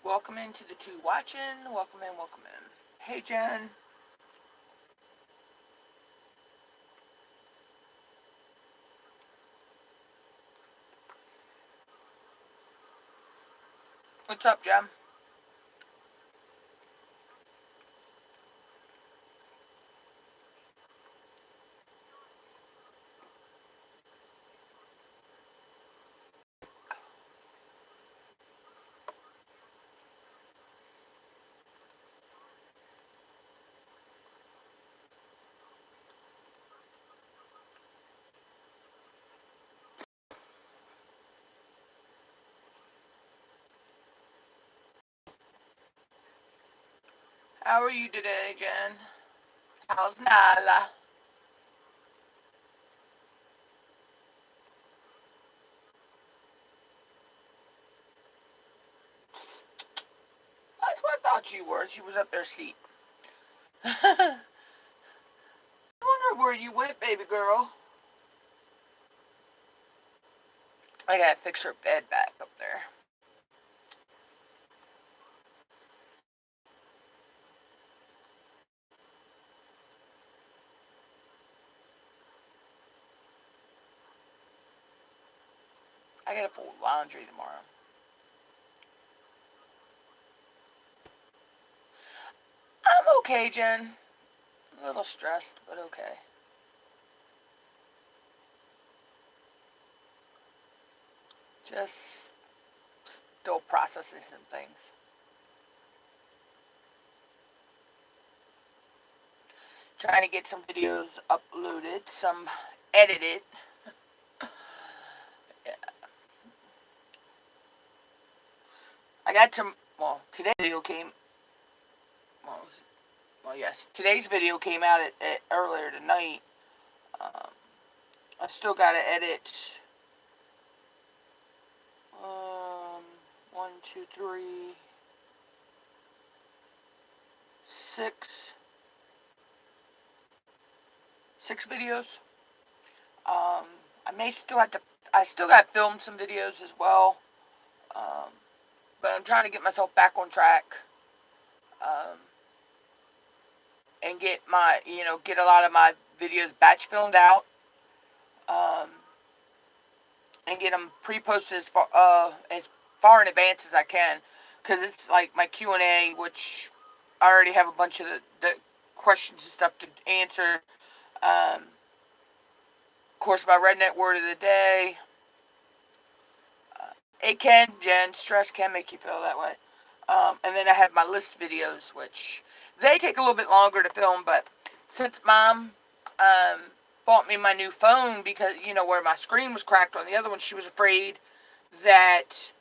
Welcome into the two watching. Welcome in, welcome in. Hey, Jen. What's up, Jen? How are you today, Jen? How's Nala? That's what I thought you were. She was up there asleep. I wonder where you went, baby girl. I gotta fix her bed back up there. I gotta fold laundry tomorrow. I'm okay, Jen. A little stressed, but okay. Just still processing some things. Trying to get some videos uploaded, some edited. I got some, well, today's video came, well yes, today's video came out at earlier tonight. I still gotta edit, 1, 2, 3, 6 videos. I may still have to, I still gotta film some videos as well. But I'm trying to get myself back on track. And get my, get a lot of my videos batch filmed out. And get them pre-posted as far in advance as I can. Because it's like my Q&A, which I already have a bunch of the questions and stuff to answer. Of course, my redneck word of the day. It can, Jen, stress can make you feel that way. And then I have my list videos, which they take a little bit longer to film, but since Mom bought me my new phone because, where my screen was cracked on the other one, she was afraid that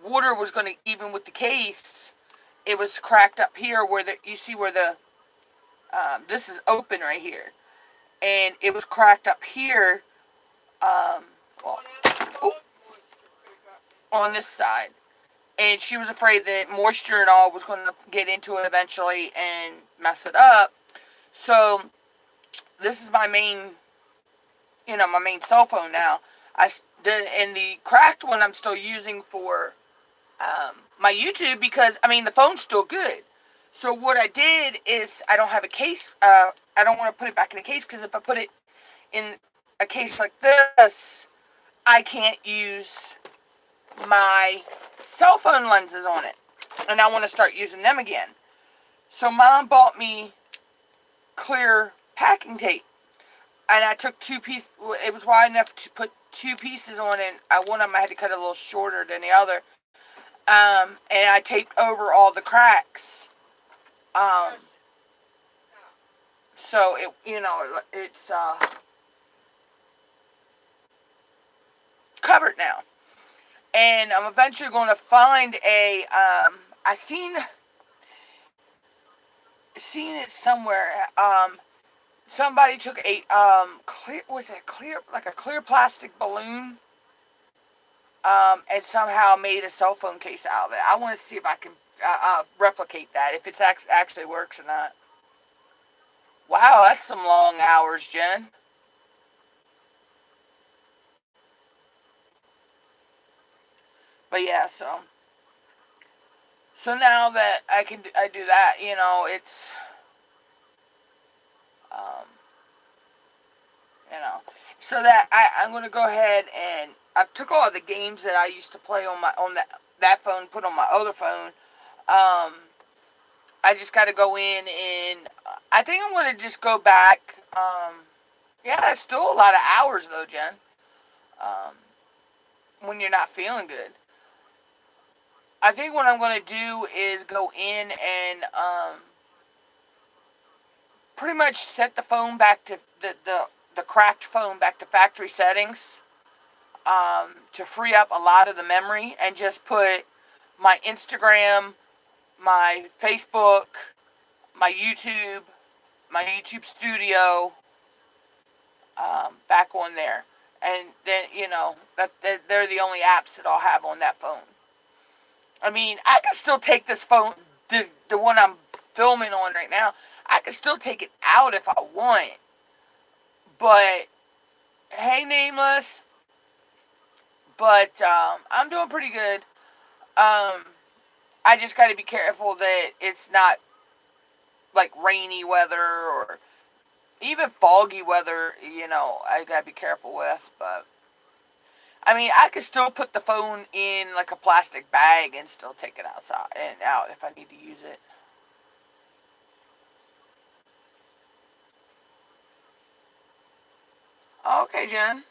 water was going to, even with the case, it was cracked up here where you see where this is open right here. And it was cracked up here, well, on this side. And she was afraid that moisture and all was going to get into it eventually and mess it up. So, this is my main, my main cell phone now. And the cracked one I'm still using for my YouTube because, the phone's still good. So, what I did is, I don't have a case. I don't want to put it back in a case because if I put it in a case like this, I can't use my cell phone lenses on it. And I want to start using them again. So Mom bought me clear packing tape. And I took 2 pieces. It was wide enough to put 2 pieces on it. One of them I had to cut a little shorter than the other. And I taped over all the cracks. So it's covered now, and I'm eventually going to find a. I seen it somewhere. Somebody took a clear, was it clear, like a clear plastic balloon, and somehow made a cell phone case out of it. I want to see if I can replicate that, if it's actually works or not. Wow, that's some long hours, Jen. But yeah, so now that I do that, it's um, you know, so that I'm gonna go ahead and I've took all the games that I used to play on that phone, put on my other phone. Um, I just got to go in and I think I'm gonna just go back. Yeah, it's still a lot of hours though, Jen. Um, when you're not feeling good. I think what I'm gonna do is go in and pretty much set the phone back to the cracked phone back to factory settings, to free up a lot of the memory, and just put my Instagram, my Facebook, my YouTube Studio, back on there. And then, that they're the only apps that I'll have on that phone. I mean, I can still take this phone, the one I'm filming on right now, I can still take it out if I want. But, hey, Nameless. But, I'm doing pretty good. I just got to be careful that it's not like rainy weather or even foggy weather, I got to be careful with. But, I mean, I could still put the phone in like a plastic bag and still take it outside and out if I need to use it. Okay, Jen.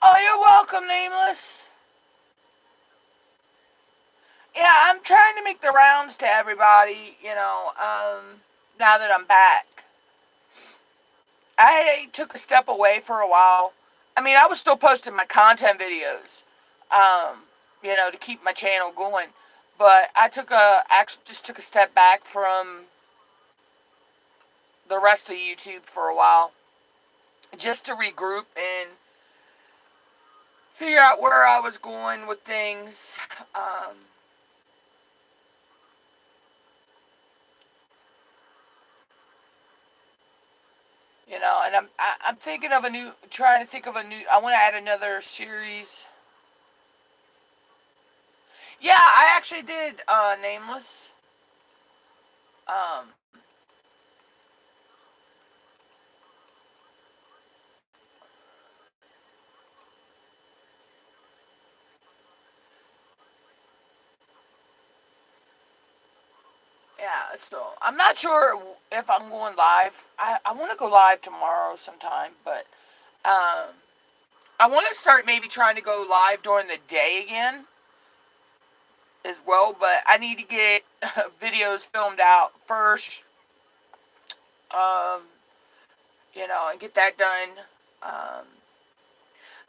Oh, you're welcome, Nameless. Yeah, I'm trying to make the rounds to everybody, now that I'm back. I took a step away for a while. I mean, I was still posting my content videos, to keep my channel going. But I actually just took a step back from the rest of YouTube for a while, just to regroup and figure out where I was going with things. Um, and I'm thinking of trying to think of a new. I want to add another series. Yeah, I actually did Nameless. Um, yeah, so I'm not sure if I'm going live. I want to go live tomorrow sometime, but um, I want to start maybe trying to go live during the day again as well. But I need to get videos filmed out first, um, and get that done. Um,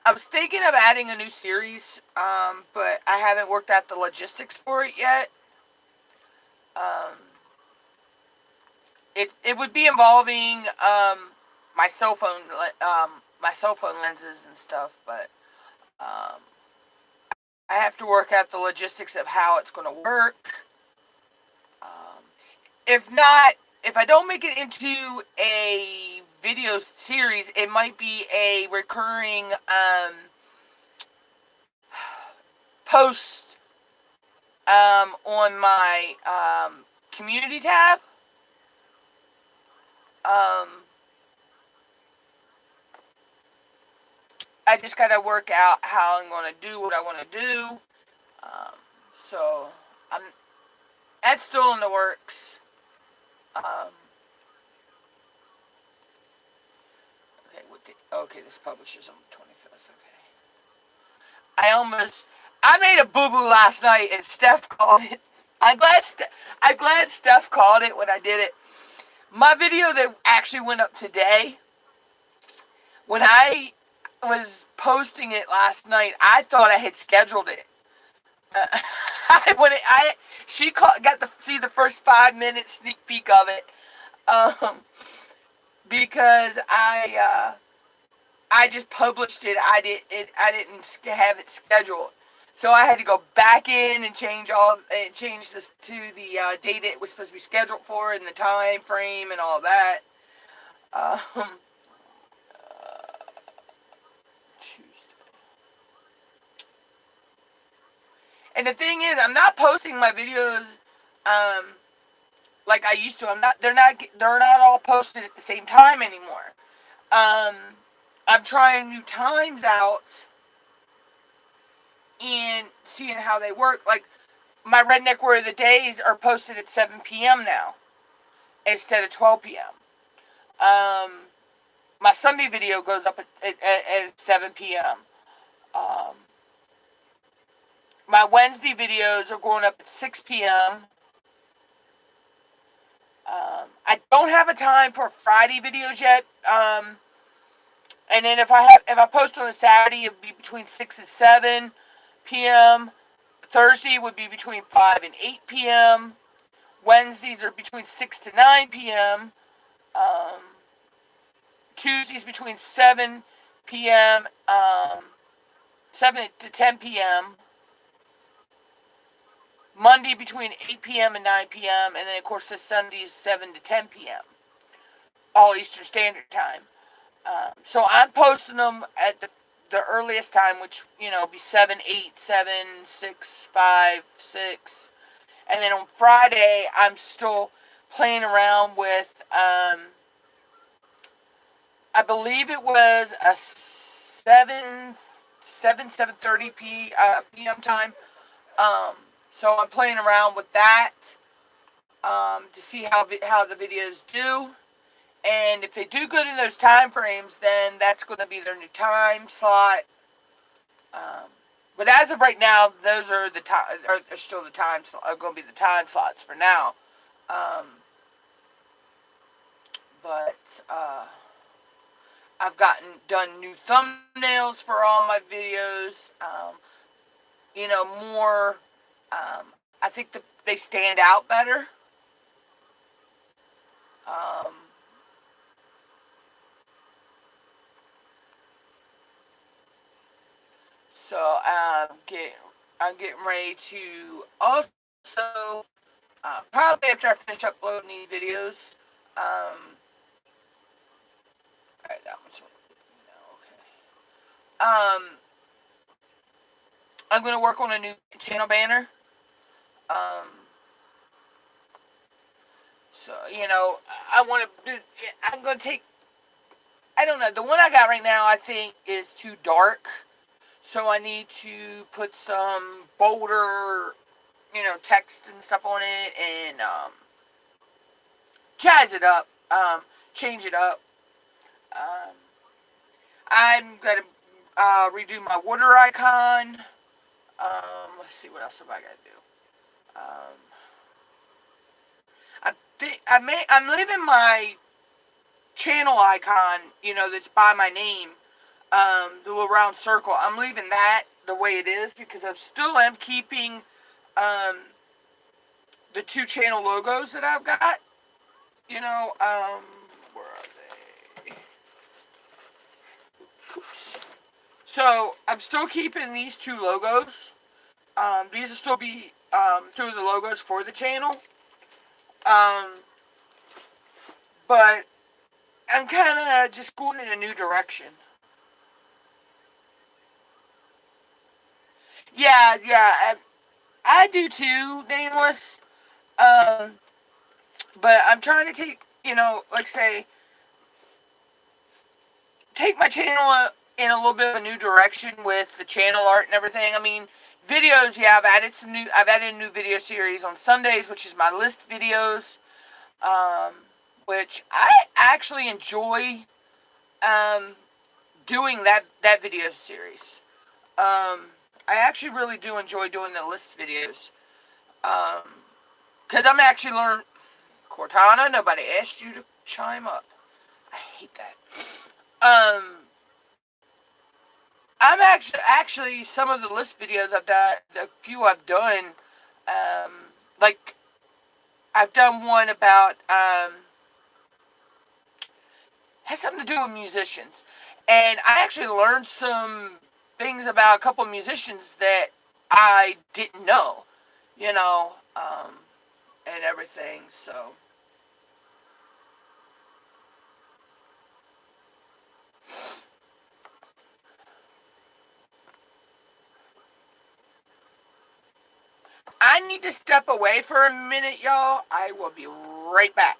I was thinking of adding a new series, but I haven't worked out the logistics for it yet. Um, it would be involving my cell phone my cell phone lenses and stuff, but um, I have to work out the logistics of how it's going to work. Um, if not, if I don't make it into a video series, it might be a recurring post on my community tab. Um, I just got to work out how I'm going to do what I want to do. So that's still in the works. Okay, this publishes on the 25th. Okay. I made a boo-boo last night and Steph called it. I'm glad Steph called it when I did it. My video that actually went up today, when I was posting it last night, I thought I had scheduled it. She got to see the first 5 minutes sneak peek of it, because I just published it. I didn't have it scheduled, so I had to go back in and change this to the date it was supposed to be scheduled for and the time frame and all that. Tuesday. And the thing is, I'm not posting my videos like I used to. They're not all posted at the same time anymore. I'm trying new times out and seeing how they work. Like, my Redneck Word of the Days are posted at 7 p.m. now instead of 12 p.m. My Sunday video goes up at 7 p.m. My Wednesday videos are going up at 6 p.m. I don't have a time for Friday videos yet. And then if I post on a Saturday, it would be between 6 and 7 p.m. Thursday would be between 5 and 8 p.m. Wednesdays are between 6 to 9 p.m. Tuesdays between 7 p.m. 7 to 10 p.m. Monday between 8 p.m. and 9 p.m. And then, of course, the Sundays 7 to 10 p.m. All Eastern Standard Time. So I'm posting them at the earliest time, which, be 7, 8, 7, 6, 5, 6. And then on Friday, I'm still playing around with, I believe it was a 7:30 p.m. time. So I'm playing around with that to see how the videos do. And if they do good in those time frames, then that's going to be their new time slot. But as of right now, those are still are going to be the time slots for now. But I've done new thumbnails for all my videos. More. I think they stand out better. So I'm getting ready to also probably after I finish uploading these videos. Alright, that one's okay. I'm going to work on a new channel banner. So, I want to do, I'm going to take, I don't know, the one I got right now I think is too dark. So I need to put some bolder, text and stuff on it and jazz it up, change it up. I'm going to redo my water icon. Let's see, what else have I got to do? I'm leaving my channel icon, that's by my name, the little round circle. I'm leaving that the way it is because I still am keeping the two channel logos that I've got. Where are they? Oops. So I'm still keeping these two logos. These will still be through the logos for the channel. But I'm kind of just going in a new direction. Yeah, I do too, Nameless. But I'm trying to take, take my channel in a little bit of a new direction with the channel art and everything. I mean, videos, yeah, I've added a new video series on Sundays, which is my list videos, which I actually enjoy, doing that video series. I actually really do enjoy doing the list videos. Because I'm actually learning. Cortana, nobody asked you to chime up. I hate that. Um, I'm actually some of the list videos I've done, the few I've done, um, like I've done one about has something to do with musicians, and I actually learned some things about a couple of musicians that I didn't know, you know, and everything. So I need to step away for a minute, y'all. I will be right back.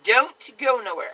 Don't go nowhere.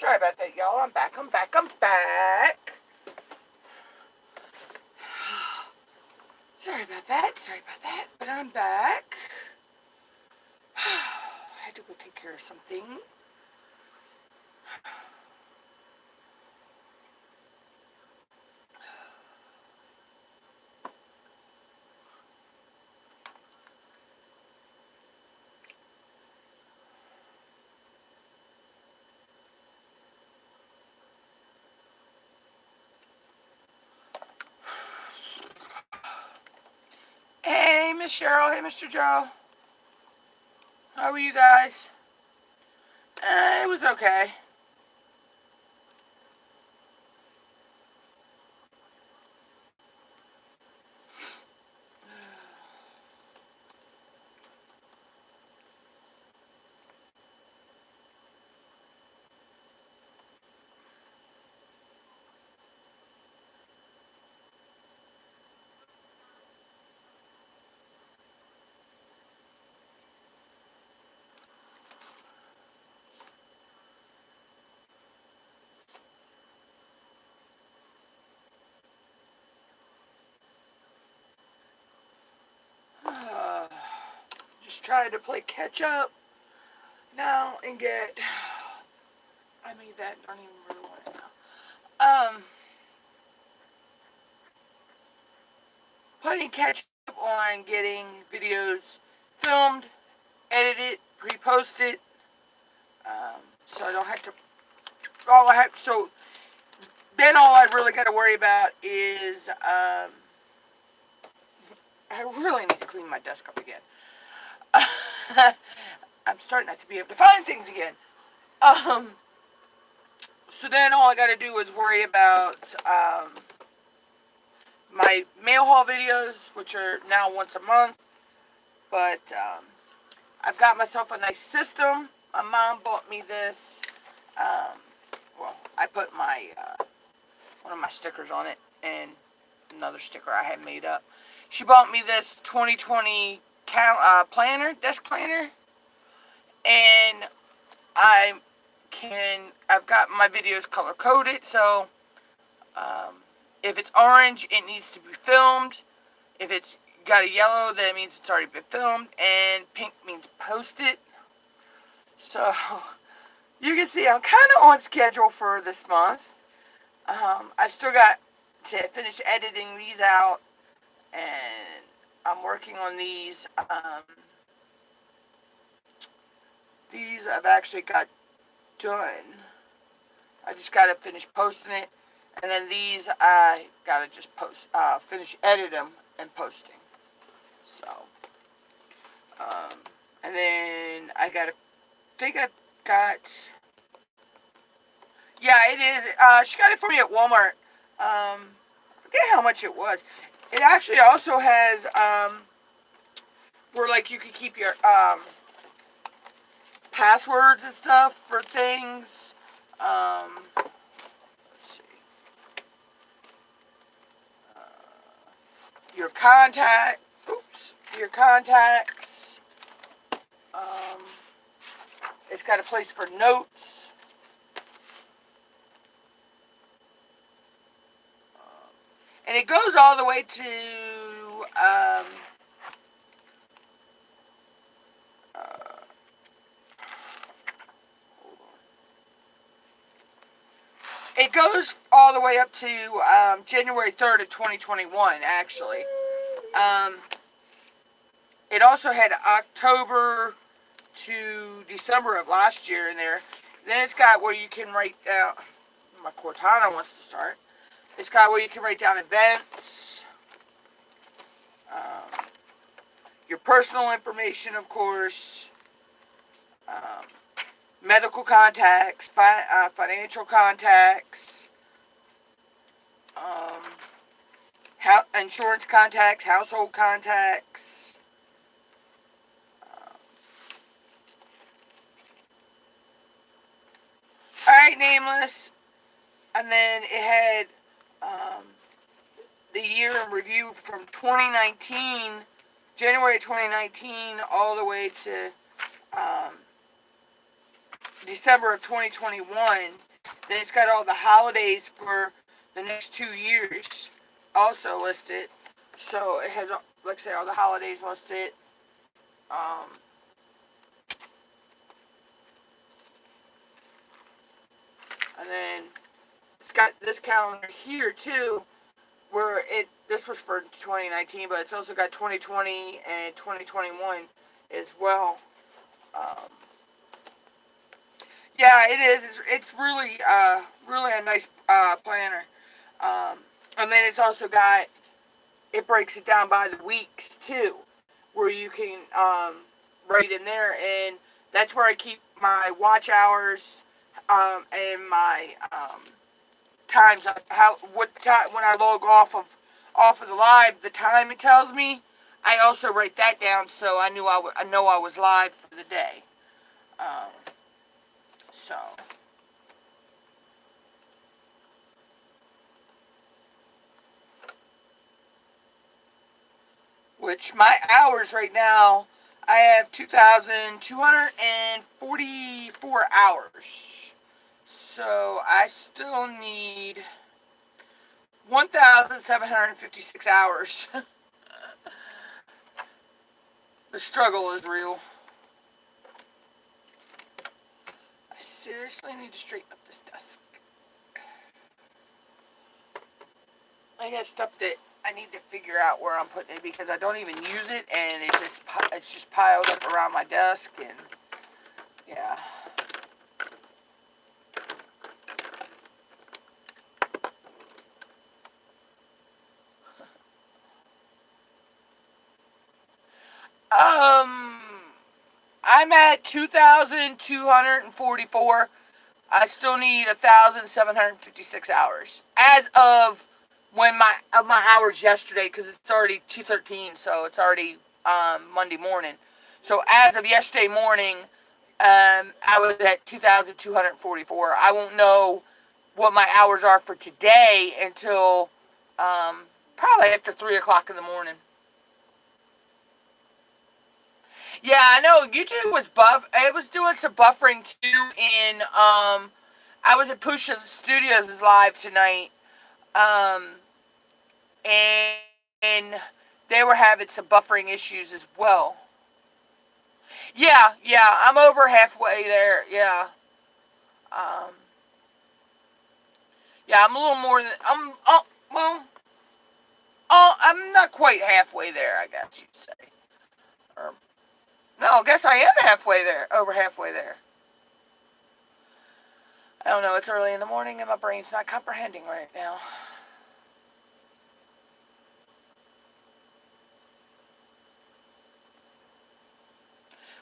Sorry about that, y'all. I'm back. Sorry about that. But I'm back. I had to go take care of something. Hey, Miss Cheryl. Hey, Mr. Joe. How are you guys? It was okay. Just trying to play catch up now and get. I made that. Don't even really want it now. Playing catch up on getting videos filmed, edited, pre-posted. So I don't have to. So then all I really got to worry about is I really need to clean my desk up again. I'm starting not to be able to find things again. So then all I got to do is worry about my mail haul videos, which are now once a month. But I've got myself a nice system. My mom bought me this. Well, I put my one of my stickers on it and another sticker I had made up. She bought me this 2020 planner, desk planner, and I've got my videos color coded, so if it's orange, it needs to be filmed. If it's got a yellow, that means it's already been filmed, and pink means posted. So you can see I'm kind of on schedule for this month. I still got to finish editing these out, and I'm working on these. These I've actually got done. I just got to finish posting it, and then these I got to just finish editing them and posting. So, and then I think I got, yeah, it is, she got it for me at Walmart. I forget how much it was. It actually also has, where, like, you can keep your, passwords and stuff for things. Let's see. Your contacts. It's got a place for notes. And it goes all the way to, it goes all the way up to January 3rd of 2021, actually. It also had October to December of last year in there. Then it's got where you can write down, my Cortana wants to start. It's got where you can write down events, your personal information, of course, medical contacts, financial contacts, insurance contacts, household contacts. Alright, nameless. And then it had the year in review from 2019, January 2019, all the way to December of 2021. Then it's got all the holidays for the next 2 years also listed. So it has, like I say, all the holidays listed. Um, and then it's got this calendar here too, where this was for 2019, but it's also got 2020 and 2021 as well. Um, yeah, it is. It's really, really a nice planner. Um, and then it's also got, it breaks it down by the weeks too, where you can write in there, and that's where I keep my watch hours and my times. What time when I log off of the live, the time it tells me. I also write that down so I know I was live for the day. Um, so. Which my hours right now, I have 2,244 hours. So I still need 1,756 hours. The struggle is real. I seriously need to straighten up this desk. I got stuff that I need to figure out where I'm putting it because I don't even use it, and it's just piled up around my desk, and yeah. I'm at 2,244. I still need 1,756 hours as of when my hours yesterday, because it's already 2:13, so it's already Monday morning. So as of yesterday morning, I was at 2,244. I won't know what my hours are for today until probably after 3 o'clock in the morning. Yeah, I know. YouTube was It was doing some buffering too. I was at Pusha Studios live tonight, um, and they were having some buffering issues as well. Yeah, I'm over halfway there. Yeah, um, yeah, I'm a little more than well, I'm not quite halfway there, I guess you'd say. Or, no, I guess I am halfway there, over halfway there. I don't know, it's early in the morning and my brain's not comprehending right now.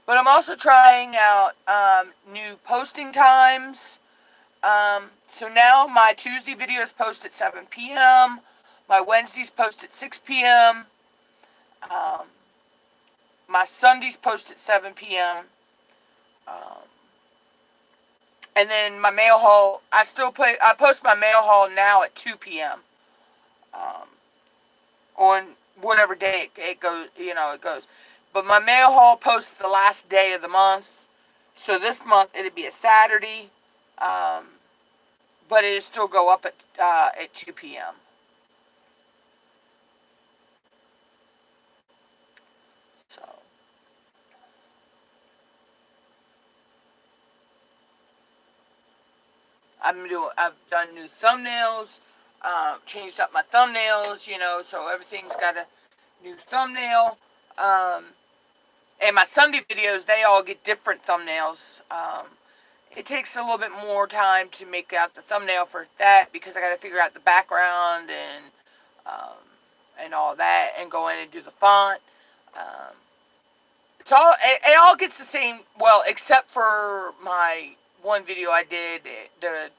But I'm also trying out new posting times. So now my Tuesday videos post at 7 p.m. My Wednesdays post at 6 p.m. Um, my Sundays post at 7 p.m. Um, and then my mail haul, I post my mail haul now at 2 p.m. Um, on whatever day it goes, it goes. But my mail haul posts the last day of the month. So this month it'd be a Saturday, um, but it'd still go up at 2 p.m. So I've done new thumbnails, changed up my thumbnails, so everything's got a new thumbnail. Um, and my Sunday videos, they all get different thumbnails. It takes a little bit more time to make out the thumbnail for that because I got to figure out the background and all that, and go in and do the font. Um, it all gets the same. Well, except for my one video I did, the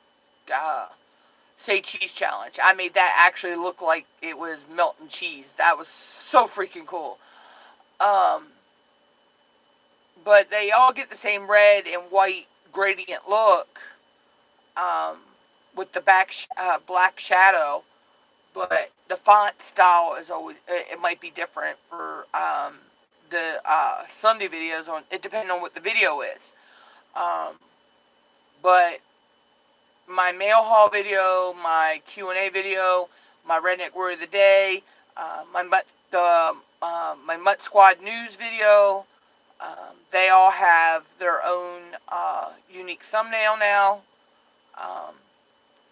say cheese challenge. I made that actually look like it was melting cheese. That was so freaking cool. Um, but they all get the same red and white gradient look, um, with the black shadow, but the font style is always, it might be different for the Sunday videos, it depending on what the video is. Um, but my mail haul video, my Q&A video, my redneck word of the day, my Mutt Squad news video. They all have their own unique thumbnail now.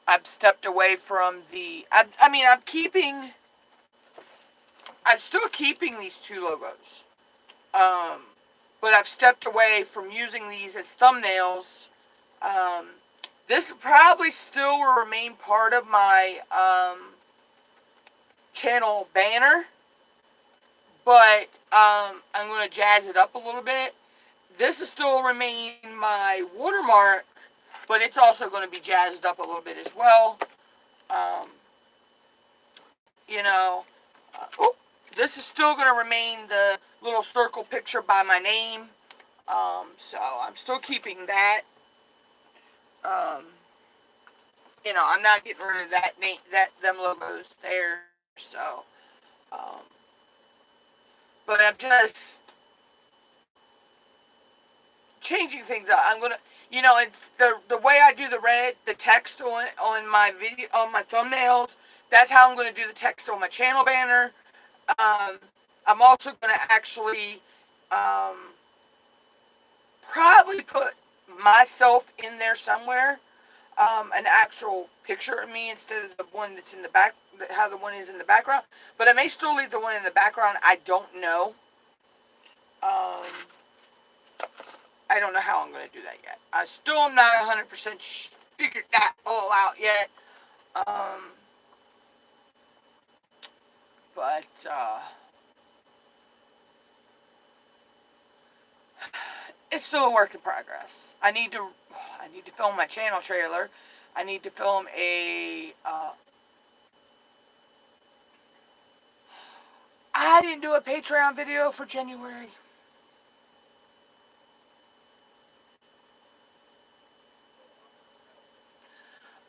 I've stepped away from the. I'm still keeping these two logos. But I've stepped away from using these as thumbnails. This probably still will remain part of my channel banner, but I'm going to jazz it up a little bit. This will still remain my watermark, but it's also going to be jazzed up a little bit as well. This is still going to remain the little circle picture by my name. So I'm still keeping that. I'm not getting rid of that name, them logos there. So, but I'm just changing things up. I'm gonna, it's the way I do the text on my video, on my thumbnails. That's how I'm gonna do the text on my channel banner. I'm also gonna actually probably put myself in there somewhere, an actual picture of me instead of the one that's in the back, how the one is in the background. But I may still leave the one in the background. I don't know. I don't know how I'm going to do that yet. I still am not 100% figured that all out yet. But it's still a work in progress. I need to film my channel trailer. I need to film I didn't do a Patreon video for January.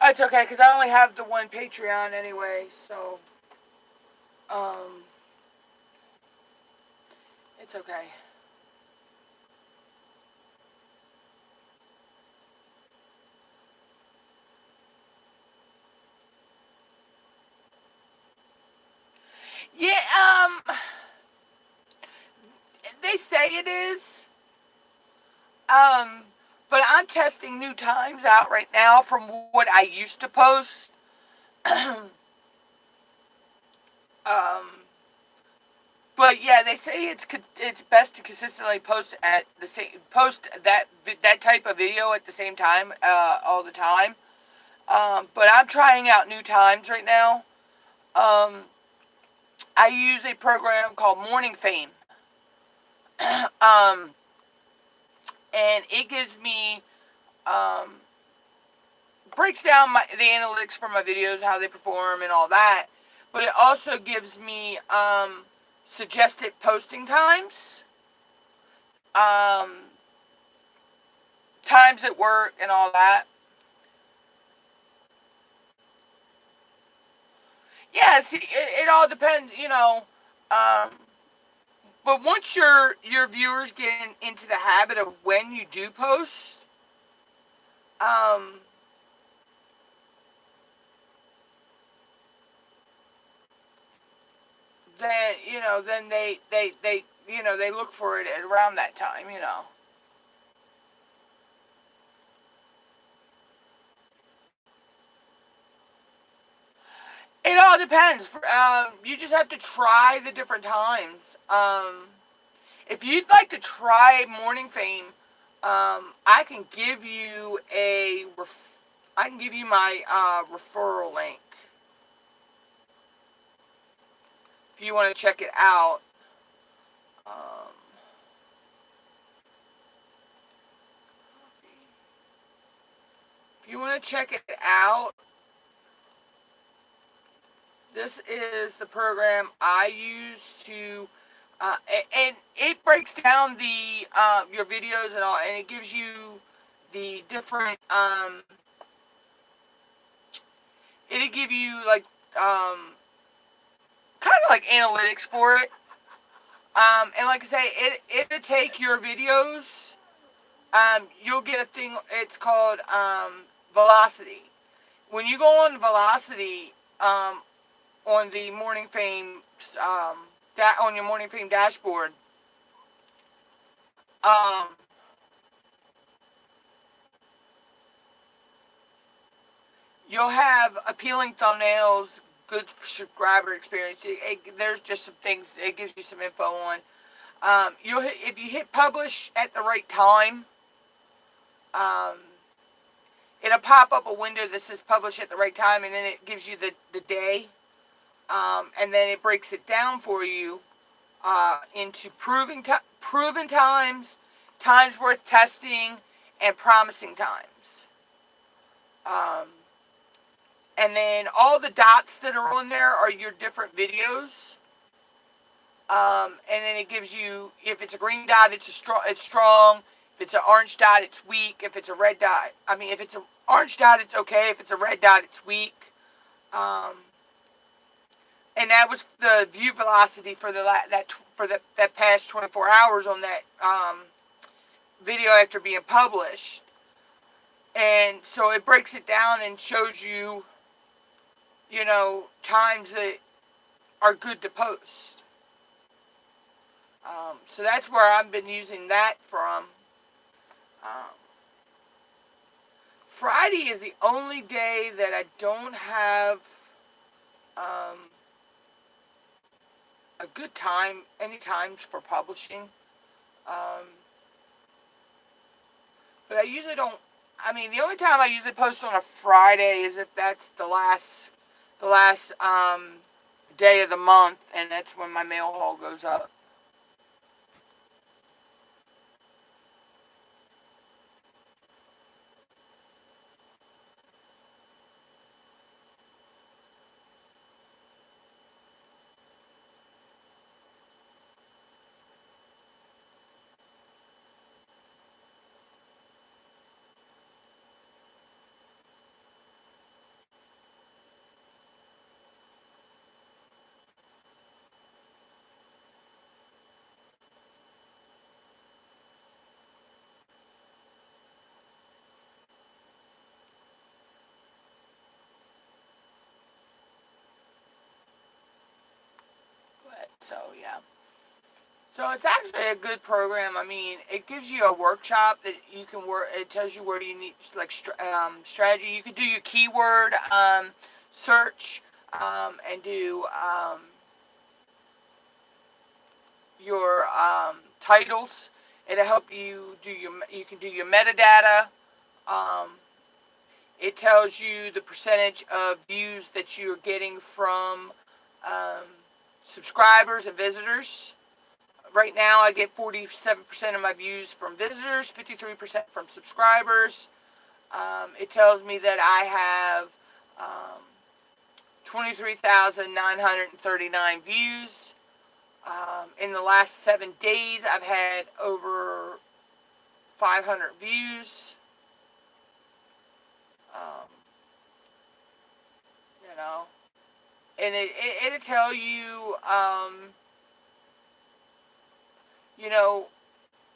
It's okay, because I only have the one Patreon anyway, so it's okay. Yeah, they say it is. But I'm testing new times out right now from what I used to post. But yeah, they say it's best to consistently post that type of video at the same time all the time. But I'm trying out new times right now. I use a program called Morning Fame. And it gives me breaks down the analytics for my videos, how they perform and all that. But it also gives me suggested posting times, times at work and all that. Yeah, see, it all depends, but once your viewers get into the habit of when you do post, then they look for it at around that time. It all depends. You just have to try the different times. If you'd like to try Morning Fame, I can give you my referral link if you want to check it out. If you want to check it out, this is the program I use to, and it breaks down your videos and all, and it gives you the different, it'll give you like, kind of like analytics for it. And like I say, it'll take your videos, you'll get a thing, it's called, velocity. when you go on Velocity, on the Morning Fame, on your Morning Fame dashboard, um, you'll have appealing thumbnails, good subscriber experience. There's just some things it gives you some info on. If you hit publish at the right time, um, it'll pop up a window that says publish at the right time, and then it gives you the day, and then it breaks it down for you into proven times, times worth testing, and promising times. And then all the dots that are on there are your different videos. And then it gives you, if it's a green dot, it's strong. If it's an orange dot, it's weak. If it's a red dot, if it's an orange dot, it's okay. If it's a red dot, it's weak. And that was the view velocity for that past 24 hours on that video after being published. And so it breaks it down and shows you, times that are good to post. So that's where I've been using that from. Friday is the only day that I don't have a good time, any times for publishing. But I usually don't, the only time I usually post on a Friday is if that's the last day of the month, and that's when my mail haul goes up. So, yeah. So, it's actually a good program. It gives you a workshop that you can work. It tells you where you need, like, strategy. You can do your keyword search and do your titles. It'll help you you can do your metadata. It tells you the percentage of views that you're getting from subscribers and visitors. Right now, I get 47% of my views from visitors, 53% from subscribers. It tells me that I have 23,939 views. In the last 7 days, I've had over 500 views. And it'll tell you,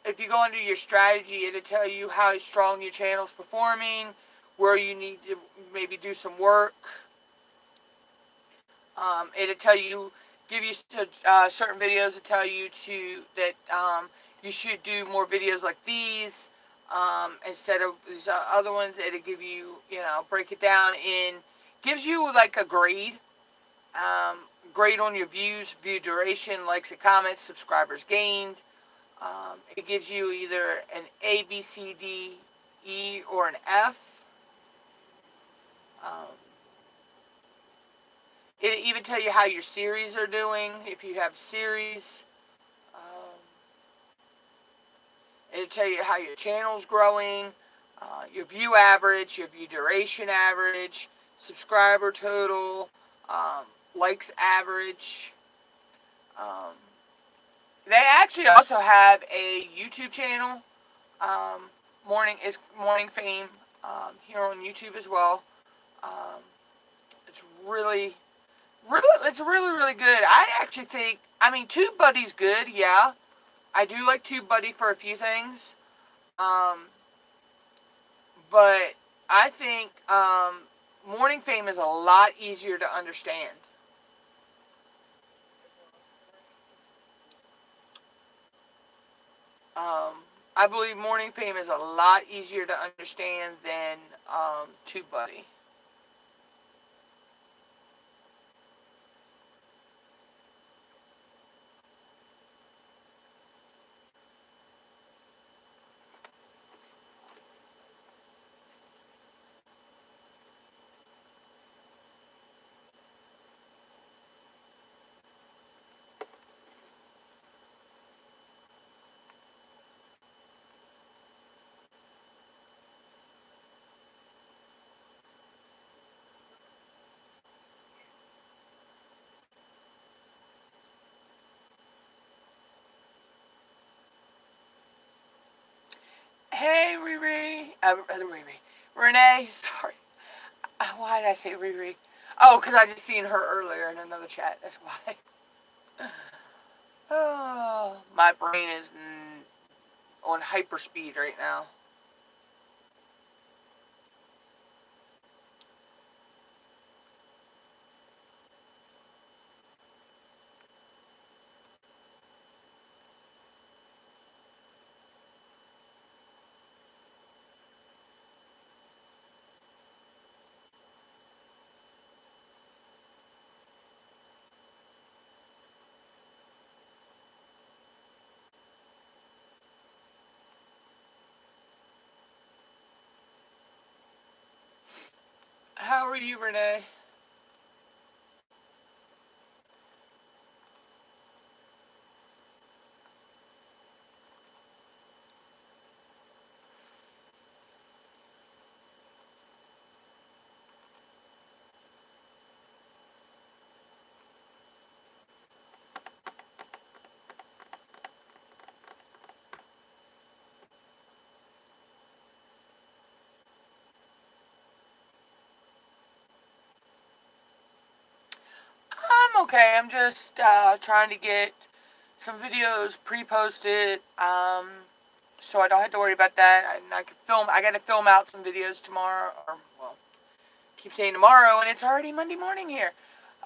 if you go under your strategy, it'll tell you how strong your channel's performing, where you need to maybe do some work. It'll tell you, give you certain videos that tell you that you should do more videos like these instead of these other ones. It'll give you, break it down gives you like a grade. Grade on your views, view duration, likes and comments, subscribers gained. It gives you either an A, B, C, D, E, or an F. It'll even tell you how your series are doing, if you have series. It'll tell you how your channel's growing, your view average, your view duration average, subscriber total, likes average. They actually also have a YouTube channel, Morning Fame, here on YouTube as well. It's really good. I actually think, TubeBuddy's good, yeah. I do like TubeBuddy for a few things. But I think morning fame is a lot easier to understand. I believe morning fame is a lot easier to understand than TubeBuddy. Hey, Riri. Renee, sorry. Why did I say Riri? Oh, because I just seen her earlier in another chat. That's why. Oh, my brain is on hyperspeed right now. How are you, Renee? I'm okay. I'm just trying to get some videos pre-posted, so I don't have to worry about that. I can film. I got to film out some videos tomorrow, or well, keep saying tomorrow, and it's already Monday morning here.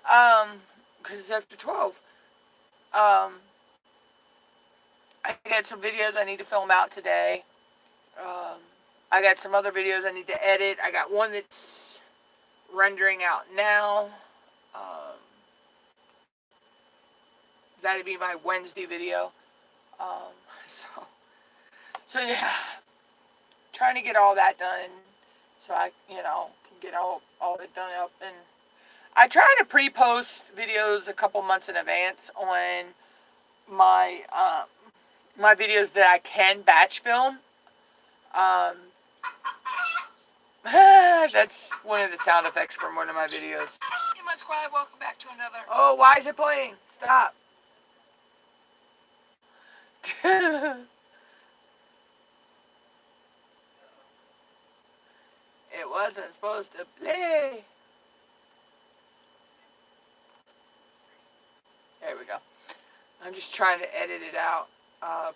Because it's after 12. Um, I got some videos I need to film out today. Um, I got some other videos I need to edit. I got one that's rendering out now. Um, that'd be my Wednesday video. Um, so, so yeah, trying to get all that done so I, can get all it done up. And I try to pre-post videos a couple months in advance on my my videos that I can batch film. Um, that's one of the sound effects from one of my videos. Hey, my squad, welcome back to another. Oh, why is it playing? Stop. It wasn't supposed to play. There we go. I'm just trying to edit it out.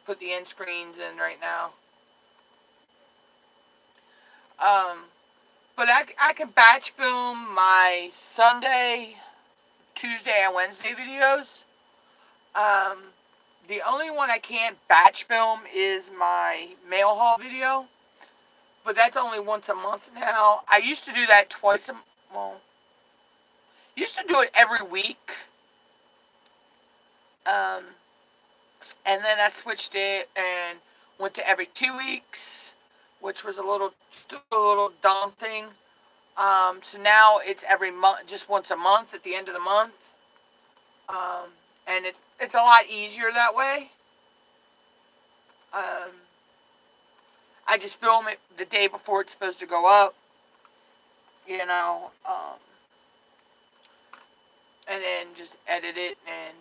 Put the end screens in right now. But I can batch film my Sunday, Tuesday, and Wednesday videos. The only one I can't batch film is my mail haul video. But that's only once a month now. I used to do that used to do it every week. Um, and then I switched it and went to every 2 weeks, which was still a little daunting. So now it's every month, just once a month at the end of the month. And it's a lot easier that way. I just film it the day before it's supposed to go up, and then just edit it and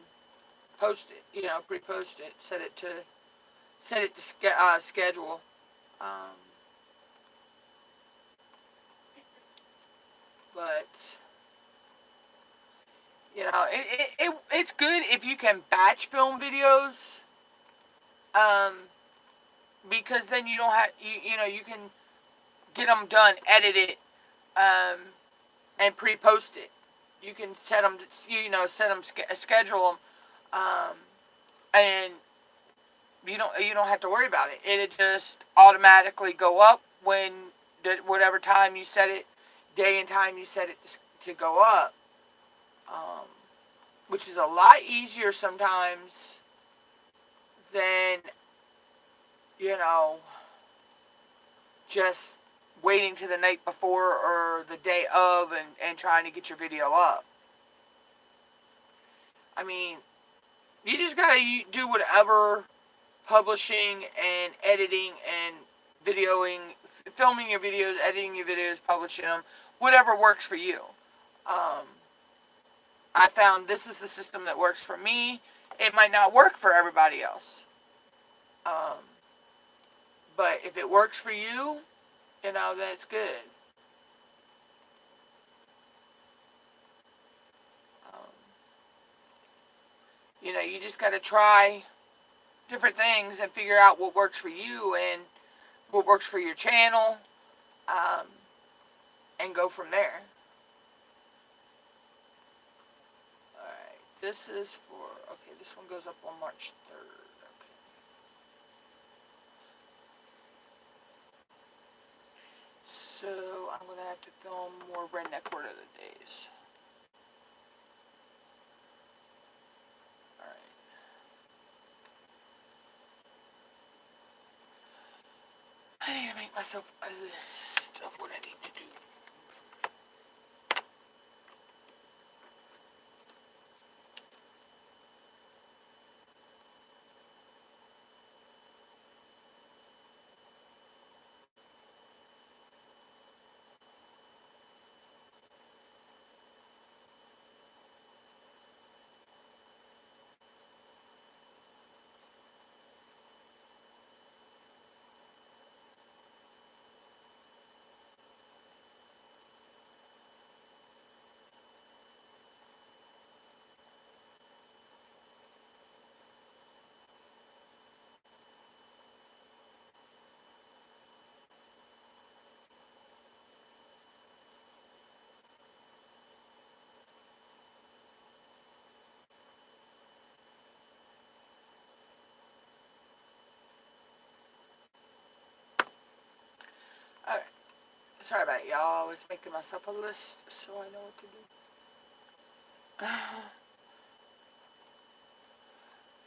post it, pre-post it, set it to schedule. But it's good if you can batch film videos, because then you don't have you can get them done, edit it, and pre-post it. You can set them, schedule them, and you don't have to worry about it. It'll just automatically go up when whatever time you set it, day and time you set it to go up, which is a lot easier sometimes than just waiting to the night before or the day of and trying to get your video up. I mean, you just gotta do whatever publishing and editing and videoing, filming your videos, editing your videos, publishing them, whatever works for you. I found this is the system that works for me. It might not work for everybody else. But if it works for you, that's good. You just got to try different things and figure out what works for you and what works for your channel, and go from there. Alright, this is for, okay, this one goes up on March 3rd. Okay. So, I'm going to have to film more redneck word of the days. I need to make myself a list of what I need to do. Alright. Sorry about it, y'all. I was making myself a list so I know what to do.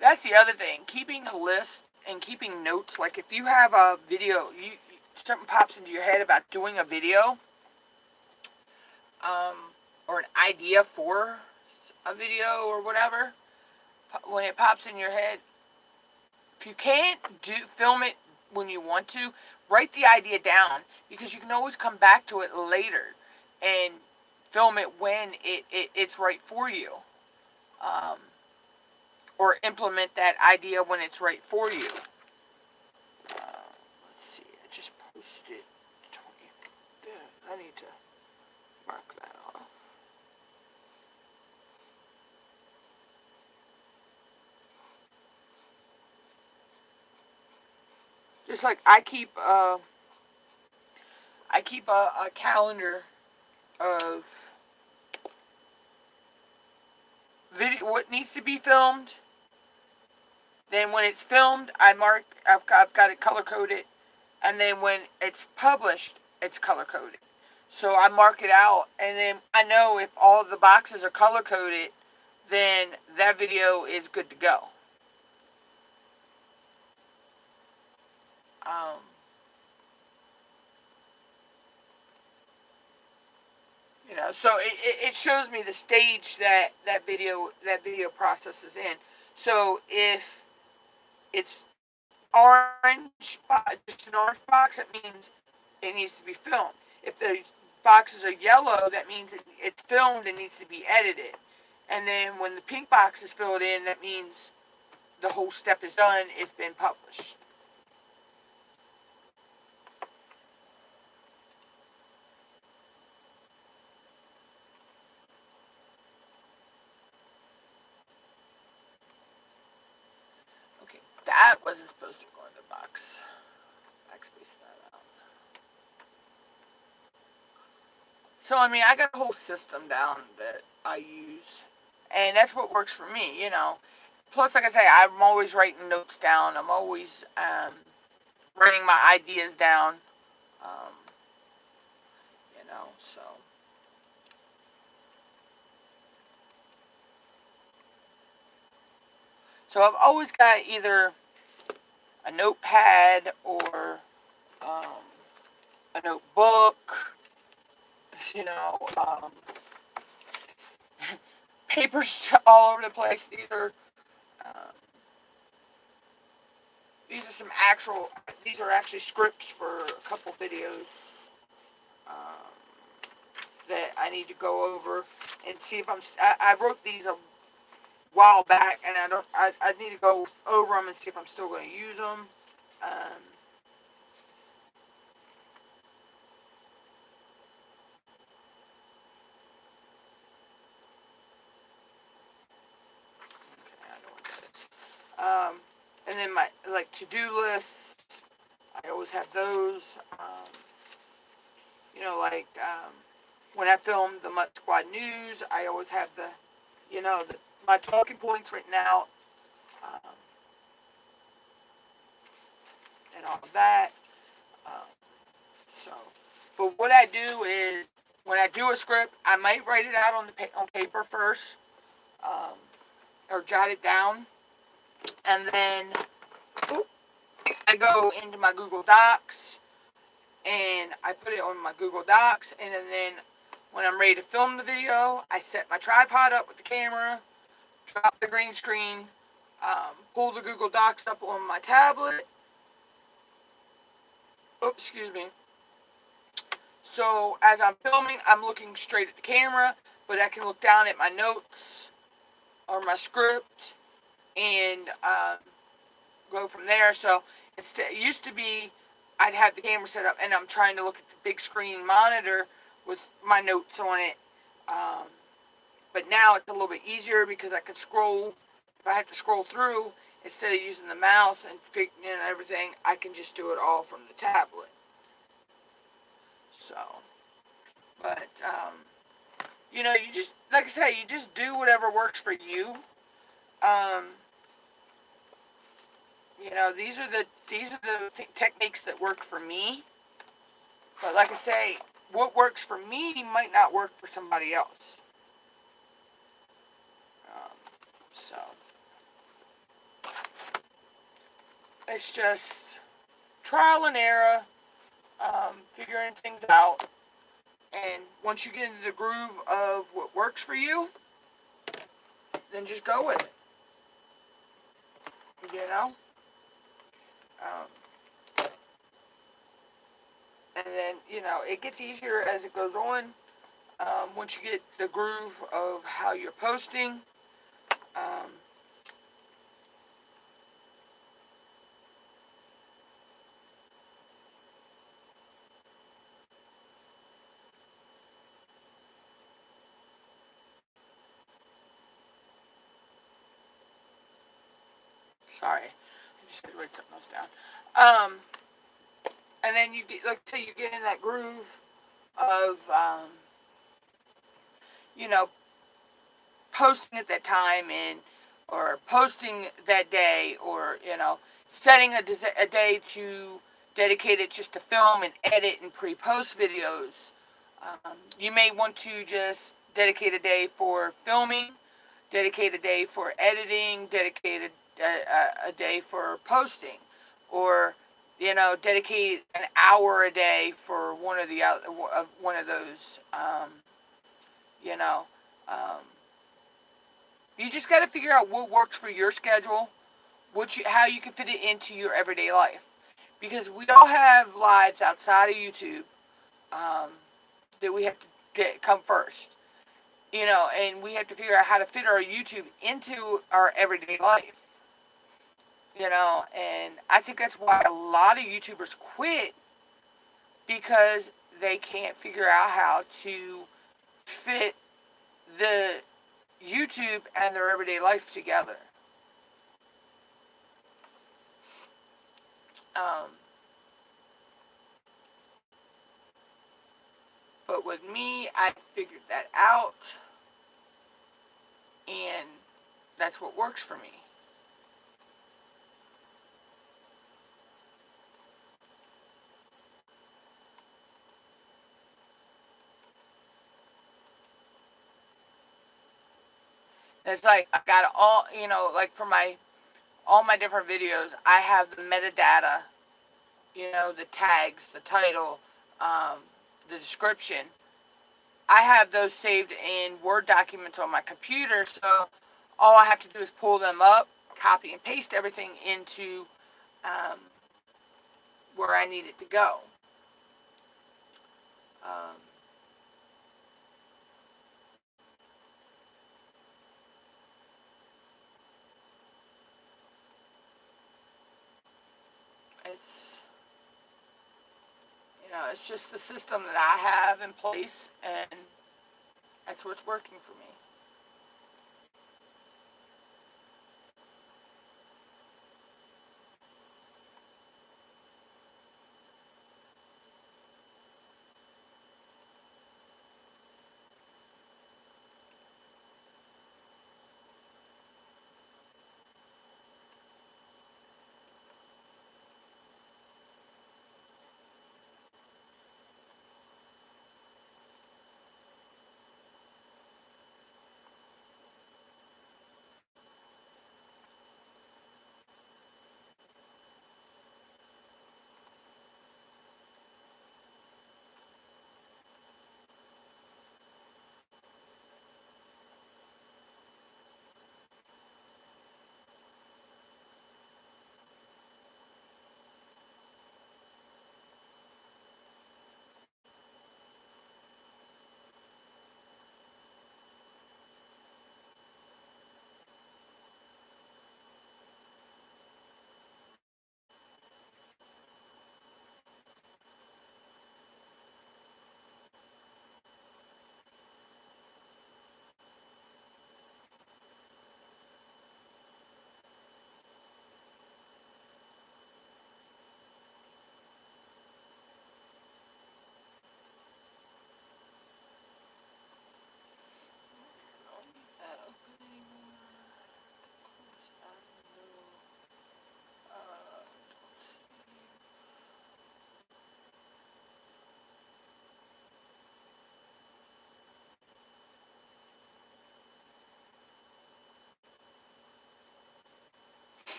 That's the other thing. Keeping a list and keeping notes. Like if you have a video, something pops into your head about doing a video, or an idea for a video or whatever, when it pops in your head, if you can't film it when you want to, write the idea down, because you can always come back to it later and film it when it's right for you, or implement that idea when it's right for you. Let's see, I just posted 20. I need to mark that off. Just like I keep a calendar of video, what needs to be filmed. Then when it's filmed, I've got it color coded, and then when it's published, it's color coded. So I mark it out, and then I know if all of the boxes are color coded, then that video is good to go. So it shows me the stage that video process is in. So if it's orange, just an orange box, that means it needs to be filmed. If the boxes are yellow, that means it's filmed and needs to be edited. And then when the pink box is filled in, that means the whole step is done, it's been published. Okay, that wasn't supposed to go in the box. Backspace that out. So, I mean, I got a whole system down that I use. And that's what works for me, you know. Plus, like I say, I'm always writing notes down. I'm always writing my ideas down. Um, you know, so. So I've always got either a notepad or um, a notebook, you know, papers all over the place. Um, these are some actual. These are actually scripts for a couple videos that I need to go over and see if I wrote these a while back, and I need to go over them and see if I'm still going to use them. Um, okay, I know what that is. And then my like to-do lists. I always have those. You know, like when I film the Mutt Squad News, I always have my talking points written out um, and all of that. Um, so, but what I do is when I do a script, I might write it out on paper first, um, or jot it down, and then I go into my Google Docs and I put it on my Google Docs, and then when I'm ready to film the video, I set my tripod up with the camera, drop the green screen, pull the Google Docs up on my tablet. Oops, excuse me. So as I'm filming, I'm looking straight at the camera, but I can look down at my notes or my script and go from there. So it used to be I'd have the camera set up and I'm trying to look at the big screen monitor with my notes on it. Um, but now it's a little bit easier because I can scroll. If I have to scroll through, instead of using the mouse and everything, I can just do it all from the tablet. So, but you just like I say, you just do whatever works for you. Um, these are the techniques that work for me. But like I say, what works for me might not work for somebody else. Um, so it's just trial and error, figuring things out. And once you get into the groove of what works for you, then just go with it. You know? Um, and then, it gets easier as it goes on. Once you get the groove of how you're posting, um, sorry, I just had to write something else down. And then you get, like I say, you get in that groove of, you know, posting at that time or posting that day, or setting a day to dedicate it just to film and edit and pre-post videos. You may want to just dedicate a day for filming, dedicate a day for editing, dedicate a day for posting, or dedicate an hour a day for one of those. You know, um, you just got to figure out what works for your schedule, how you can fit it into your everyday life, because we all have lives outside of YouTube um, that we have to come first. And we have to figure out how to fit our YouTube into our everyday life. And I think that's why a lot of YouTubers quit, because they can't figure out how to fit the YouTube and their everyday life together. Um, but But with me, I figured that out, and that's what works for me. It's like I got all, like for all my different videos, I have the metadata, the tags, the title, the description. I have those saved in Word documents on my computer, so all I have to do is pull them up, copy and paste everything into um, where I need it to go. Um, it's it's just the system that I have in place, and that's what's working for me.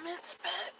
It's back.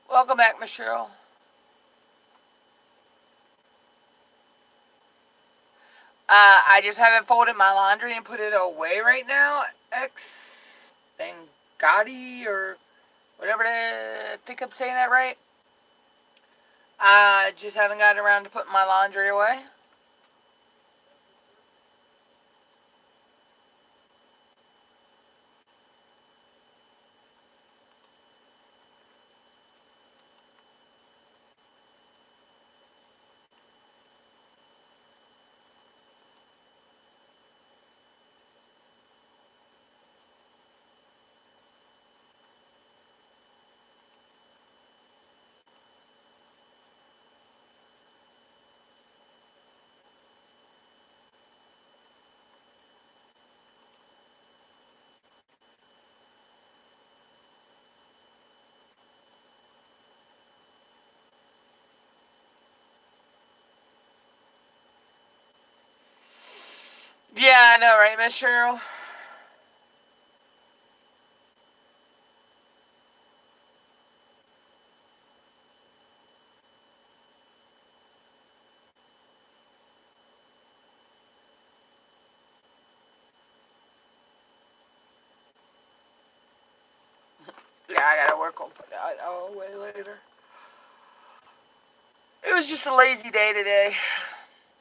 Welcome back, Miss Cheryl. I just haven't folded my laundry and put it away right now. Ex Bengadi or whatever. I think I'm saying that right. I just haven't gotten around to putting my laundry away. Yeah, I know, right, Miss Cheryl? Yeah, I gotta work on putting that away later. It was just a lazy day today,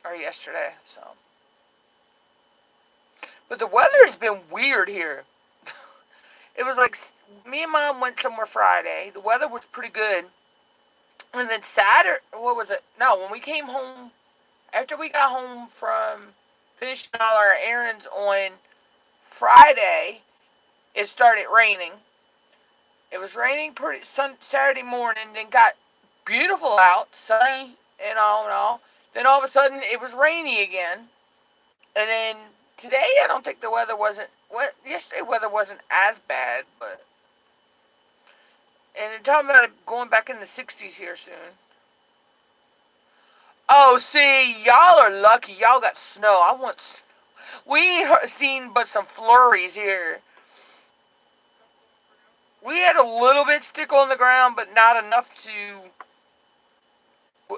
or yesterday, so. But the weather's been weird here. It was like me and Mom went somewhere Friday. The weather was pretty good, And then Saturday, what was it? No, when we came home, after we got home from finishing all our errands on Friday, it started raining. It was raining Saturday morning, then got beautiful out, sunny and all and all. Then all of a sudden it was rainy again. And then today I don't think the weather wasn't yesterday weather wasn't as bad, but and they're talking about it going back in the 60s here soon. Oh, see, y'all are lucky. Y'all got snow. I want snow. We ain't seen but some flurries here. We had a little bit stick on the ground, but not enough to,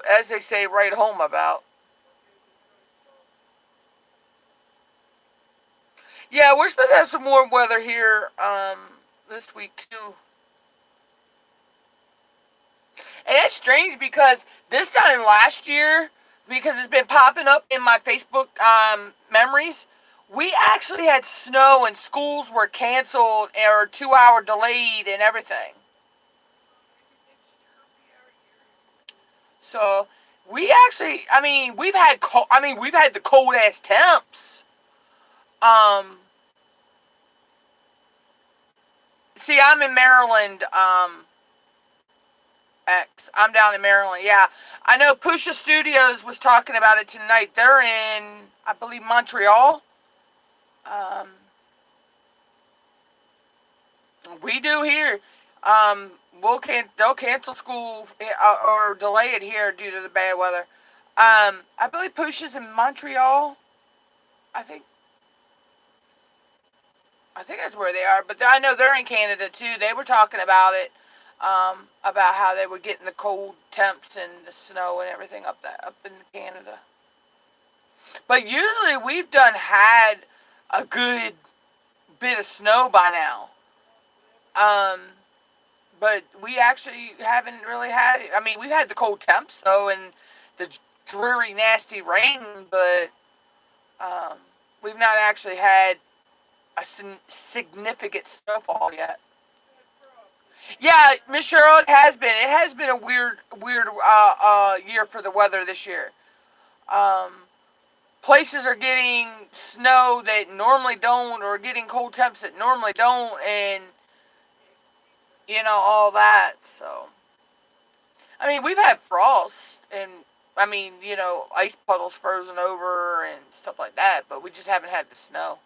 as they say, write home about. Yeah, we're supposed to have some warm weather here this week too. And it's strange because this time last year, because it's been popping up in my Facebook memories, we actually had snow and schools were canceled or 2 hour delayed and everything. So we actually, we've had the cold ass temps. Um, See, I'm in Maryland. I'm down in Maryland. Yeah, I know. Pusha Studios was talking about it tonight. They're in, I believe, Montreal. Um, we do here. Um, they'll cancel school or delay it here due to the bad weather. I believe Pusha's in Montreal. I think I think that's where they are. But I know they're in Canada too. They were talking about how they were getting the cold temps and the snow and everything up in Canada. But usually we've done had a good bit of snow by now. Um, but we actually haven't really had it. I mean, we've had the cold temps though and the dreary, nasty rain, but um, we've not actually had a significant snowfall yet. Yeah, Miss Cheryl, it has been. It has been a weird year for the weather this year. Um, Places are getting snow that normally don't, or getting cold temps that normally don't, and all that. So, I mean, we've had frost, and ice puddles frozen over and stuff like that, but we just haven't had the snow.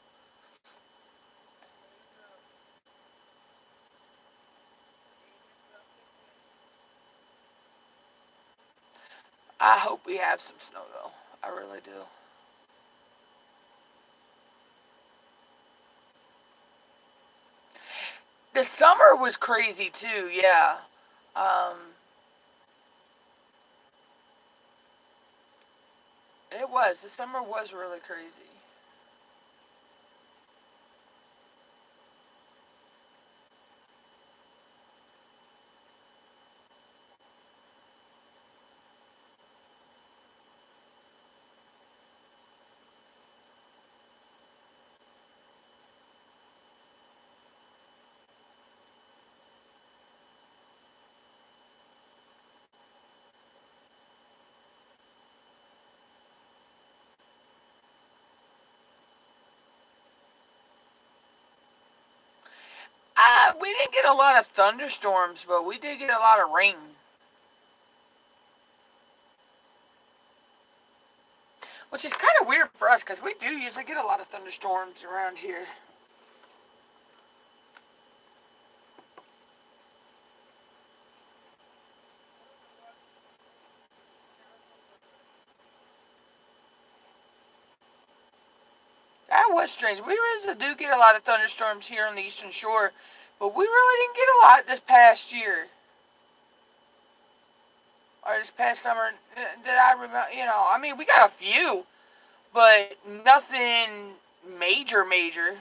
I hope we have some snow though. I really do. The summer was crazy too. Yeah. Um, it was. The summer was really crazy. We didn't get a lot of thunderstorms, but we did get a lot of rain, which is kind of weird for us because we do usually get a lot of thunderstorms around here. That was strange. We really do get a lot of thunderstorms here on the Eastern Shore, but we really didn't get a lot this past year or this past summer that I remember. I mean, we got a few, but nothing major, major.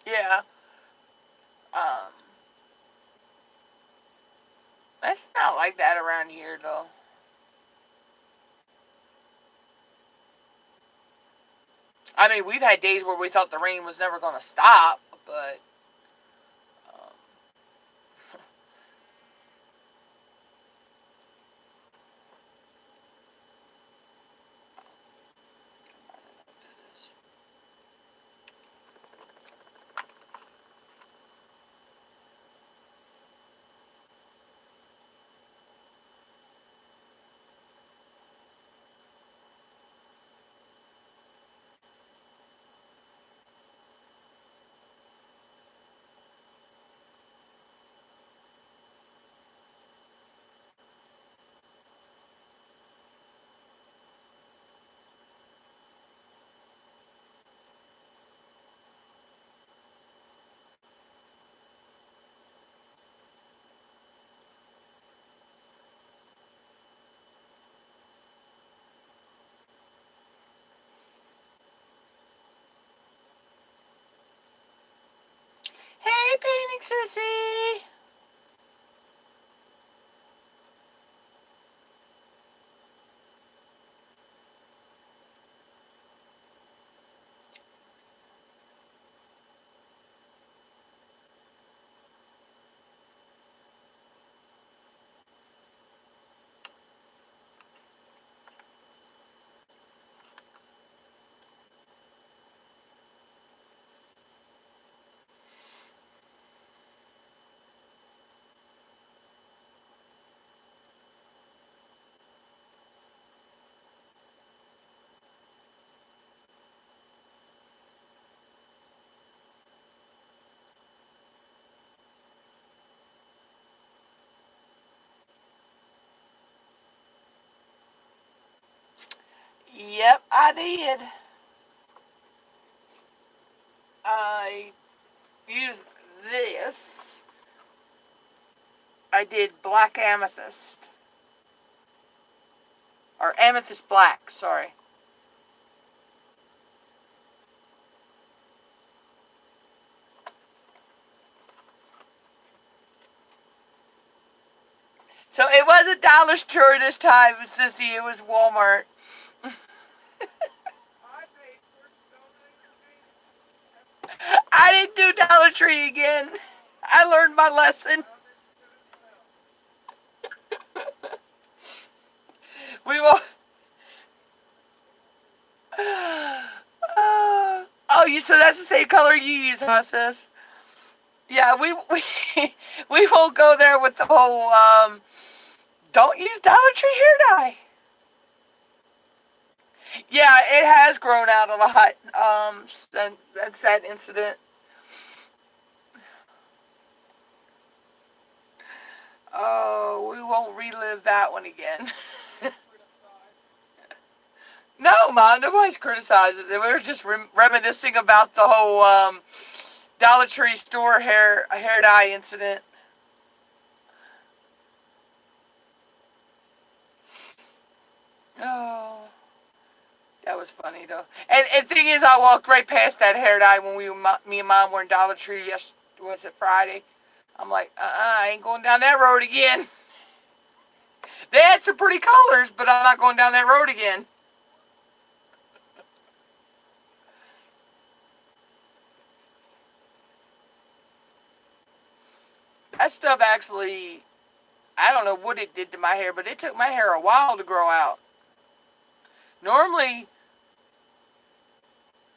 Yeah. Um, it's not like that around here, though. I mean, we've had days where we thought the rain was never going to stop, but um, hey, painting sissy. Yep, I did. I used this. I did black amethyst. Or amethyst black, sorry. So it wasn't Dollar Store this time, sissy. It was Walmart. I didn't do Dollar Tree again. I learned my lesson. We will. Oh, you so that's the same color you use, huh, sis? Yeah, we won't go there with the whole don't use Dollar Tree hair dye. Yeah, it has grown out a lot since that incident. Oh, we won't relive that one again. No, Mom, nobody's criticizing it. We were just reminiscing about the whole Dollar Tree store hair dye incident. Oh, that was funny though. And the thing is, I walked right past that hair dye when me and Mom were in Dollar Tree. Yes, was it Friday? I'm like, I ain't going down that road again. They had some pretty colors, but I'm not going down that road again. That stuff actually, I don't know what it did to my hair, but it took my hair a while to grow out. Normally,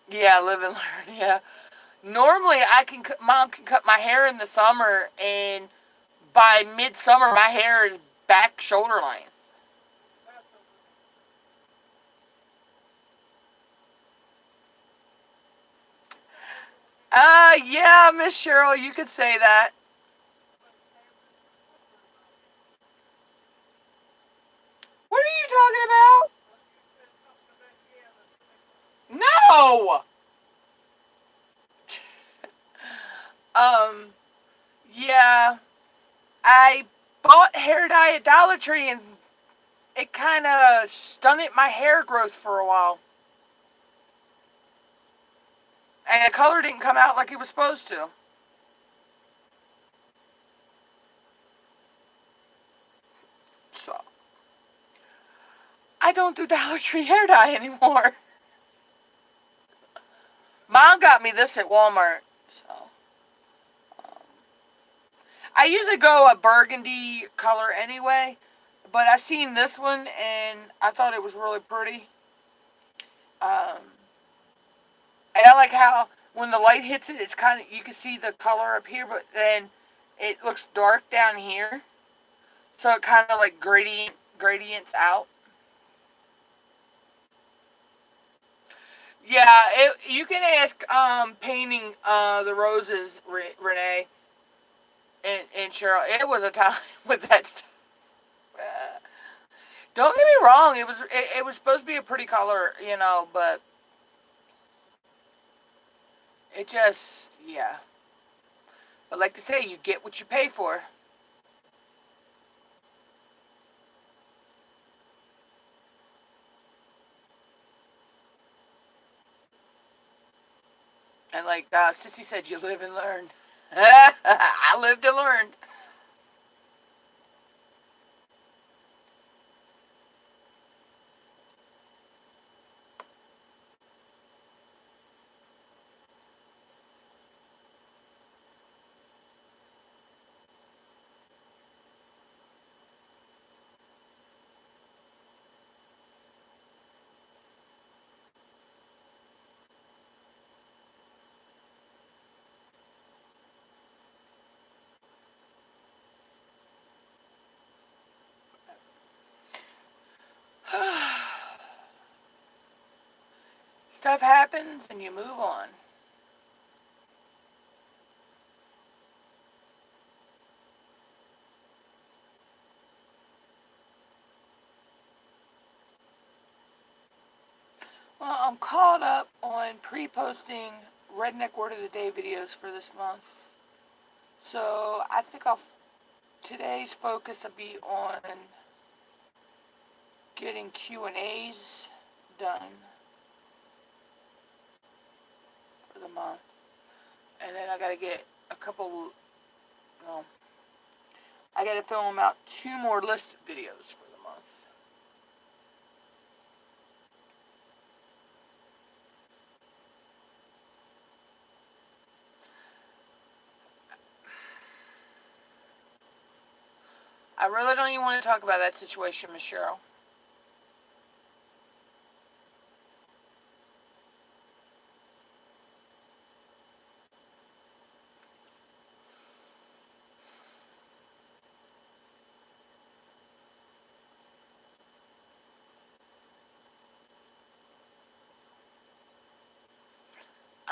yeah, live and learn. Yeah. Normally, Mom can cut my hair in the summer, and by midsummer, my hair is back shoulder length. Yeah, Miss Cheryl, you could say that. What are you talking about? No. Um, yeah, I bought hair dye at Dollar Tree, and it kind of stunted my hair growth for a while. And color didn't come out like it was supposed to. So, I don't do Dollar Tree hair dye anymore. Mom got me this at Walmart. So, I usually go a burgundy color anyway, but I seen this one and I thought it was really pretty. Um, and I like how when the light hits it, it's kind of, you can see the color up here, but then it looks dark down here. So it kind of like gradients out. Yeah, you can ask painting the roses, Renee and Cheryl. It was a time with that stuff. Don't get me wrong, it was supposed to be a pretty color, but it just, yeah. But like they say, you get what you pay for. And like Sissy said, you live and learn. I lived and learned. Stuff happens and you move on. Well, I'm caught up on pre-posting Redneck Word of the Day videos for this month. So I think today's focus will be on getting Q&As done for the month. And then I got to get a couple, well, I got to film out 2 more listed videos for the month. I really don't even want to talk about that situation, Miss Cheryl.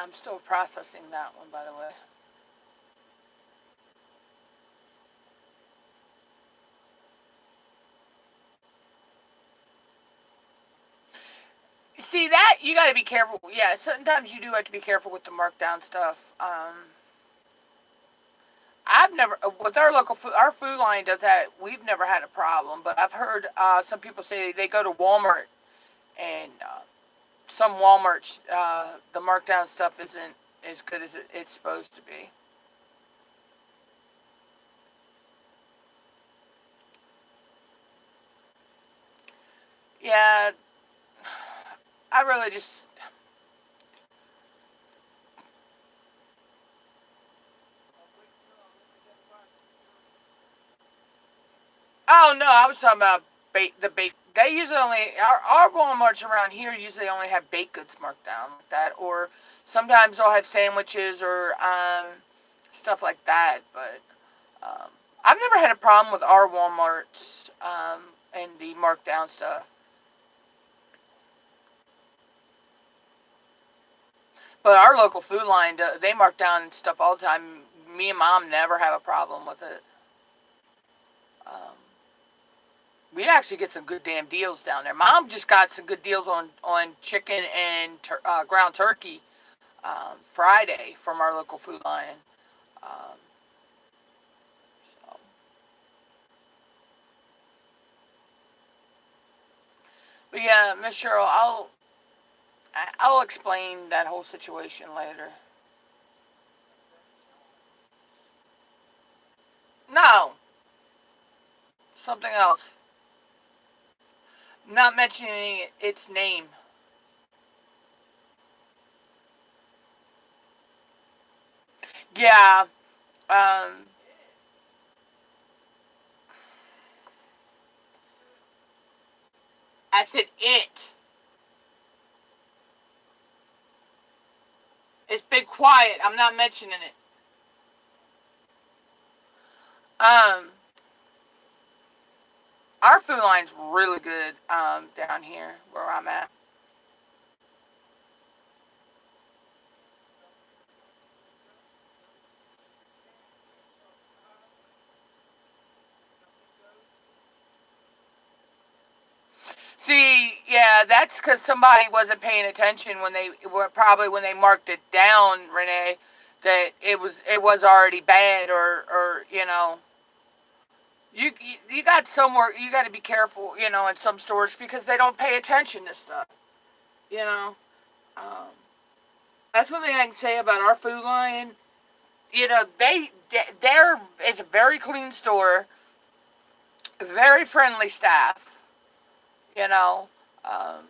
I'm still processing that one, by the way. See that you got to be careful. Yeah, sometimes you do have to be careful with the markdown stuff. I've never with our local food, our food line does that. We've never had a problem, but I've heard some people say they go to Walmart and some Walmarts the markdown stuff isn't as good as it's supposed to be. Yeah, I really just. Oh no, I was talking about the bake. They usually only our WalMarts around here usually only have baked goods marked down like that, or sometimes they'll have sandwiches or stuff like that. But I've never had a problem with our WalMarts and the markdown stuff. But our local food line, they mark down stuff all the time. Me and Mom never have a problem with it. Um, we actually get some good damn deals down there. Mom just got some good deals on chicken and ground turkey Friday from our local food line. Um, so. But yeah, Miss Cheryl, I'll explain that whole situation later. No, something else. Not mentioning its name. Yeah. Um, I said it. It's been quiet. I'm not mentioning it. Um, our food line's really good down here where I'm at. See, yeah, that's because somebody wasn't paying attention when they were probably when they marked it down, Renee, that it was already bad or you got somewhere you got to be careful, in some stores because they don't pay attention to stuff, you know. Um, that's one thing I can say about our food line. They're it's a very clean store, very friendly staff. You know, um,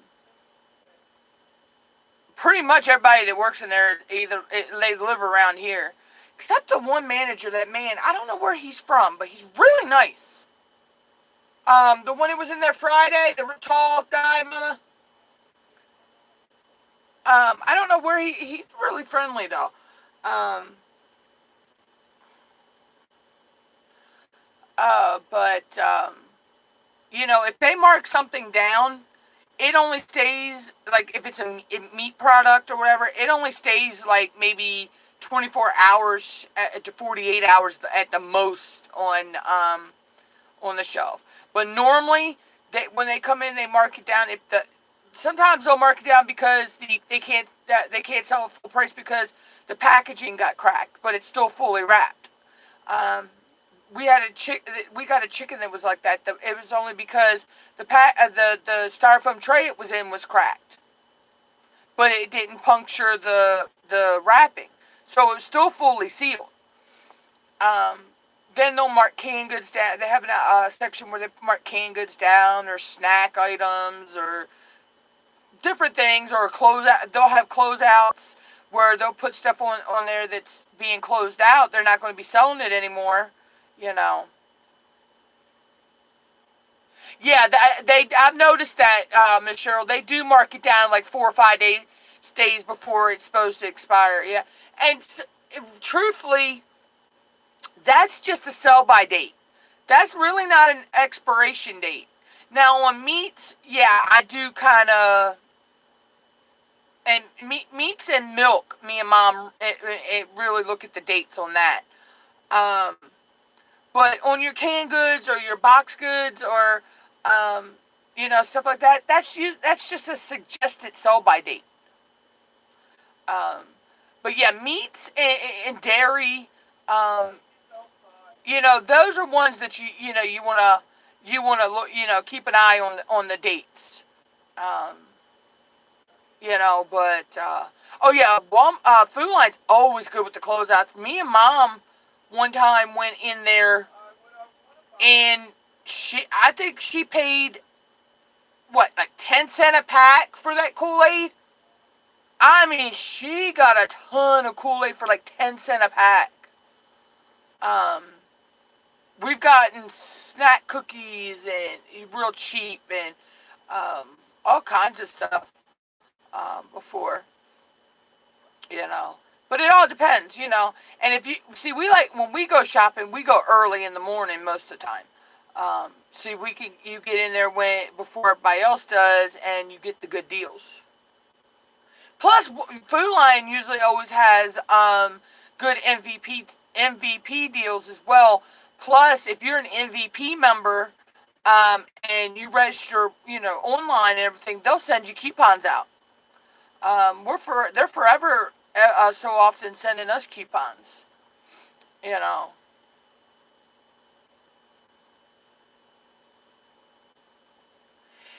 pretty much everybody that works in there either they live around here, except the one manager. That man, I don't know where he's from, but he's really nice. The one that was in there Friday, the tall guy, mama. I don't know where he's really friendly though. Um, but if they mark something down, it only stays like if it's a meat product or whatever. It only stays like maybe 24 hours to 48 hours at the most on the shelf. But normally, when they come in, they mark it down. If the Sometimes they'll mark it down because they can't sell it full price because the packaging got cracked, but it's still fully wrapped. Um, we got a chicken that was like that. It was only because the styrofoam tray it was in was cracked, but it didn't puncture the wrapping, so it was still fully sealed. Um, then they'll mark canned goods down. They have a section where they mark canned goods down or snack items or different things or close out. They'll have closeouts where they'll put stuff on there that's being closed out. They're not going to be selling it anymore. You know. Yeah, I've noticed that, Miss Cheryl. They do mark it down like 4 or 5 days before it's supposed to expire. Yeah, and truthfully, that's just a sell by date. That's really not an expiration date. Now on meats, yeah, I do kind of and meats and milk. Me and mom it really look at the dates on that. Um, but on your canned goods or your box goods or um, stuff like that, that's just a suggested sell by date. Um, but yeah, meats and dairy, um, those are ones that you wanna look, keep an eye on the dates. Um, but oh yeah, Food Lion's always good with the closeouts. Me and mom one time went in there and I think she paid what, like 10 cent a pack for that Kool-Aid. I mean, she got a ton of Kool-Aid for like 10 cent a pack. Um, we've gotten snack cookies and real cheap and um, all kinds of stuff before, you know. But it all depends. And if you see, we like when we go shopping, we go early in the morning most of the time. See, you get in there before everybody else does, and you get the good deals. Plus, Food Lion usually always has good MVP deals as well. Plus, if you're an MVP member and you register, online and everything, they'll send you coupons out. They're forever so often sending us coupons. You know.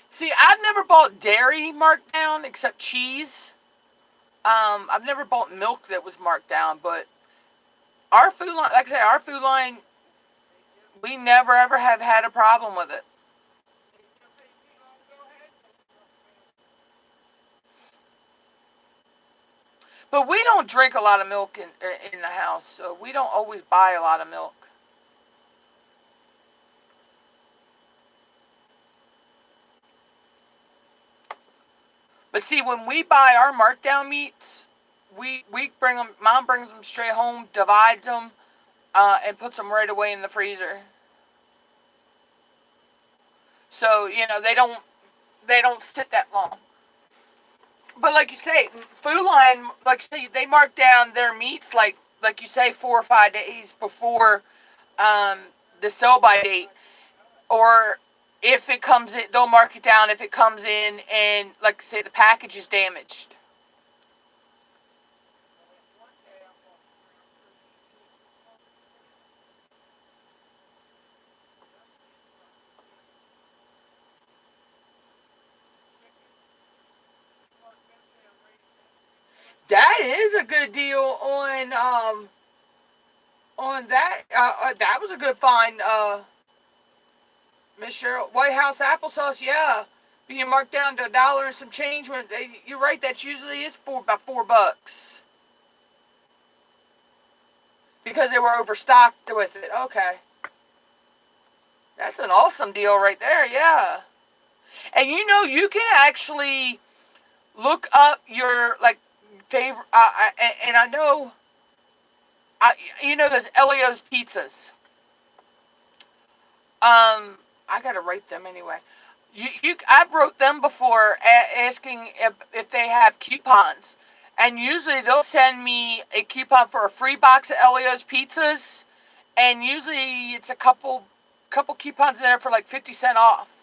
See, I've never bought dairy marked down except cheese. I've never bought milk that was marked down, but our food line, like I say, our food line. We never ever have had a problem with it. But we don't drink a lot of milk in the house, so we don't always buy a lot of milk. But see, when we buy our markdown meats, we bring them. Mom brings them straight home, divides them, and puts them right away in the freezer. So they don't sit that long. But like you say, Food Line, like you say, they mark down their meats like you say 4 or 5 days before um, the sell by date, or if it comes in, they'll mark it down if it comes in and like I say the package is damaged. That is a good deal on that. That was a good find, Miss Cheryl. White House applesauce, yeah, being marked down to $1 and some change. You're right, that usually is about $4 because they were overstocked with it. Okay, that's an awesome deal right there. Yeah, and you can actually look up your like favorite. And I know, there's Elio's pizzas. I gotta rate them anyway. I've wrote them before asking if they have coupons, and usually they'll send me a coupon for a free box of Elio's pizzas, and usually it's a couple coupons in there for like 50 cents off.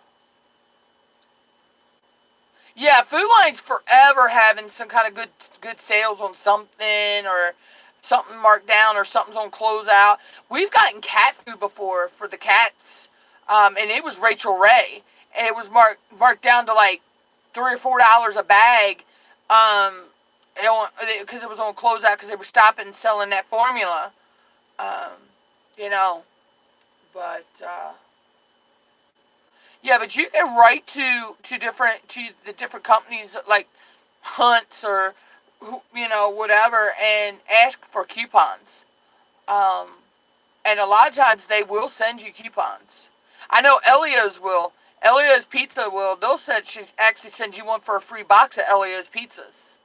Yeah, Food Line's forever having some kind of good sales on something, or something marked down, or something's on closeout. We've gotten cat food before for the cats, and it was Rachel Ray, and it was marked down to like $3 or $4 a bag, because it was on closeout because they were stopping selling that formula, um, you know. But yeah, but you can write to the different companies like Hunts or whatever, and ask for coupons. Um, and a lot of times they will send you coupons. I know Elio's will. Elio's Pizza will. They'll actually send you one for a free box of Elio's pizzas.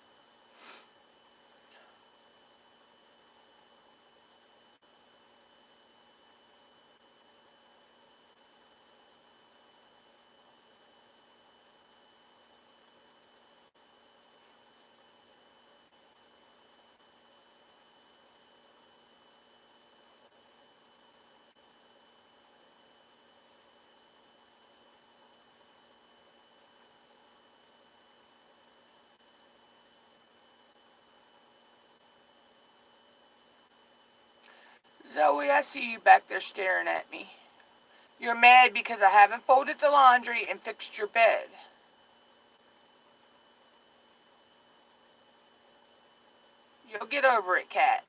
Zoe, I see you back there staring at me. You're mad because I haven't folded the laundry and fixed your bed. You'll get over it, cat.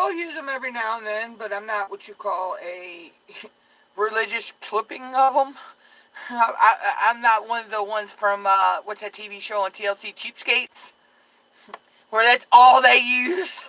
I'll use them every now and then, but I'm not what you call a religious clipping of them. I'm not one of the ones from, what's that TV show on TLC, Cheapskates? Where that's all they use.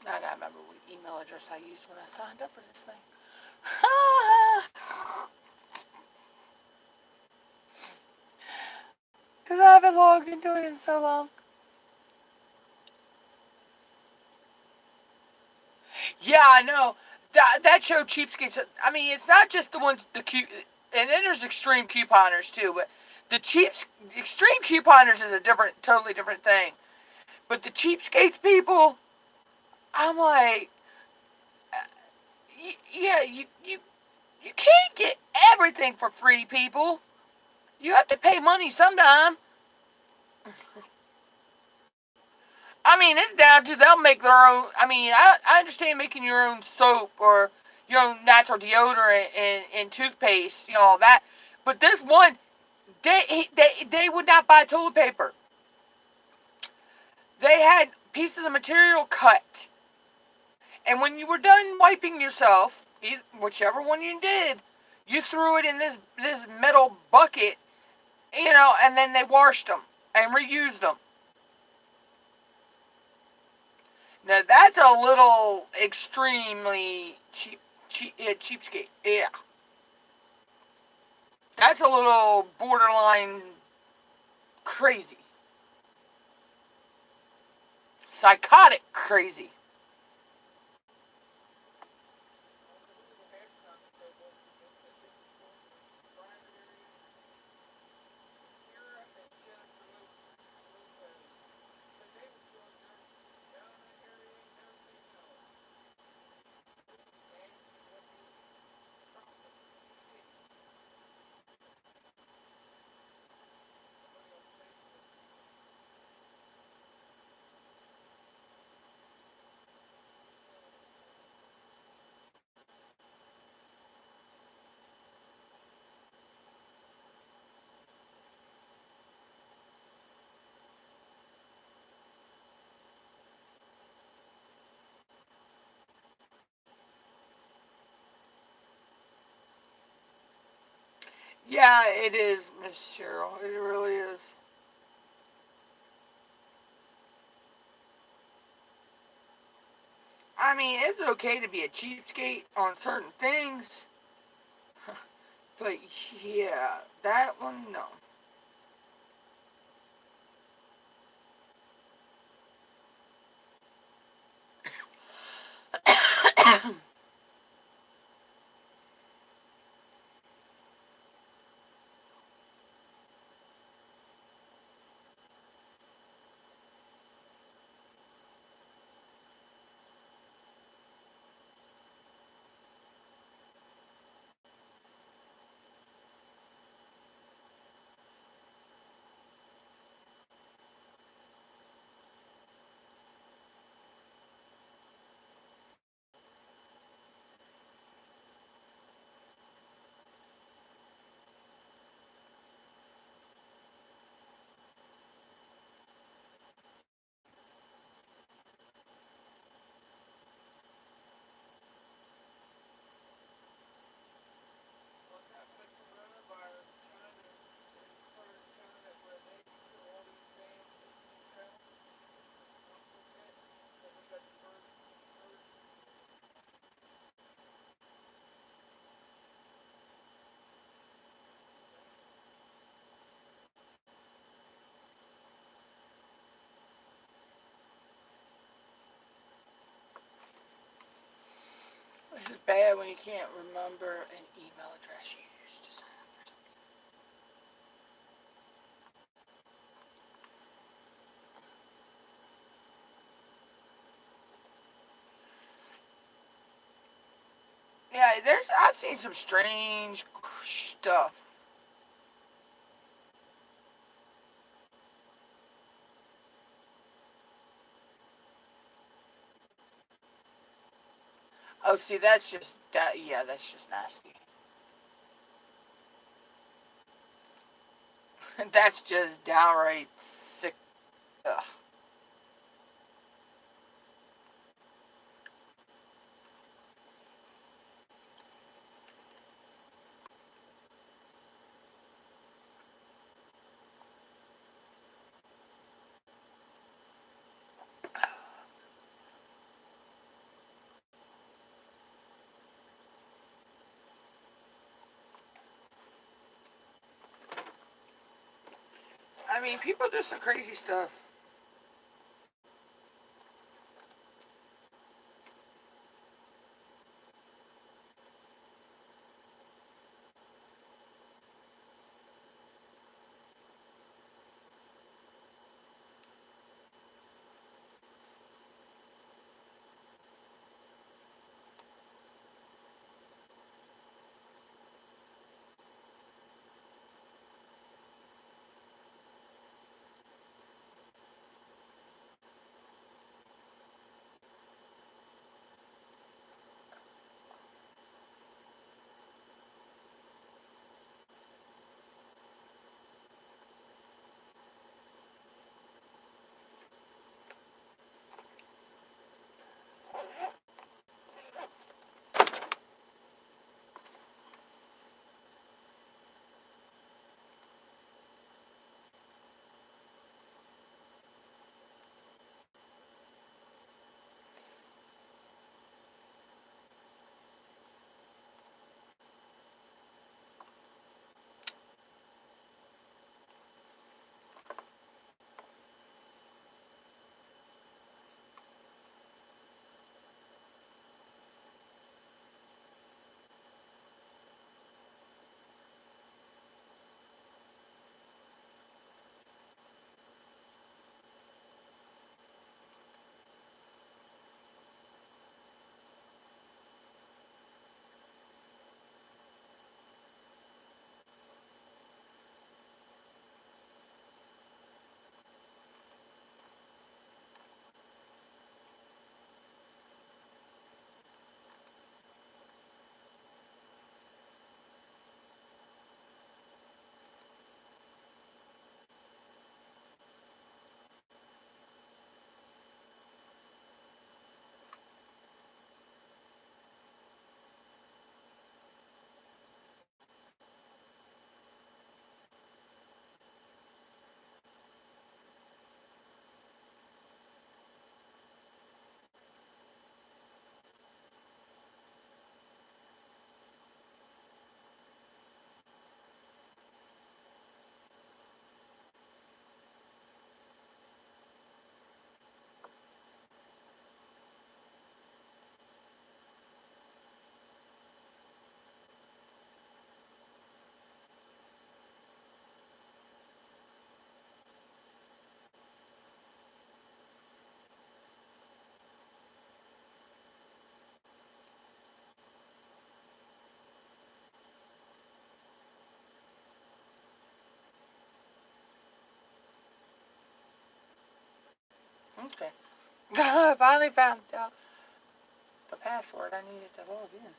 I gotta remember what email address I used when I signed up for this thing. Because I haven't logged into it in so long. Yeah, I know. That show, Cheapskates, I mean, it's not just the ones, and then there's extreme couponers too, but the extreme couponers is a totally different thing. But the Cheapskates people, I'm like, yeah, you can't get everything for free, people. You have to pay money sometime. I mean, it's down to they'll make their own. I mean, I understand making your own soap or your own natural deodorant and toothpaste, all that. But this one, they would not buy toilet paper. They had pieces of material cut. And when you were done wiping yourself, whichever one you did, you threw it in this metal bucket, and then they washed them and reused them. Now that's a little extremely cheapskate. Yeah, that's a little borderline crazy, psychotic crazy. Yeah, it is, Miss Cheryl. It really is. I mean, it's okay to be a cheapskate on certain things, but yeah, that one, no. This is bad when you can't remember an email address you used to sign up for something. Yeah, I've seen some strange stuff. Oh, see, that's just that. Yeah, that's just nasty. That's just downright sick. Ugh. I mean, people do some crazy stuff. Okay. I finally found out the password I needed to log in.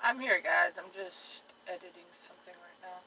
I'm here, guys. I'm just editing something right now.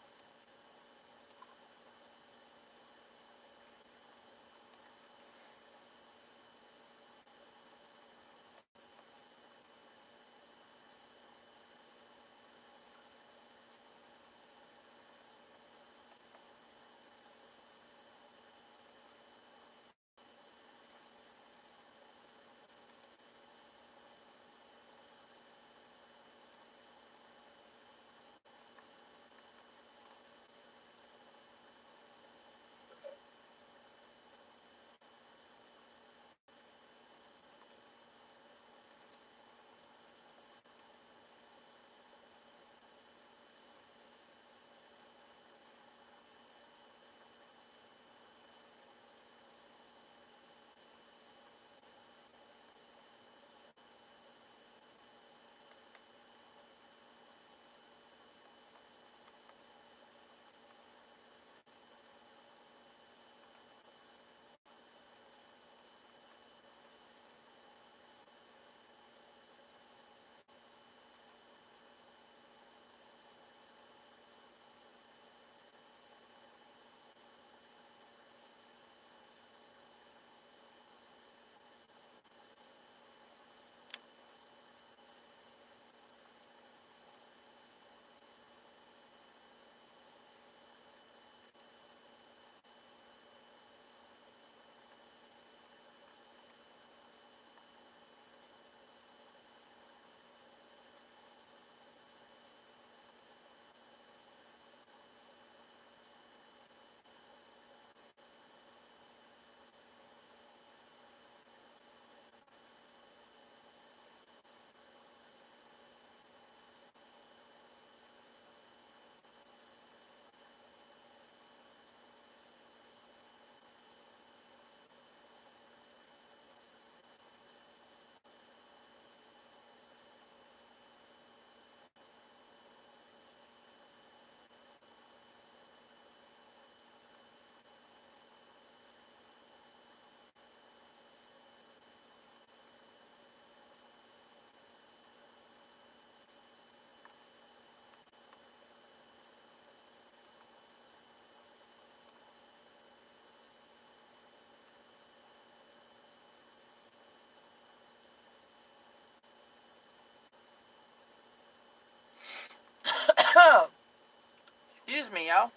Excuse me, y'all.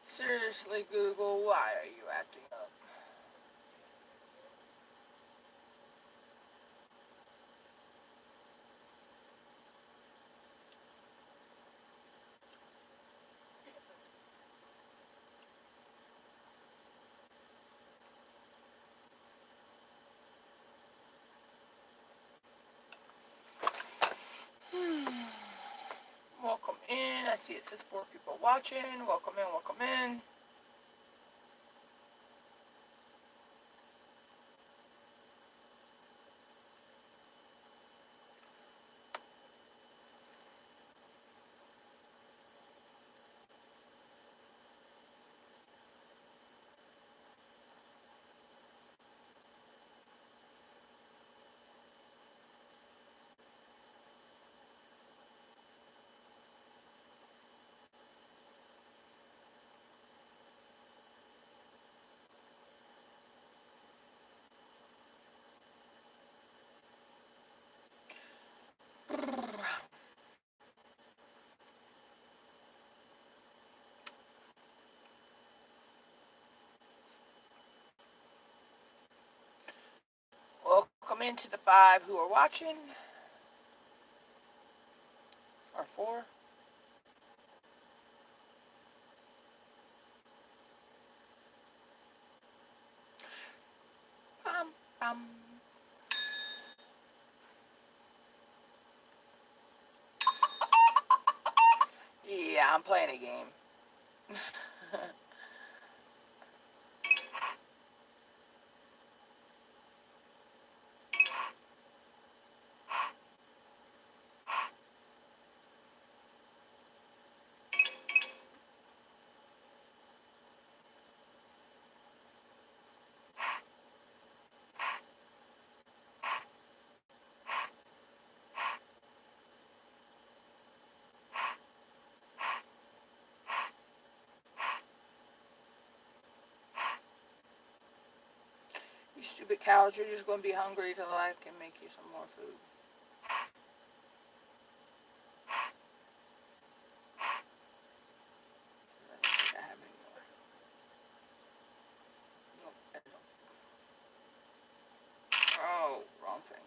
Seriously, Google, why are you acting up? Welcome in. I see it says 4 people watching. Welcome in, welcome in. into the 5 who are watching. Or 4. Bum, bum. Yeah, I'm playing a game. You stupid cows, you're just going to be hungry till I can make you some more food. I don't think I have any more. Nope, I don't. Oh, wrong thing.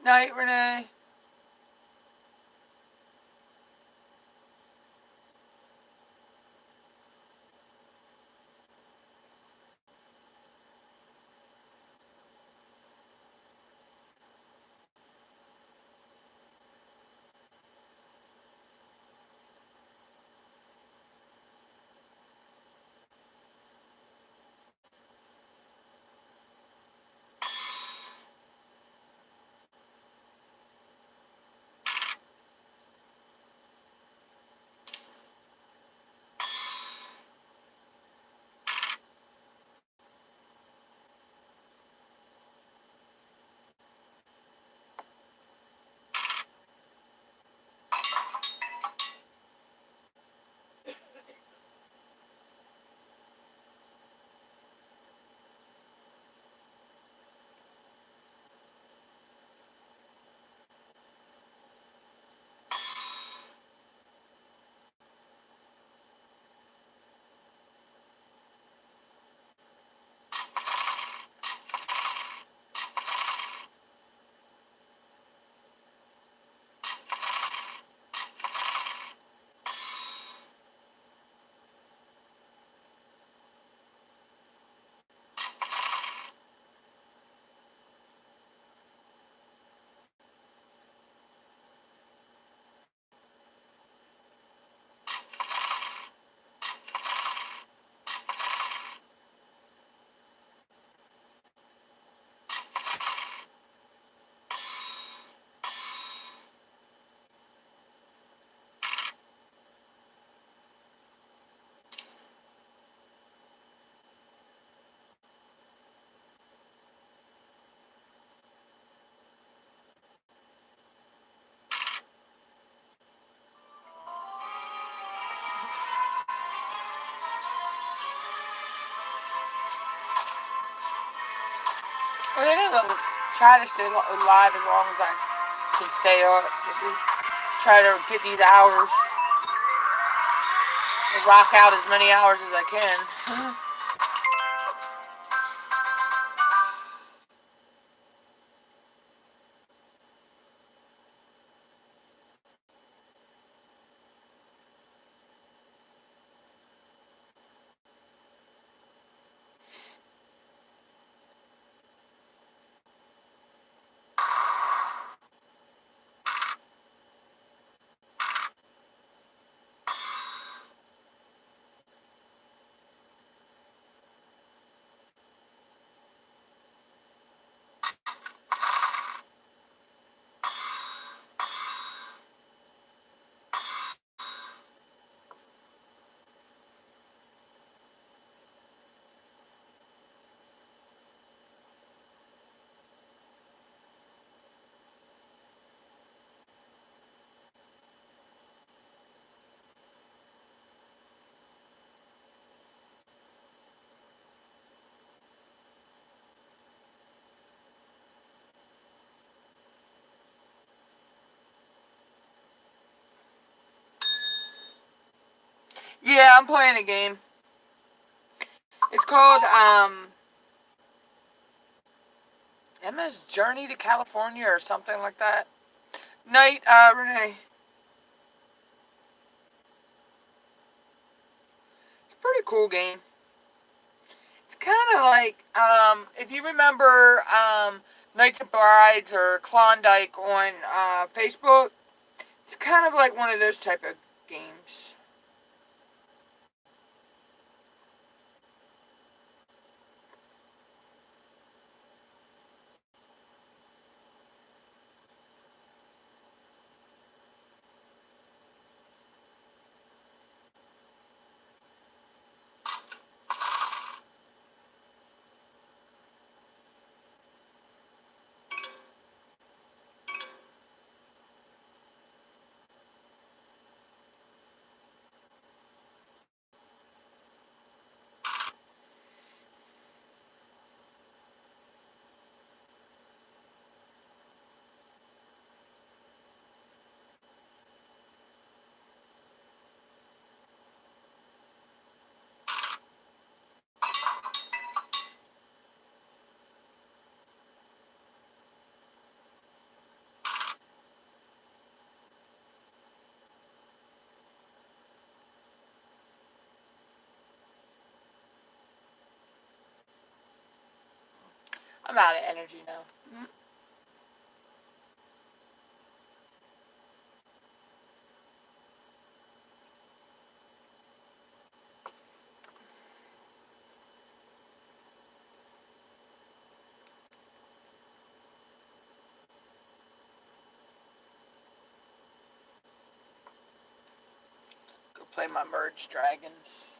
Night, Renee. Well, I think I'll try to stay live as long as I can stay up. Try to get these hours. Rock out as many hours as I can. Yeah, I'm playing a game. It's called Emma's Journey to California or something like that. Night, Renee. It's a pretty cool game. It's kind of like, if you remember Knights of Brides or Klondike on Facebook, it's kind of like one of those type of games. I'm out of energy now. Go play my merge dragons.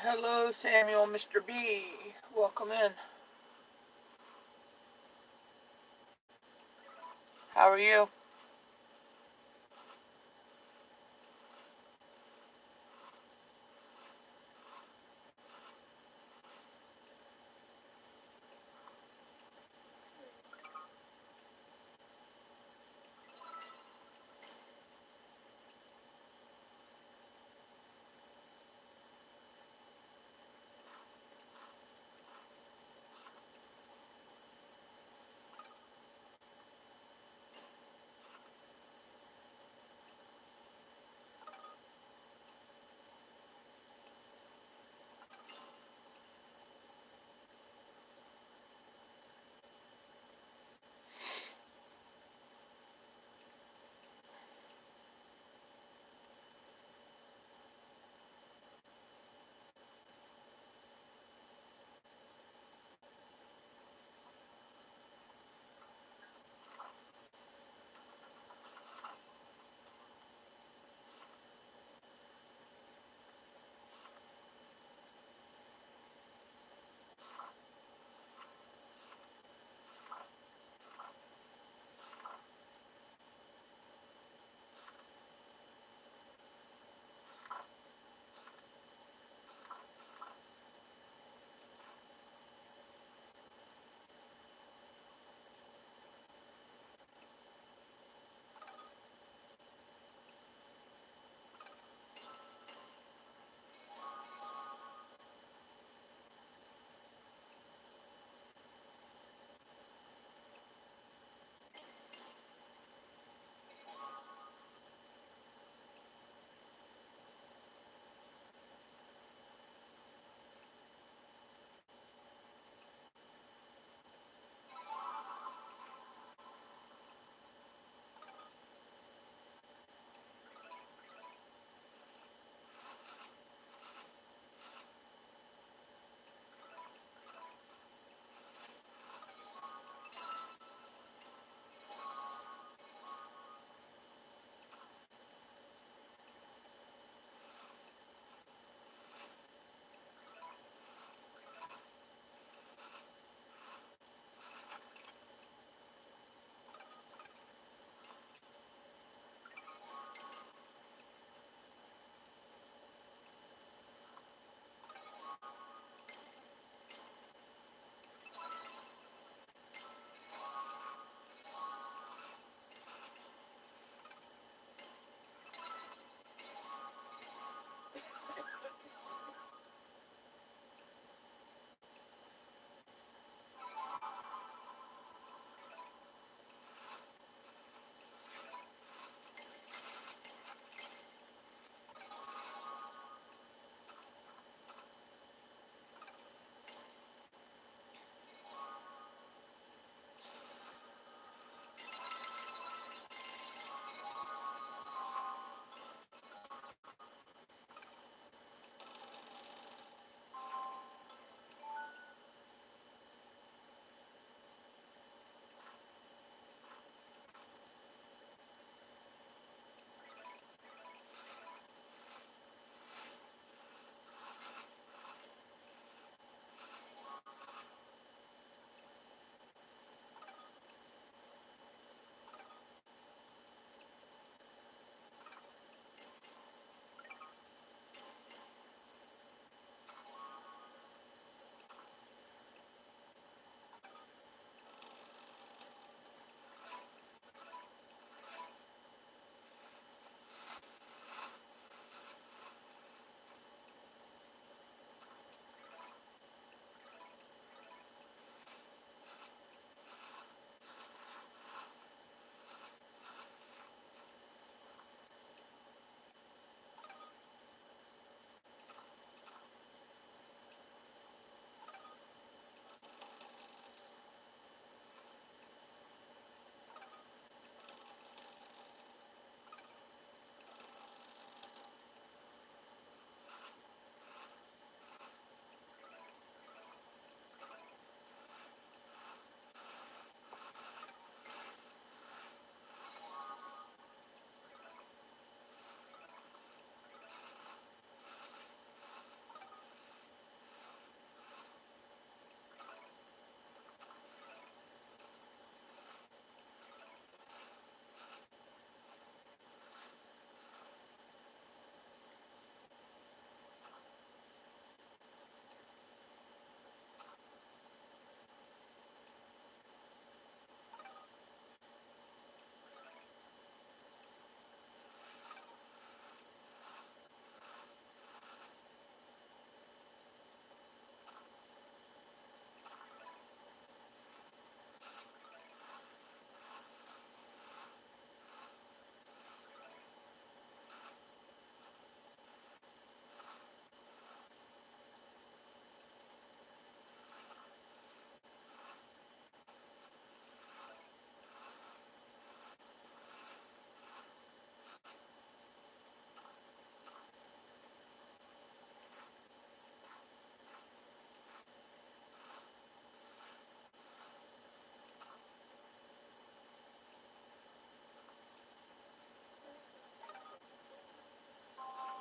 Hello, Samuel, Mr. B. Welcome in. How are you?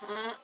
Mm,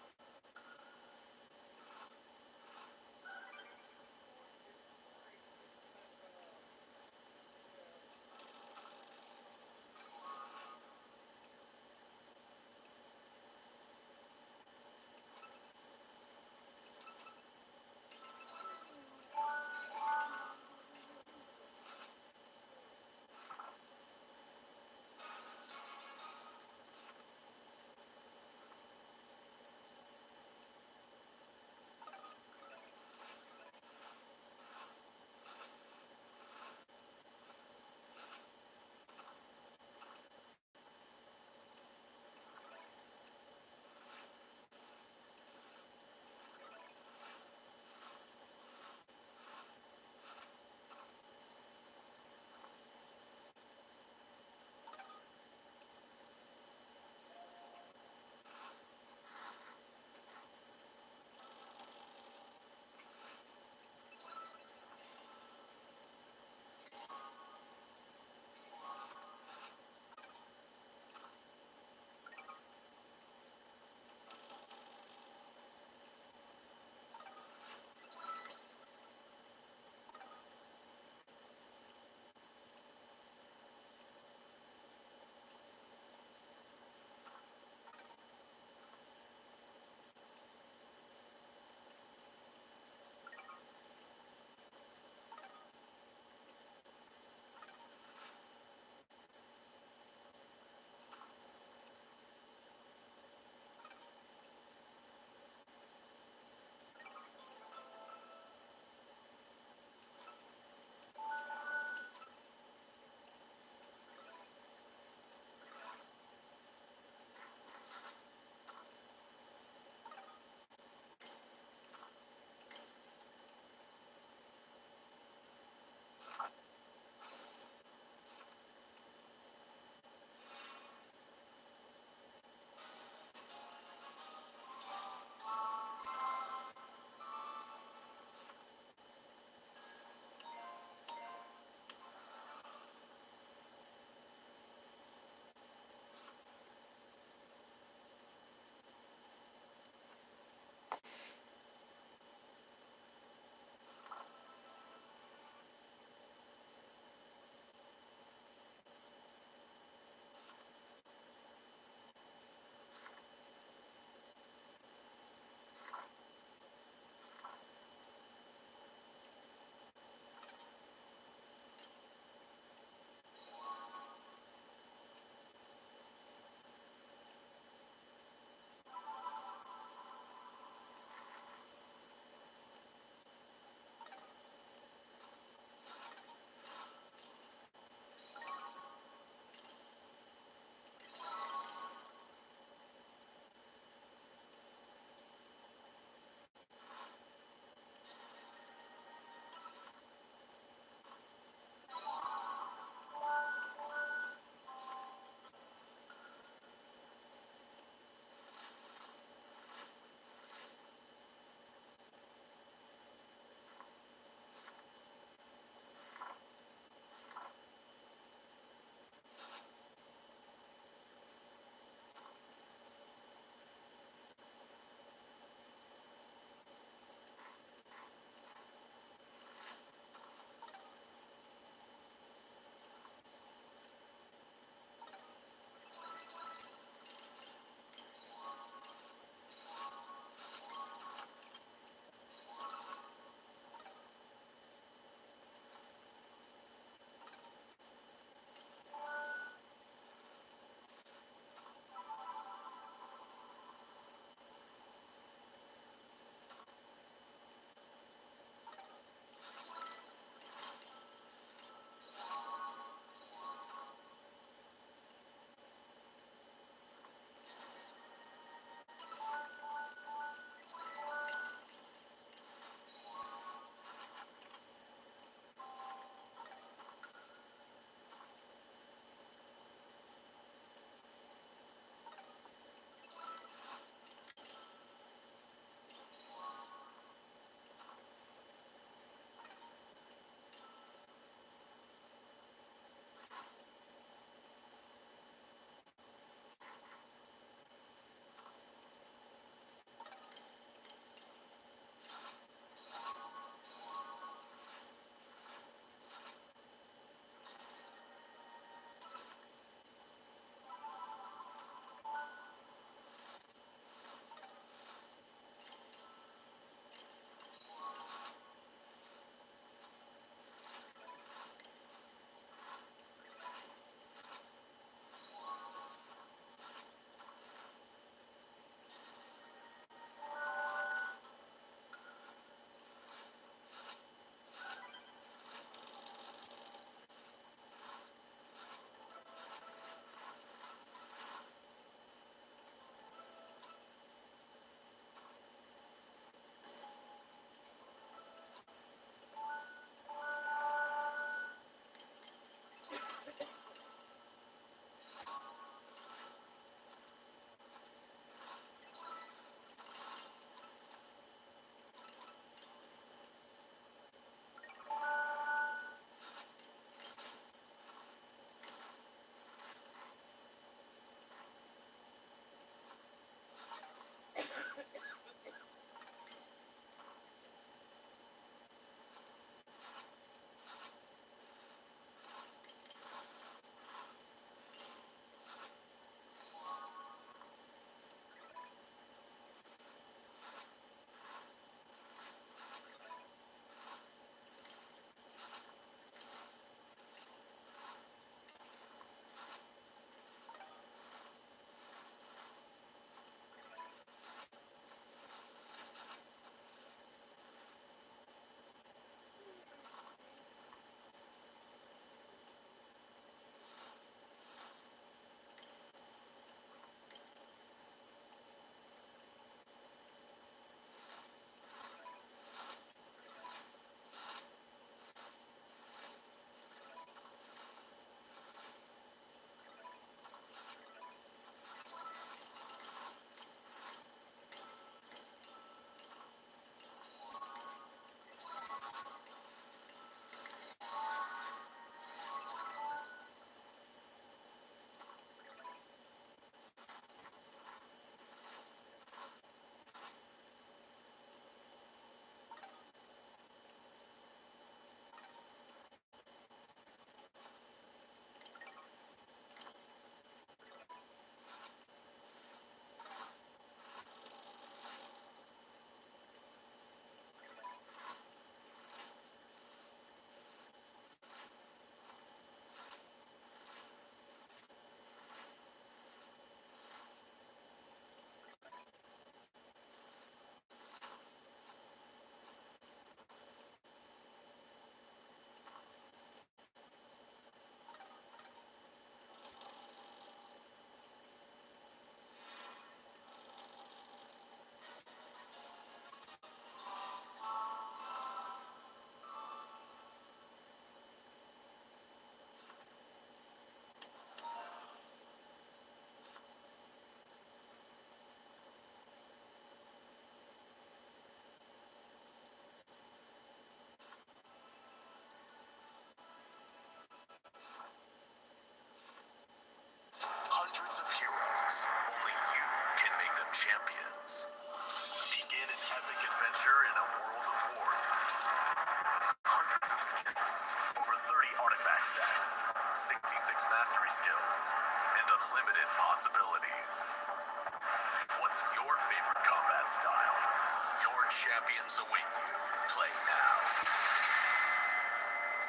Champions await you. Play now.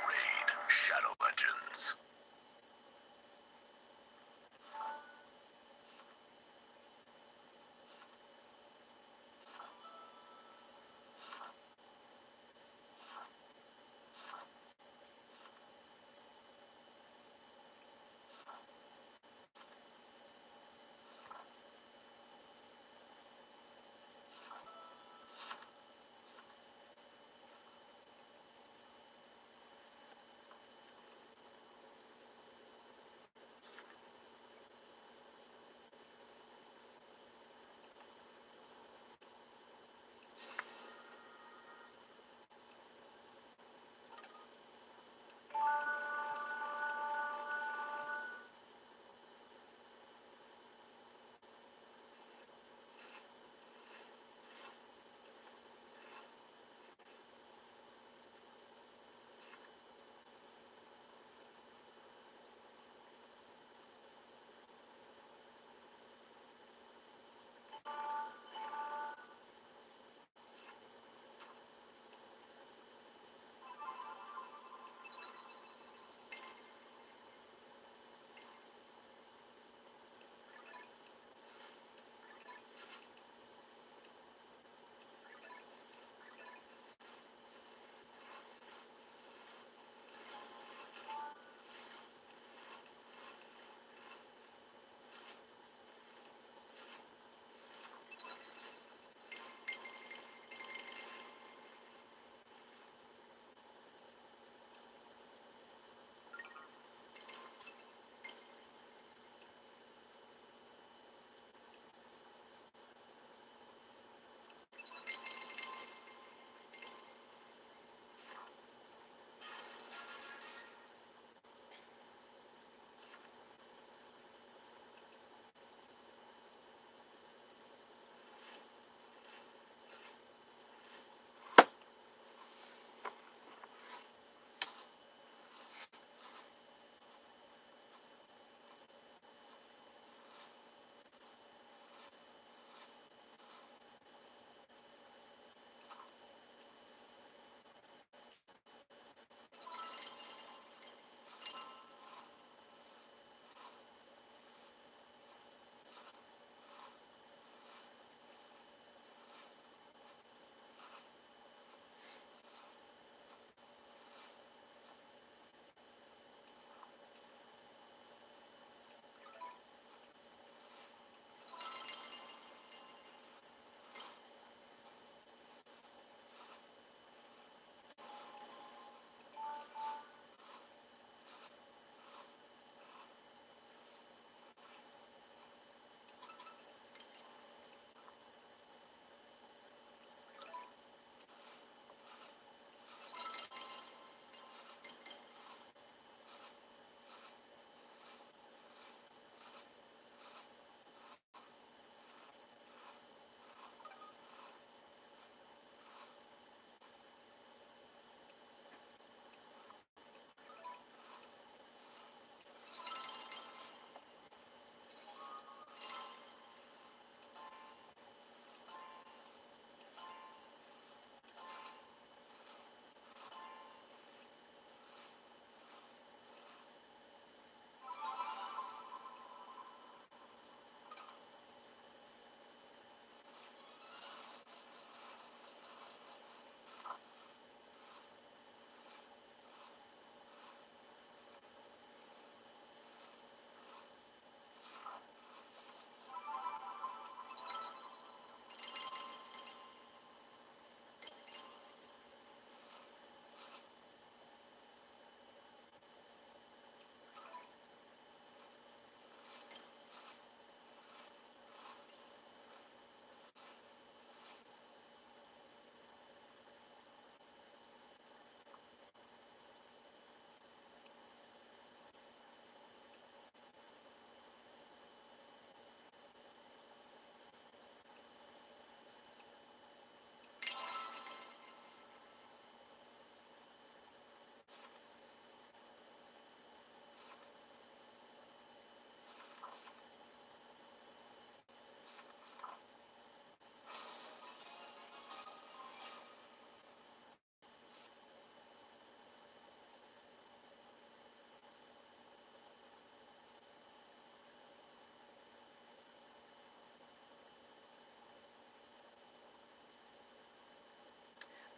Raid Shadow Legends.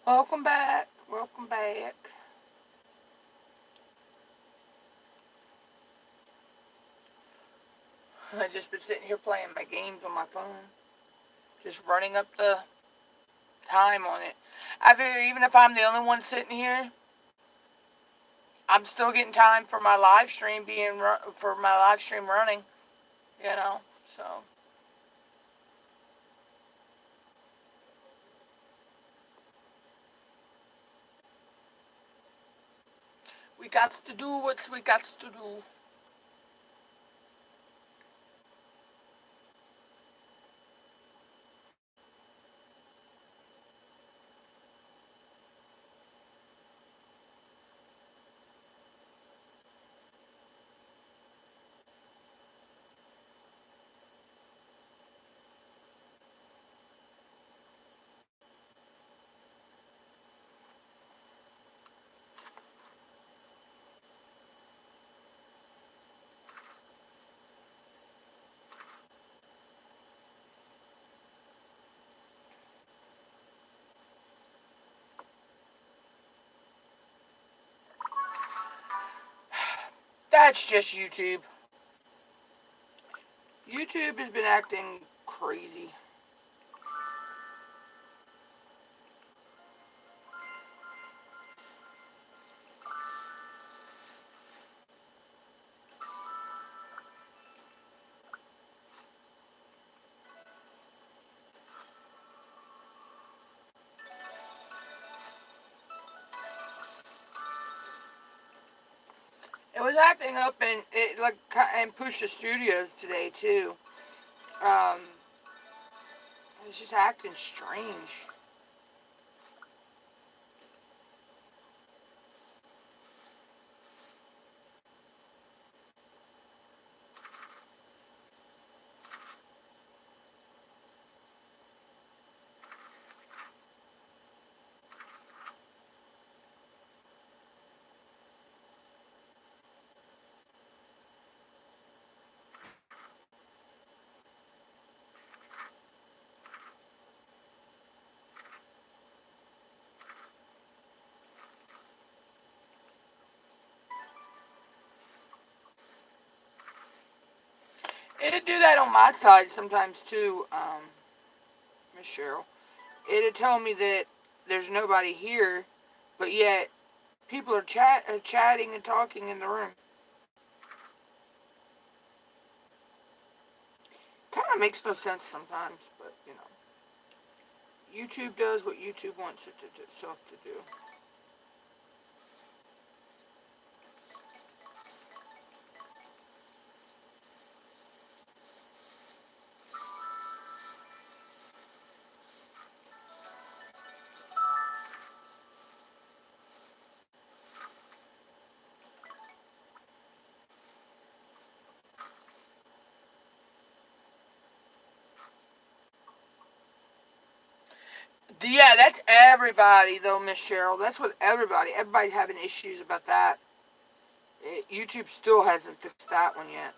Welcome back. Welcome back. I just been sitting here playing my games on my phone. Just running up the time on it. I figure even if I'm the only one sitting here, I'm still getting time for my live stream running, you know. So we got to do what we got to do. That's just YouTube. YouTube has been acting crazy. It was acting up and pushed the studios today too. Um, it's just acting strange. It'd do that on my side sometimes too, Miss Cheryl. It'd tell me that there's nobody here, but yet people are chatting and talking in the room. Kind of makes no sense sometimes, but you know, YouTube does what YouTube wants itself to do. Yeah, that's everybody though, Miss Cheryl. That's what everybody. Everybody's having issues about that. YouTube still hasn't fixed that one yet.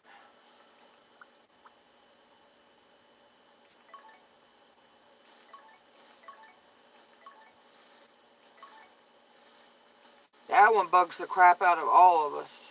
That one bugs the crap out of all of us.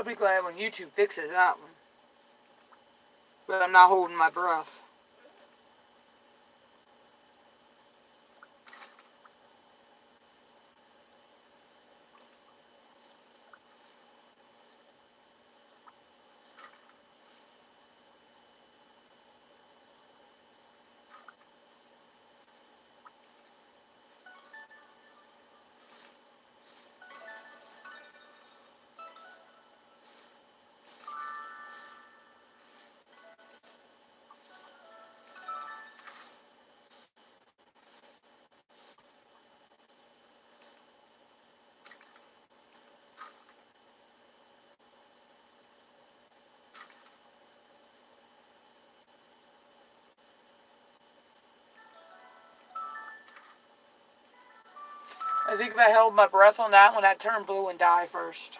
I'll be glad when YouTube fixes that one. But I'm not holding my breath. I think if I held my breath on that one, I'd turn blue and die first.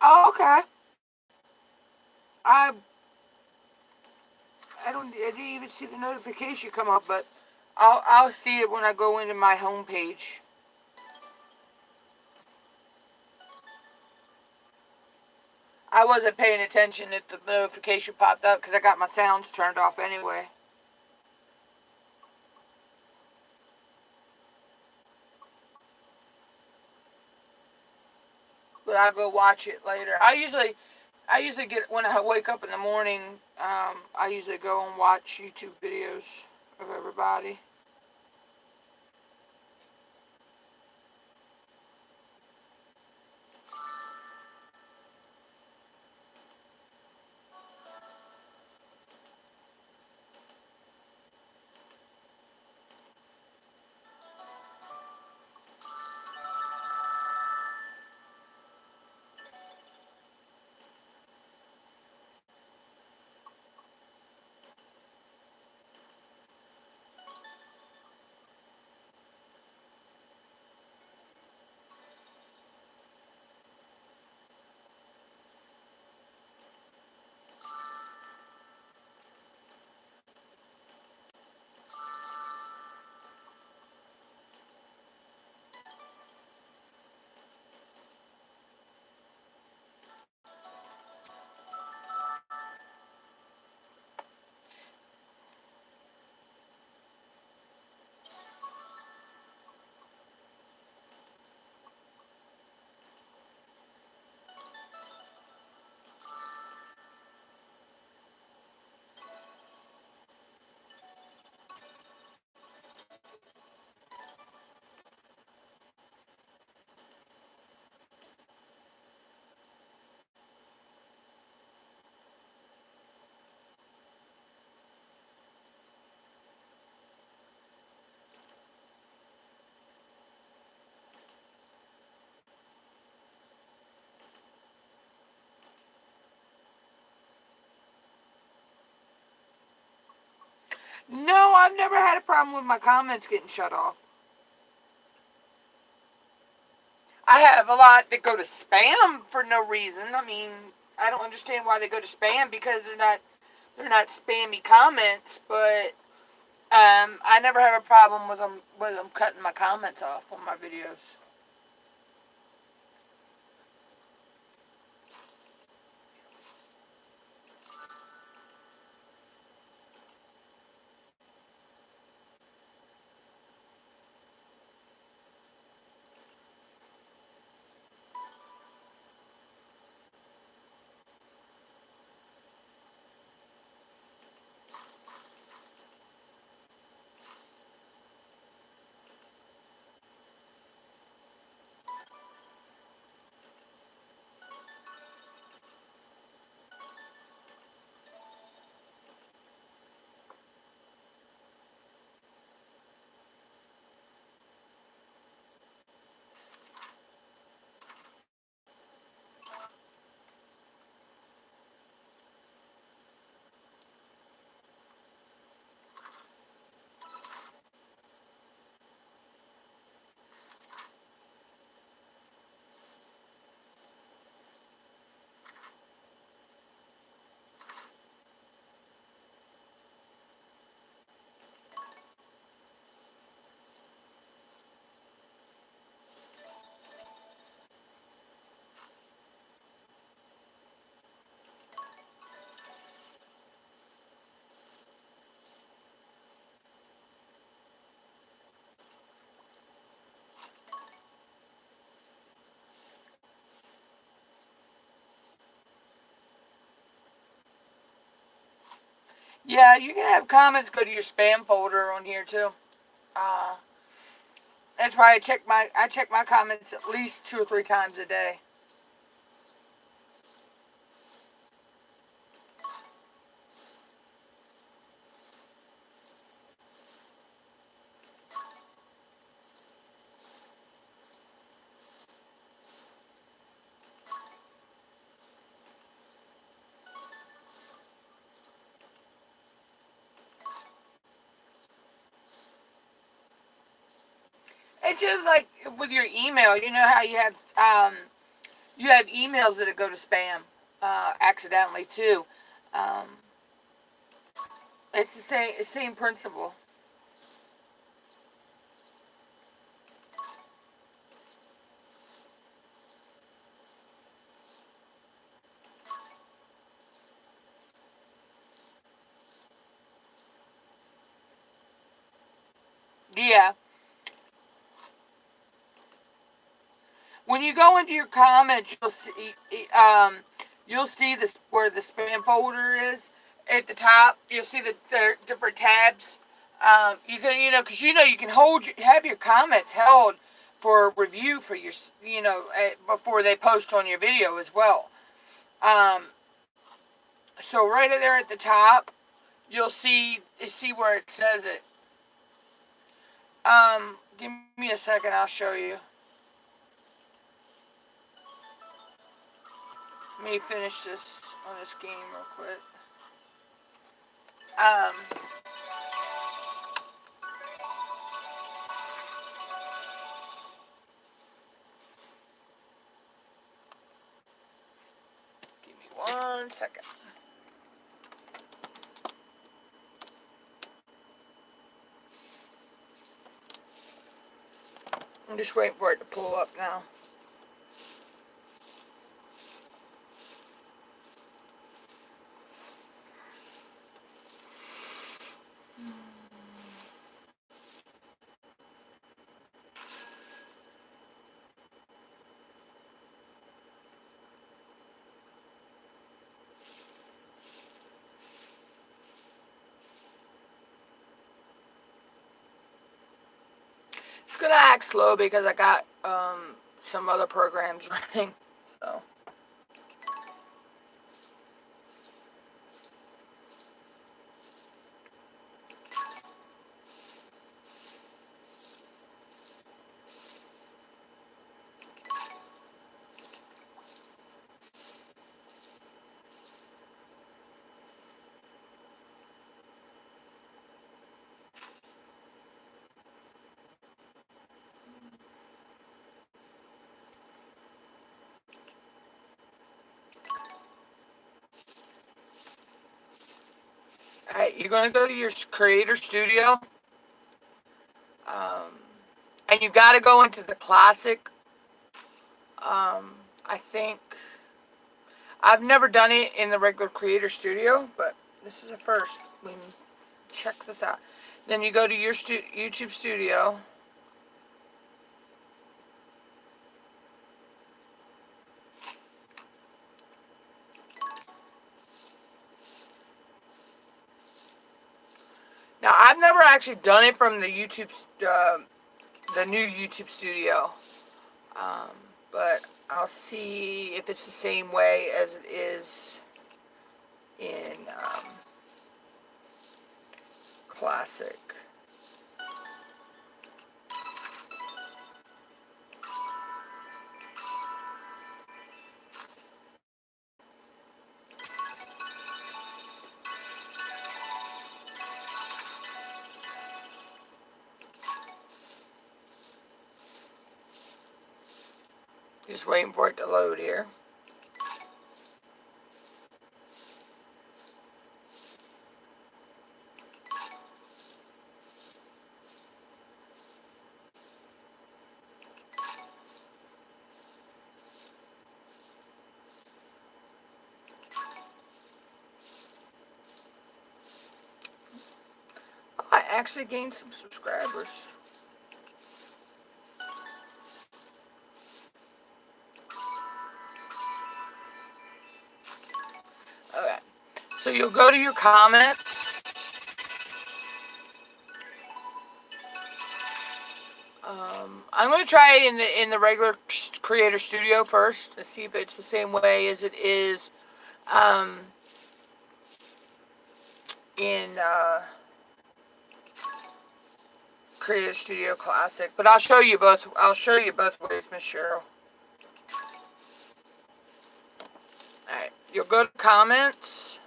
Oh, okay. I I didn't even see the notification come up, but I'll see it when I go into my home page. I wasn't paying attention if the notification popped up because I got my sounds turned off anyway. But I'll go watch it later. I usually get when I wake up in the morning. I usually go and watch YouTube videos of everybody. No, I've never had a problem with my comments getting shut off. I have a lot that go to spam for no reason. I mean, I don't understand why they go to spam because they're not spammy comments, but I never have a problem with them cutting my comments off on my videos. Yeah, you can have comments go to your spam folder on here too. Uh, that's why I check my comments at least 2 or 3 times a day. It's just like with your email. You know how you have You have emails that go to spam accidentally too. Um, it's the same principle. Yeah. When you go into your comments, you'll see this where the spam folder is at the top. You'll see the different tabs. You can because you can have your comments held for review for your before they post on your video as well. So right there at the top, you'll see where it says it. Give me a second. I'll show you. Let me finish this on this game real quick. Um, Give me 1 second. I'm just waiting for it to pull up now. It's gonna act slow because I got some other programs running. So alright, you're gonna go to your Creator Studio, um, and you got to go into the classic. I think I've never done it in the regular Creator Studio, but this is the first. We can check this out. Then you go to your YouTube Studio. Now I've never actually done it from the the new YouTube Studio, um, but I'll see if it's the same way as it is in Classic. Just waiting for it to load here. I actually gained some subscribers. Okay, so you'll go to your comments. I'm going to try it in the regular Creator Studio first to see if it's the same way as it is in Creator Studio Classic. But I'll show you both. I'll show you both ways, Miss Cheryl. All right, you'll go to comments.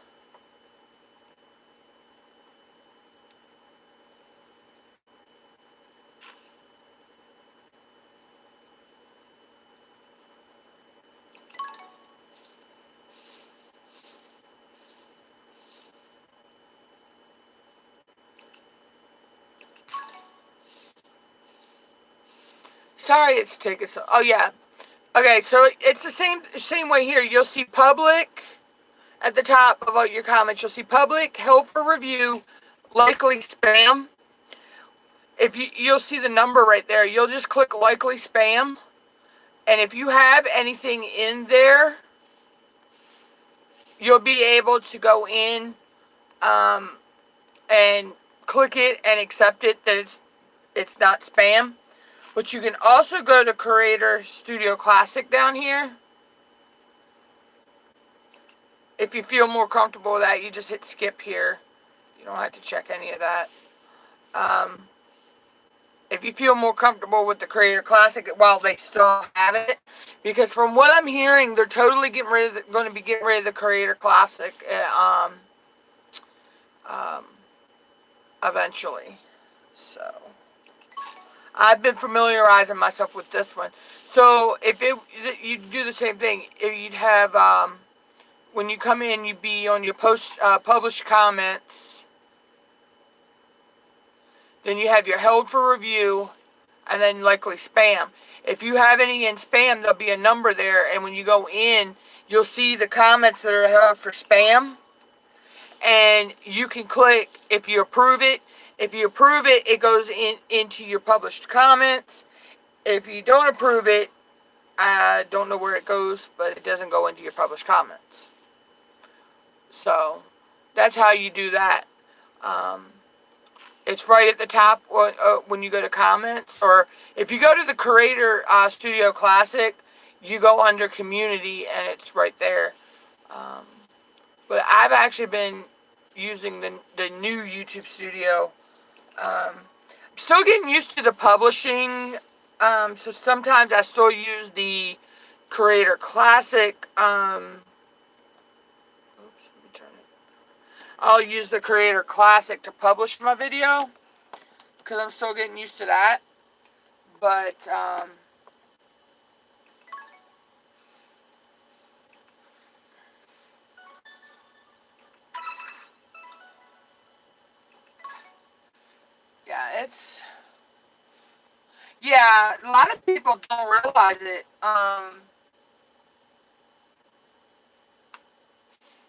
Sorry, it's taking so. Oh yeah. Okay, so it's the same way here. You'll see public at the top of your comments. You'll see public, held for review, likely spam. If you'll see the number right there. You'll just click likely spam, and if you have anything in there, you'll be able to go in and click it and accept it that it's not spam. But you can also go to Creator Studio Classic down here. If you feel more comfortable with that, you just hit skip here. You don't have to check any of that. If you feel more comfortable with the Creator Classic, while they still have it, because from what I'm hearing, they're totally going to be getting rid of the Creator Classic eventually. So I've been familiarizing myself with this one. So if you do the same thing, if you'd have when you come in, you'd be on your published comments. Then you have your held for review, and then likely spam. If you have any in spam, there'll be a number there, and when you go in, you'll see the comments that are held for spam, and you can click if you approve it. If you approve it, it goes into your published comments. If you don't approve it, I don't know where it goes, but it doesn't go into your published comments. So that's how you do that. It's right at the top when you go to comments, or if you go to the Creator Studio Classic, you go under Community, and it's right there. But I've actually been using the new YouTube Studio. I'm still getting used to the publishing, so sometimes I still use the Creator Classic. Oops, let me turn it. I'll use the Creator Classic to publish my video, because I'm still getting used to that. But, yeah, yeah, a lot of people don't realize it.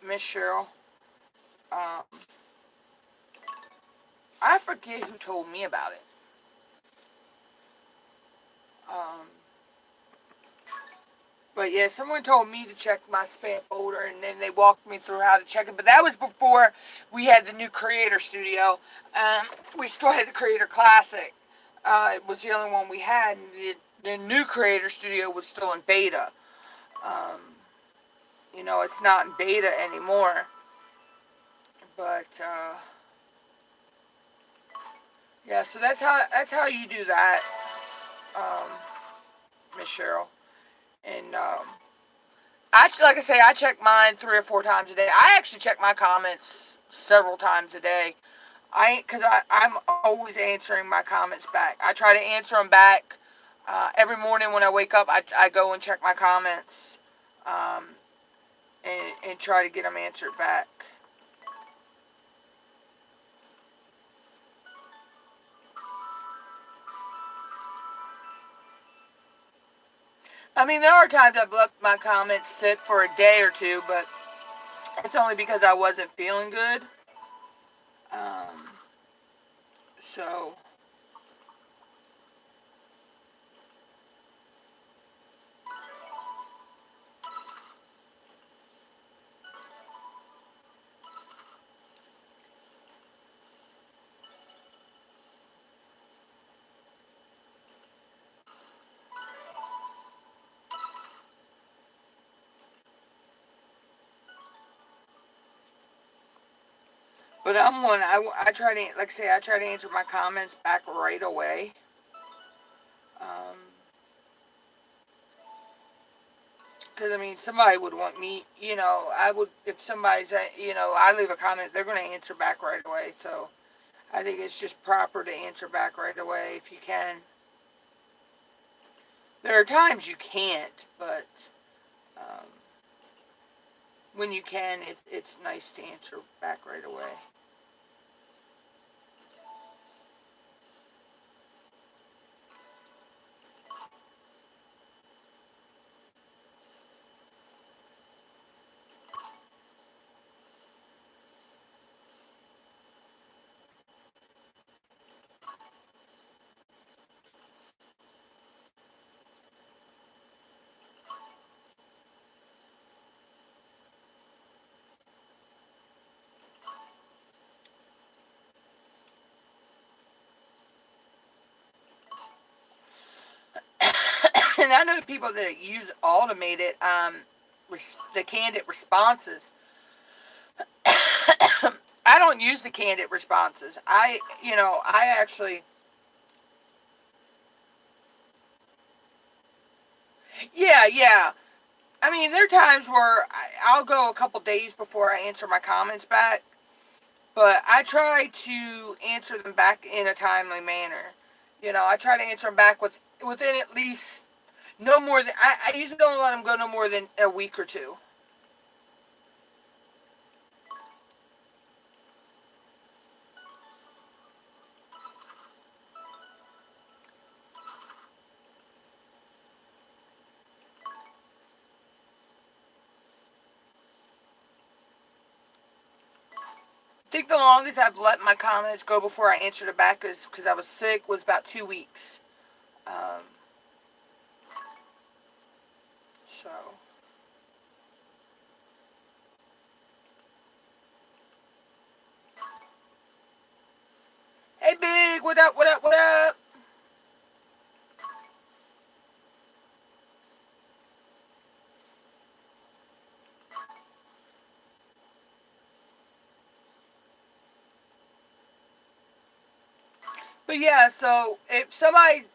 Miss Cheryl, I forget who told me about it. But yeah, someone told me to check my spam folder, and then they walked me through how to check it. But that was before we had the new Creator Studio. We still had the Creator Classic. It was the only one we had. And the new Creator Studio was still in beta. You know, it's not in beta anymore. But yeah, so that's how you do that, Miss Cheryl. And like I say, I check mine 3 or 4 times a day. I actually check my comments several times a day. Because I'm always answering my comments back. I try to answer them back every morning when I wake up. I go and check my comments and try to get them answered back. I mean, there are times I've let my comments sit for a day or two, but it's only because I wasn't feeling good. So, but I'm one. I try to, like I say, I try to answer my comments back right away. Because, I mean, somebody would want me, you know, if somebody's, I leave a comment, they're going to answer back right away. So, I think it's just proper to answer back right away if you can. There are times you can't, but when you can, it's nice to answer back right away. and I know people that use automated, the candid responses. I don't use the candid responses. I actually, yeah. I mean, there are times where I'll go a couple days before I answer my comments back, but I try to answer them back in a timely manner. I try to answer them back within at least no more than, I usually don't let them go no more than a week or two. I think the longest I've let my comments go before I answered it back is because I was sick was about 2 weeks. Um, so, hey, Big, what up, what up, what up? But yeah, so if somebody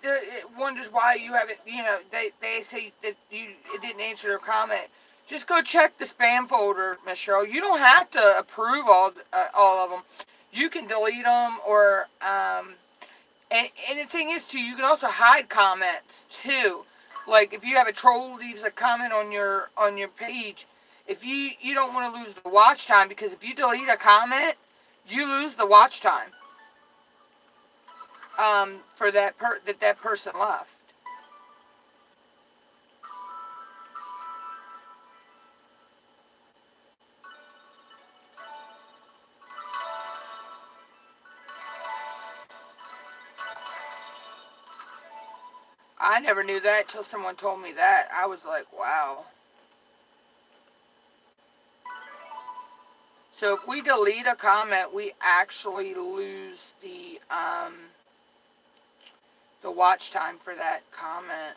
wonders why you haven't, they say that you it didn't answer their comment, just go check the spam folder, Miss Cheryl. You don't have to approve all of them. You can delete them, or and the thing is too, you can also hide comments too. Like if you have a troll leaves a comment on your page, if you don't want to lose the watch time, because if you delete a comment, you lose the watch time. For that person left. I never knew that till someone told me that. I was like, wow. So if we delete a comment, we actually lose the watch time for that comment.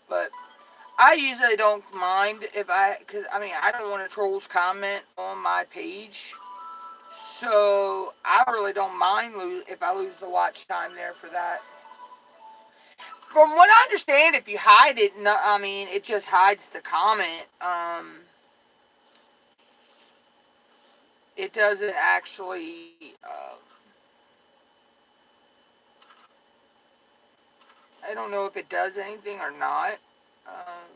But I usually don't mind because I mean, I don't want a troll's comment on my page. So I really don't mind if I lose the watch time there for that. From what I understand, if you hide it, no, I mean, it just hides the comment. It doesn't actually. I don't know if it does anything or not. Um,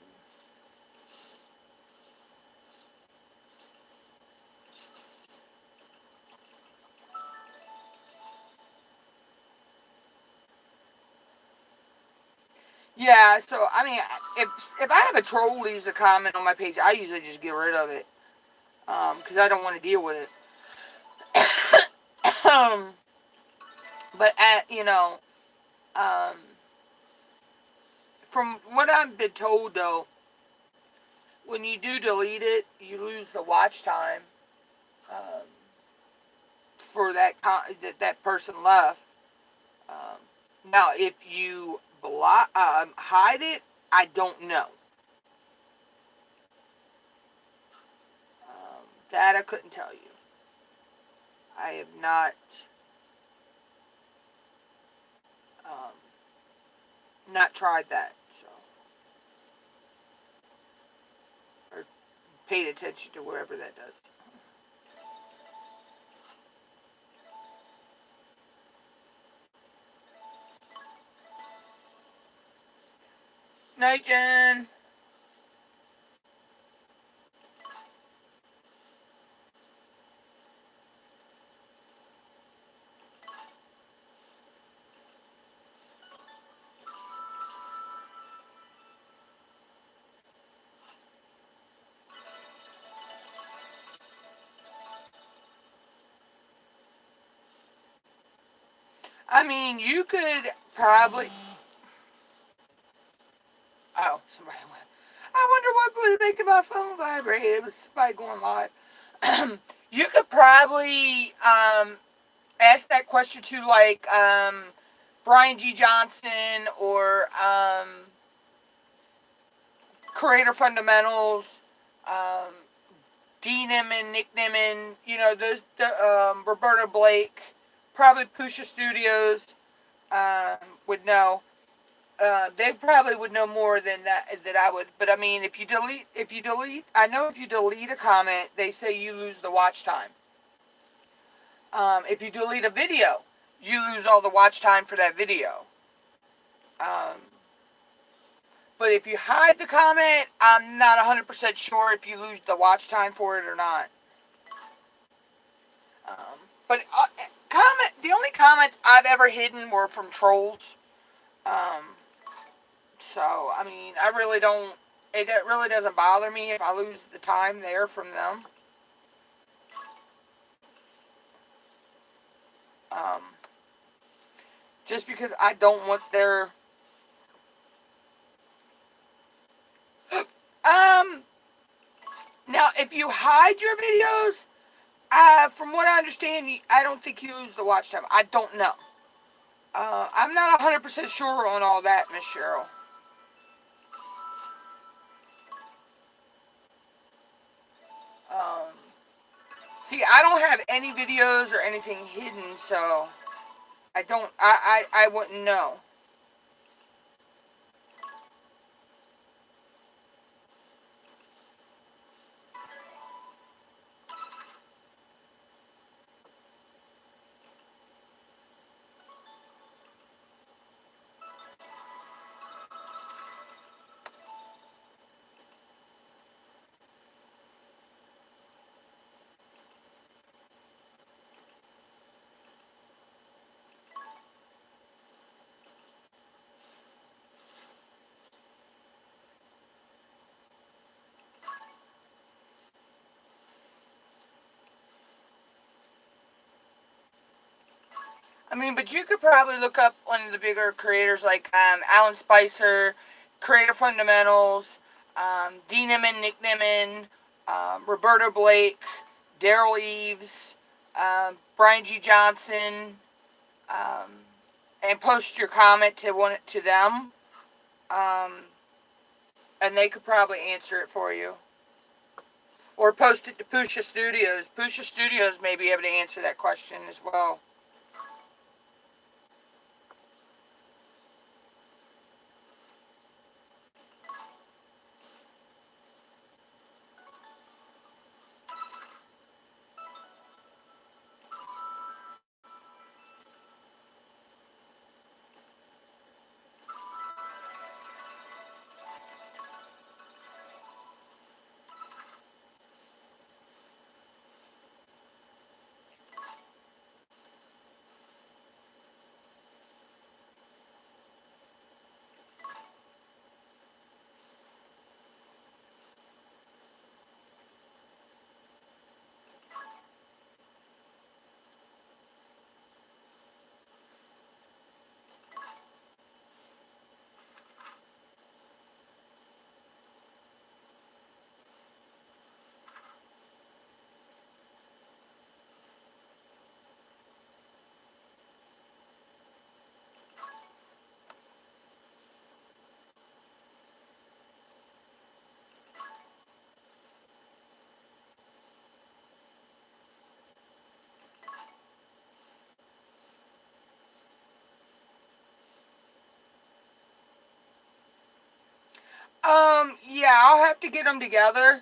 yeah, so I mean, if I have a troll leaves a comment on my page, I usually just get rid of it because I don't want to deal with it. But um, from what I've been told though, when you do delete it, you lose the watch time um, for that person left. Um, Now, if you hide it, I don't know. That I couldn't tell you. I have um, not tried that, so or paid attention to wherever that does. Night, Jen. I mean, you could probably. Oh, somebody went. I wonder what was making my phone vibrate. It was somebody going live. You could probably ask that question to like Brian G. Johnson or Creator Fundamentals, um, Dean Nimmin, Nick Nimmin, you know, Roberta Blake, probably Pusha Studios would know. They probably would know more than that I would. But I mean, if you delete, I know if you delete a comment, they say you lose the watch time. If you delete a video, you lose all the watch time for that video. But if you hide the comment, I'm not 100% sure if you lose the watch time for it or not. But the only comments I've ever hidden were from trolls. So, I mean, it really doesn't bother me if I lose the time there from them. Just because I don't want their... Now, if you hide your videos, from what I understand, I don't think you lose the watch time. I don't know. I'm not 100% sure on all that, Miss Cheryl. See, I don't have any videos or anything hidden, so I wouldn't know. I mean, but you could probably look up one of the bigger creators like Alan Spicer, Creator Fundamentals, Dean Nimmin, Nick Nimmin, Roberta Blake, Daryl Eves, Brian G. Johnson, and post your comment to them, and they could probably answer it for you. Or post it to Pusha Studios. Pusha Studios may be able to answer that question as well. Yeah, I'll have to get them together,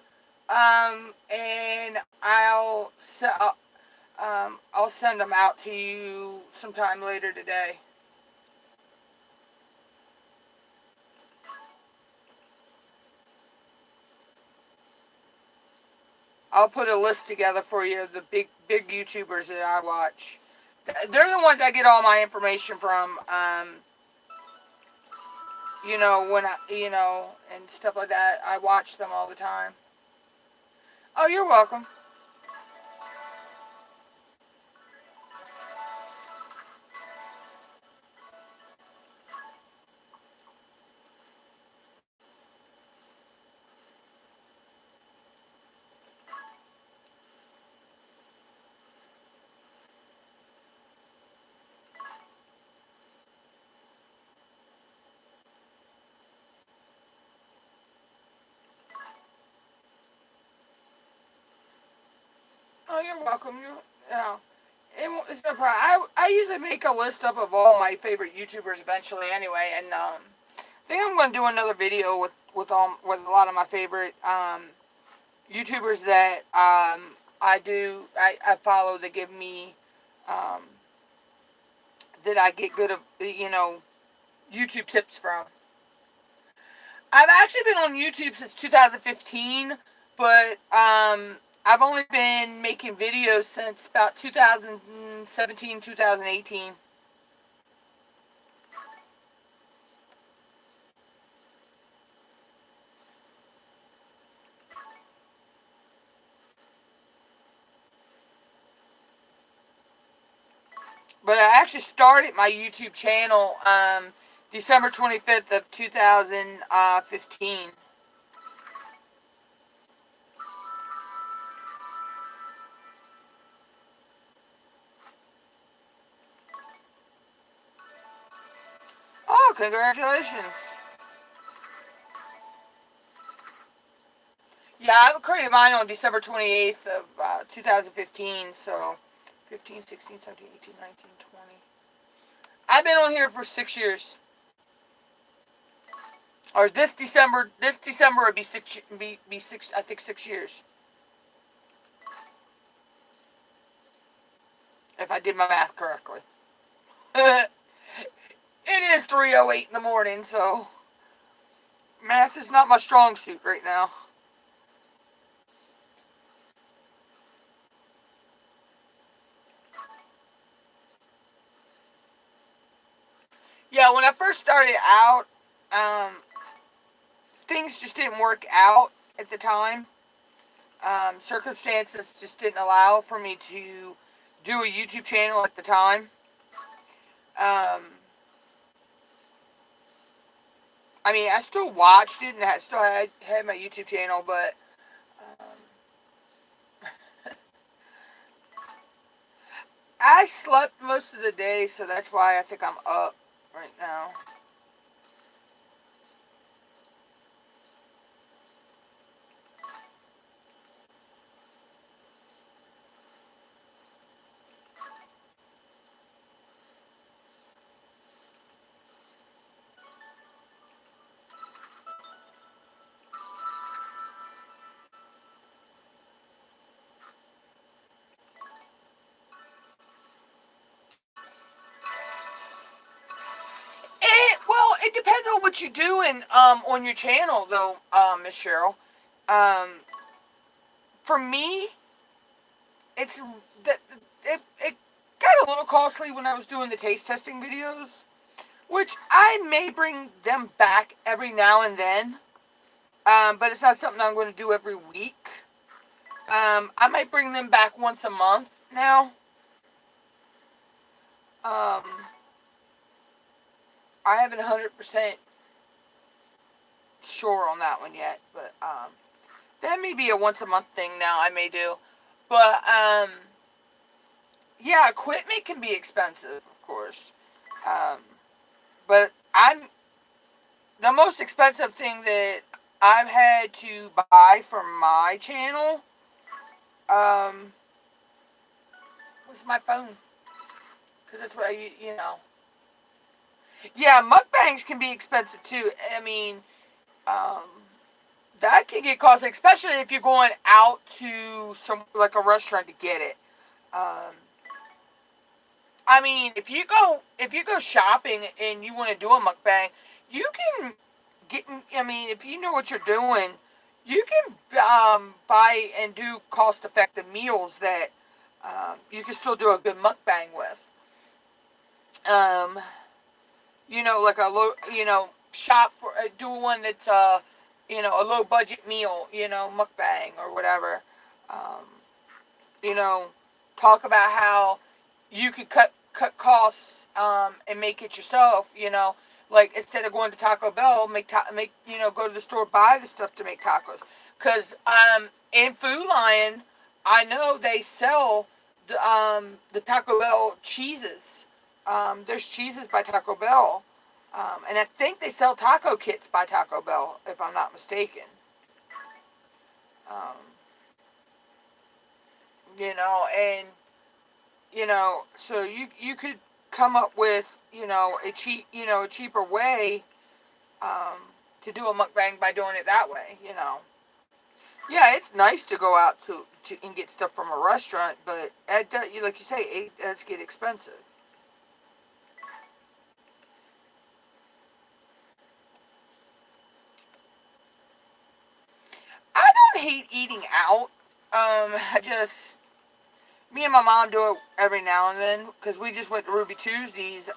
and I'll send them out to you sometime later today. I'll put a list together for you of the big YouTubers that I watch. They're the ones I get all my information from. You know, and stuff like that. I watch them all the time. Oh, you're welcome. Oh, you're welcome. You know, it's no problem. I usually make a list up of all my favorite YouTubers eventually anyway, and I think I'm going to do another video with a lot of my favorite YouTubers that I follow that give me um, that I get good YouTube tips from. I've actually been on YouTube since 2015, but I've only been making videos since about 2017, 2018. But I actually started my YouTube channel December 25th of 2015. Oh, congratulations. Yeah, I created mine on December 28th of 2015, so 15, 16, 17, 18, 19, 20. I've been on here for 6 years. Or this December would be six, I think 6 years. If I did my math correctly. It is 3:08 in the morning, so math is not my strong suit right now. Yeah, when I first started out, um, things just didn't work out at the time. Circumstances just didn't allow for me to do a YouTube channel at the time. Um, I mean, I still watched it and I still had my YouTube channel, but I slept most of the day, so that's why I think I'm up right now. It depends on what you're doing on your channel, though, Miss Cheryl. Um, for me, it's it got a little costly when I was doing the taste testing videos, which I may bring them back every now and then. But it's not something I'm going to do every week. I might bring them back once a month now. Um, I haven't 100% sure on that one yet, but that may be a once a month thing now. I may do, but yeah, equipment can be expensive, of course. Um, but the most expensive thing that I've had to buy for my channel was my phone, because that's what you know. Yeah, mukbangs can be expensive too. I mean, um, that can get costly, especially if you're going out to some like a restaurant to get it. Um, I mean, if you go shopping and you want to do a mukbang, you can get. I mean, if you know what you're doing, you can buy and do cost-effective meals that you can still do a good mukbang with. Um, like a low, shop for do one that's a low budget meal, mukbang or whatever. Um, you know, talk about how you could cut costs and make it yourself. Like instead of going to Taco Bell, go to the store, buy the stuff to make tacos. Cause in Food Lion, I know they sell the Taco Bell cheeses. There's cheeses by Taco Bell, and I think they sell taco kits by Taco Bell, if I'm not mistaken. Um, And so you could come up with a cheaper way um, to do a mukbang by doing it that way. Yeah, it's nice to go out to and get stuff from a restaurant, but like you say, it does get expensive. I don't hate eating out. I just me and my mom do it every now and then because we just went to Ruby Tuesdays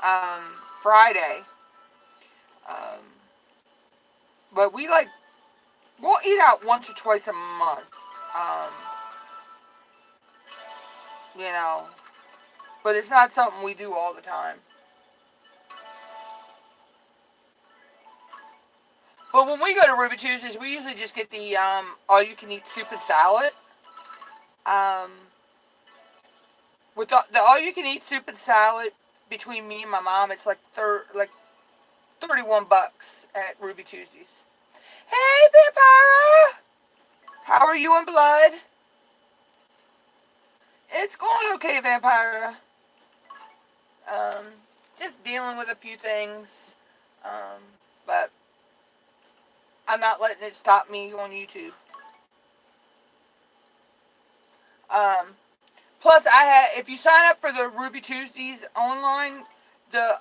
Friday. Um, but we'll eat out once or twice a month. Um, you know, but it's not something we do all the time. But when we go to Ruby Tuesdays, we usually just get the all-you-can-eat soup and salad. Um, with the all-you-can-eat soup and salad between me and my mom, it's like 31 bucks at Ruby Tuesdays. Hey, Vampira! How are you in blood? It's going okay, Vampira. Um, just dealing with a few things. But I'm not letting it stop me on YouTube. Um, Plus, if you sign up for the Ruby Tuesdays online, they'll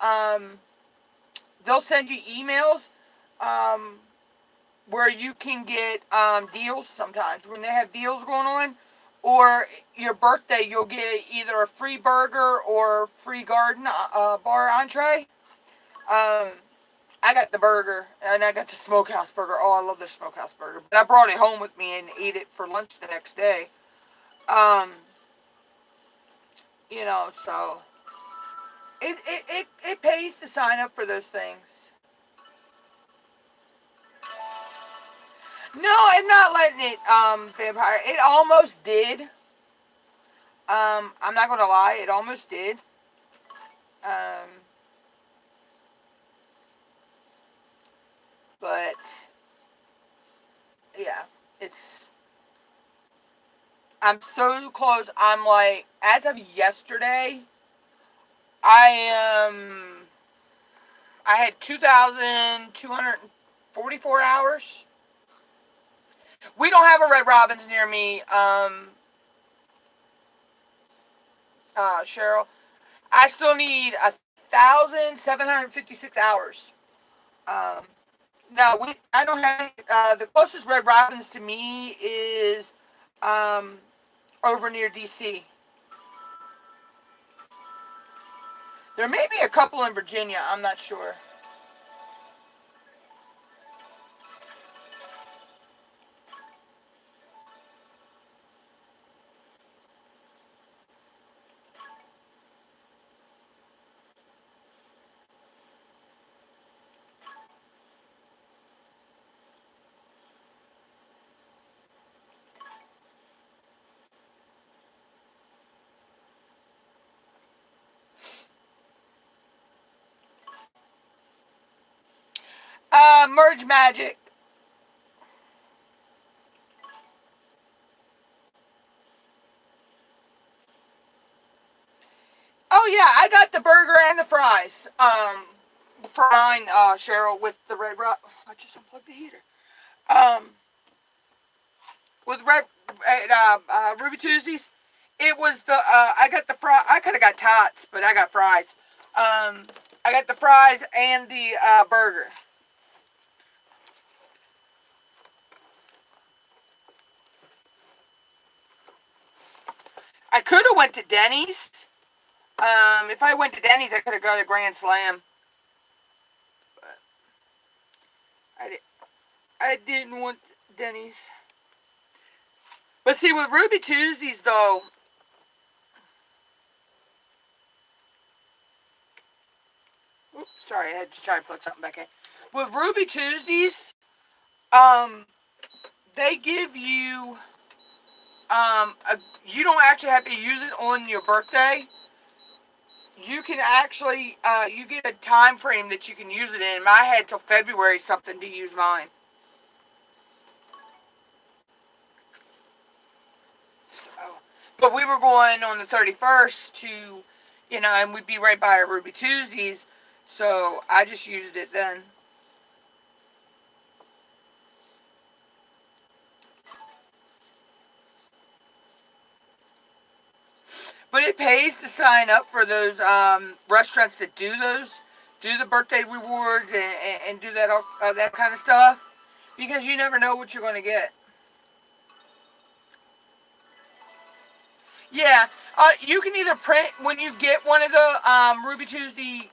send you emails um, where you can get deals sometimes when they have deals going on. Or your birthday, you'll get either a free burger or free garden bar entree. I got the burger, and I got the smokehouse burger. Oh, I love the smokehouse burger. But I brought it home with me and ate it for lunch the next day. Um, so it pays to sign up for those things. No, I'm not letting it, Vampire. It almost did. I'm not gonna lie, it almost did. Um, but yeah, I'm so close. I'm like, as of yesterday, I am, I had 2,244 hours. We don't have a Red Robin's near me, Cheryl. I still need 1,756 hours. Um, no, I don't have any, the closest Red Robin's to me is um, over near DC. There may be a couple in Virginia. I'm not sure. Merge Magic. Oh yeah, I got the burger and the fries. For mine, Cheryl, with the red rock. I just unplugged the heater. Um, with red Ruby Tuesdays, it was I got the fry. I could have got tots, but I got fries. I got the fries and the burger. I could have went to Denny's. If I went to Denny's, I could have got a Grand Slam. But I didn't want Denny's. But see, with Ruby Tuesdays, though, oops, sorry, I had to try to plug something back in. With Ruby Tuesdays, um, they give you, you don't actually have to use it on your birthday. You can actually, you get a time frame that you can use it in. I had till February something to use mine. So, But we were going on the 31st to, you know, and we'd be right by our Ruby Tuesdays, so I just used it then. But it pays to sign up for those restaurants that do the birthday rewards and do that kind of stuff, because you never know what you're going to get. Yeah, you can either print when you get one of the Ruby Tuesday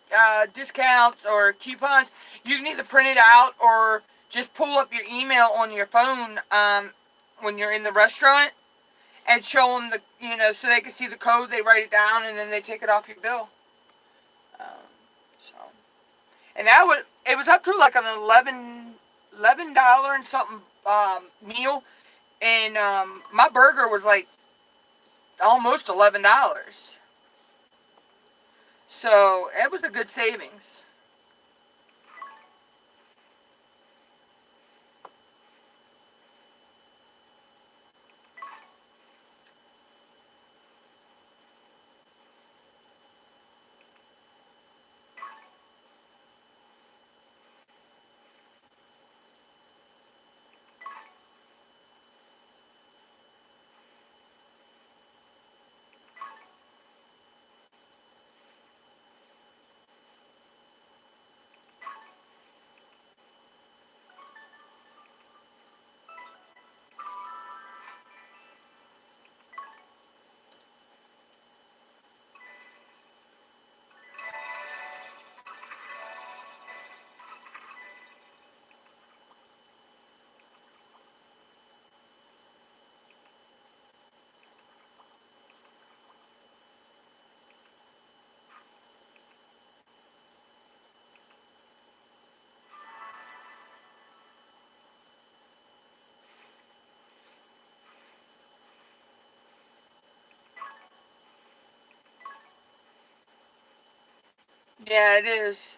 discounts or coupons. You can either print it out or just pull up your email on your phone when you're in the restaurant and show them so they can see the code. They write it down and then they take it off your bill. Um, so, and it was up to like an $11 and something meal, and my burger was like almost $11. So it was a good savings. Yeah, it is.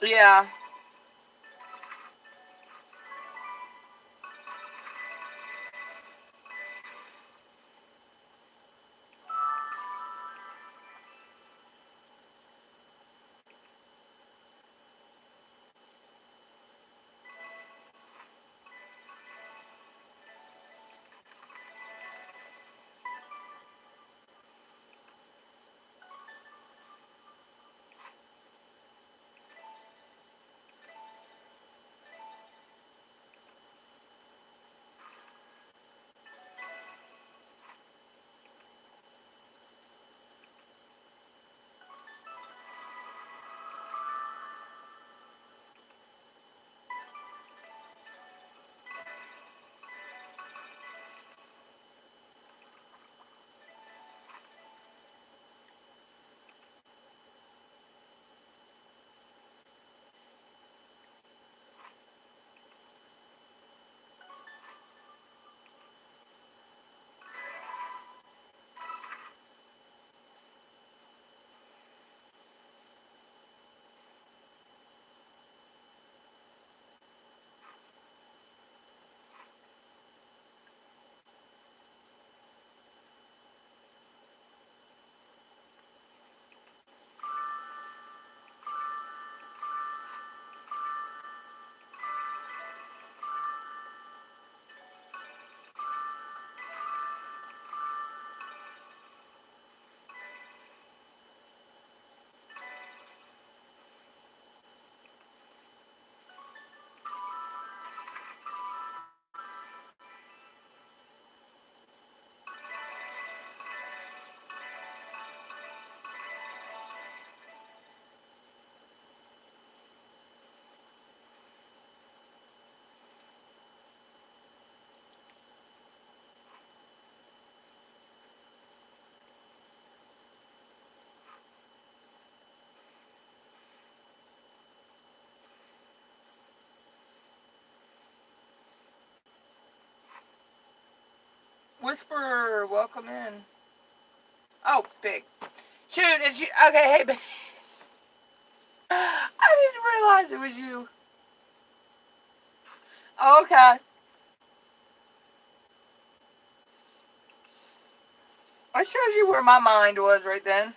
Yeah. Whisperer, welcome in. Oh, big. Shoot, it's you. Okay, hey, babe. I didn't realize it was you. Okay. It shows you where my mind was right then.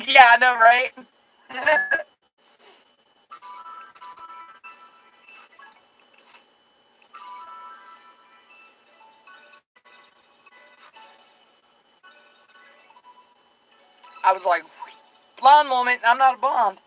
Yeah, I know, right? I was like, blonde moment. I'm not a blonde.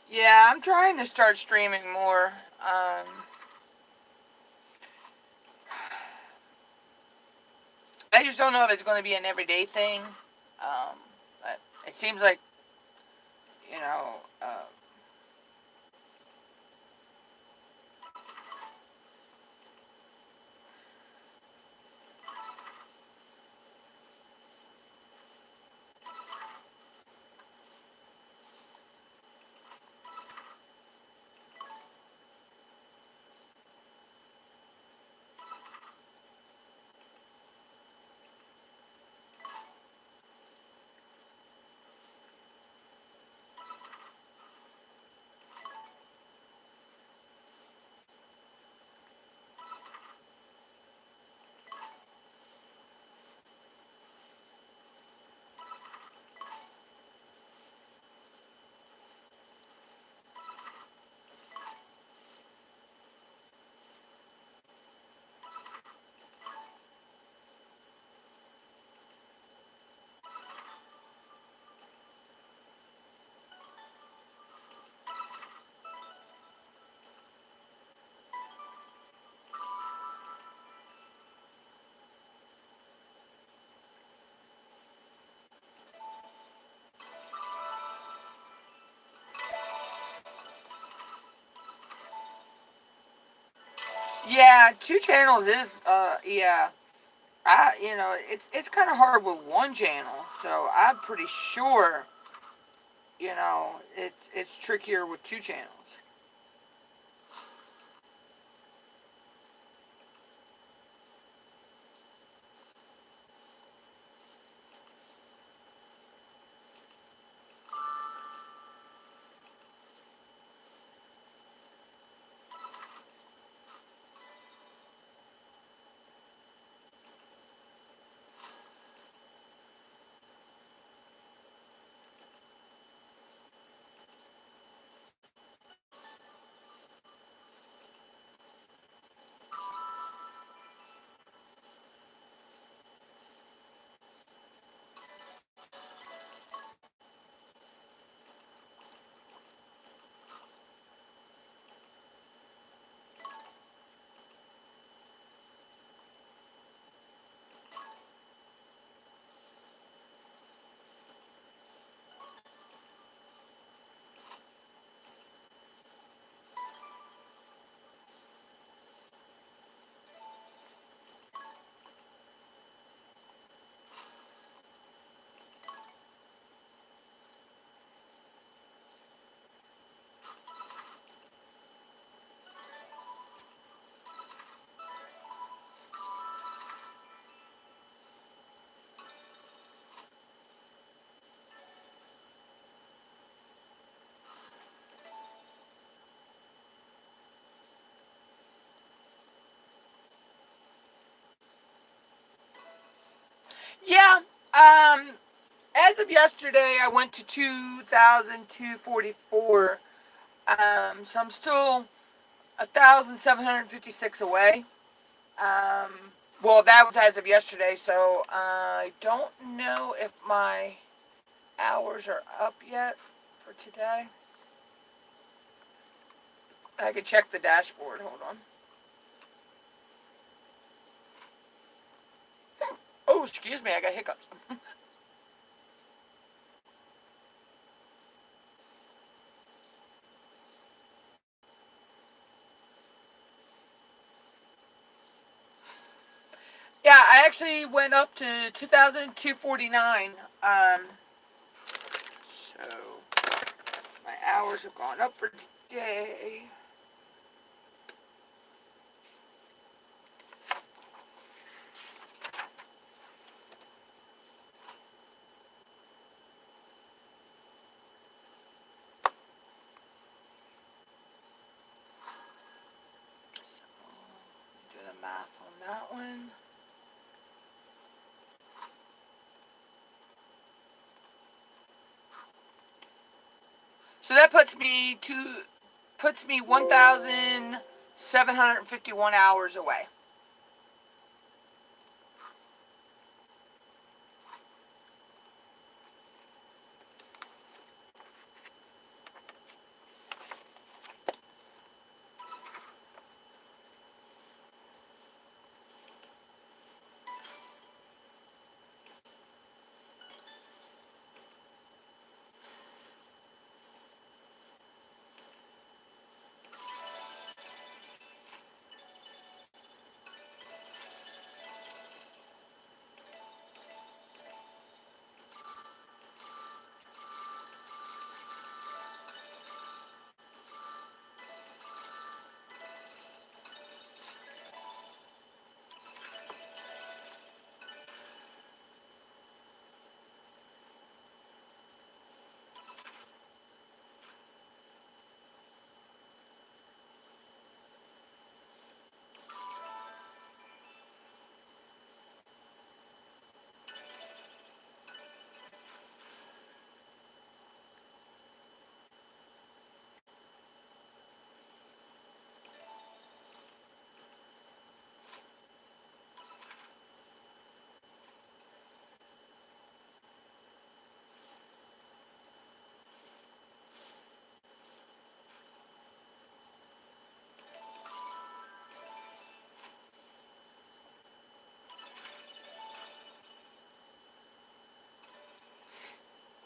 Yeah, I'm trying to start streaming more. I just don't know if it's going to be an everyday thing. But it seems like, you know, yeah, two channels is, yeah. It's kind of hard with one channel, so I'm pretty sure, it's trickier with two channels. Yeah, as of yesterday, I went to 2,244. So I'm still 1,756 away. Um, well, that was as of yesterday, so I don't know if my hours are up yet for today. I could check the dashboard. Hold on. Oh, excuse me, I got hiccups. Yeah, I actually went up to 2,249. So my hours have gone up for today. So do the math on that one. So that puts me 1,751 hours away.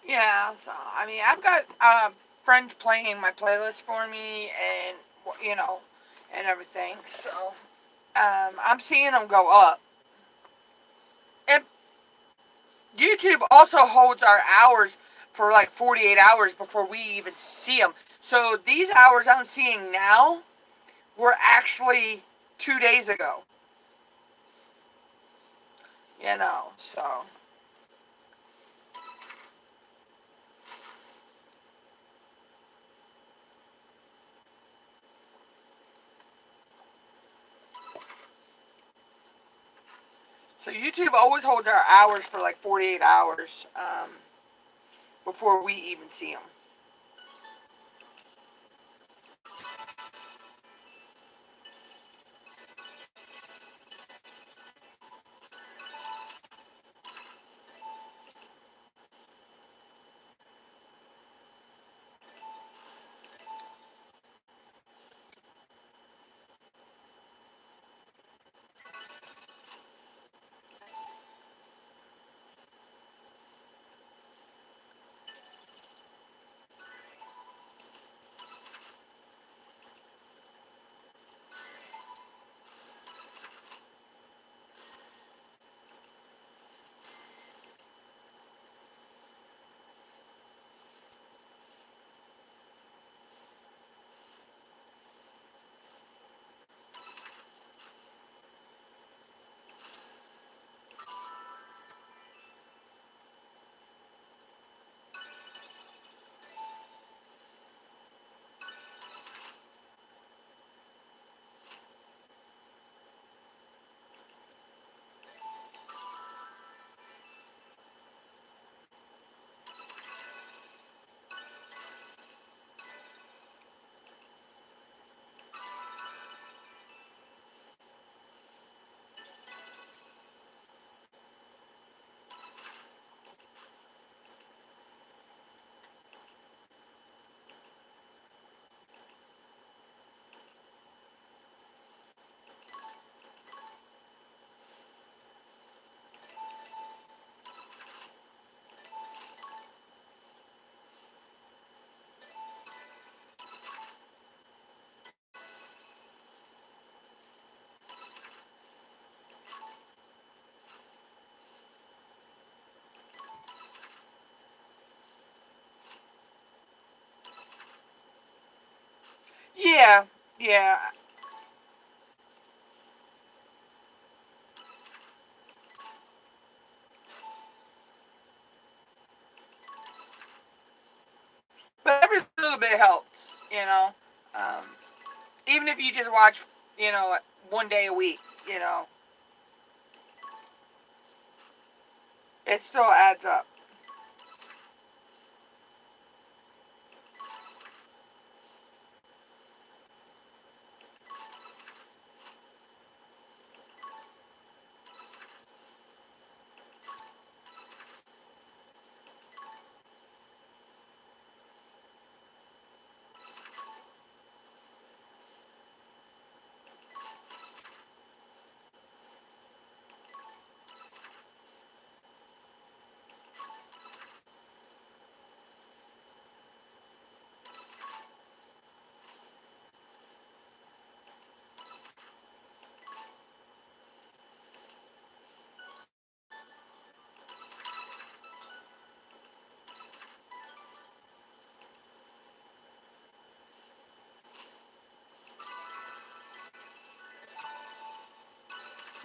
Yeah, so I mean, I've got friends playing my playlist for me, and you know, and everything. So I'm seeing them go up. And YouTube also holds our hours for like 48 hours before we even see them. So these hours I'm seeing now were actually 2 days ago. You know, so. So YouTube always holds our hours for like 48 hours before we even see them. Yeah, yeah. But every little bit helps, you know. Um, Even if you just watch, you know, 1 day a week, you know, it still adds up.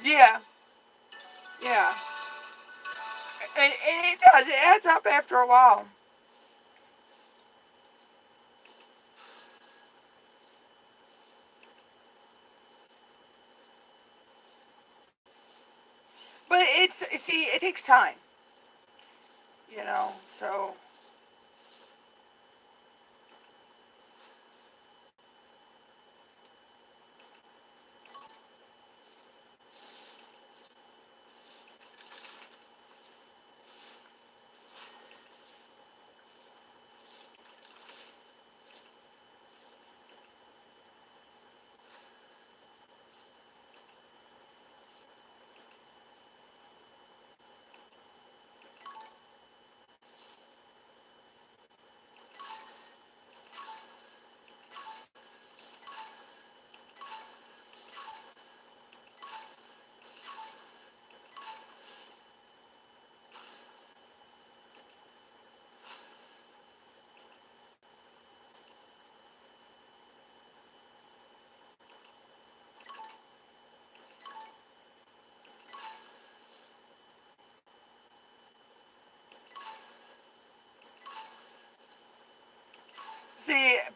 Yeah, yeah. And it does. It adds up after a while. But see, it takes time, you know, so.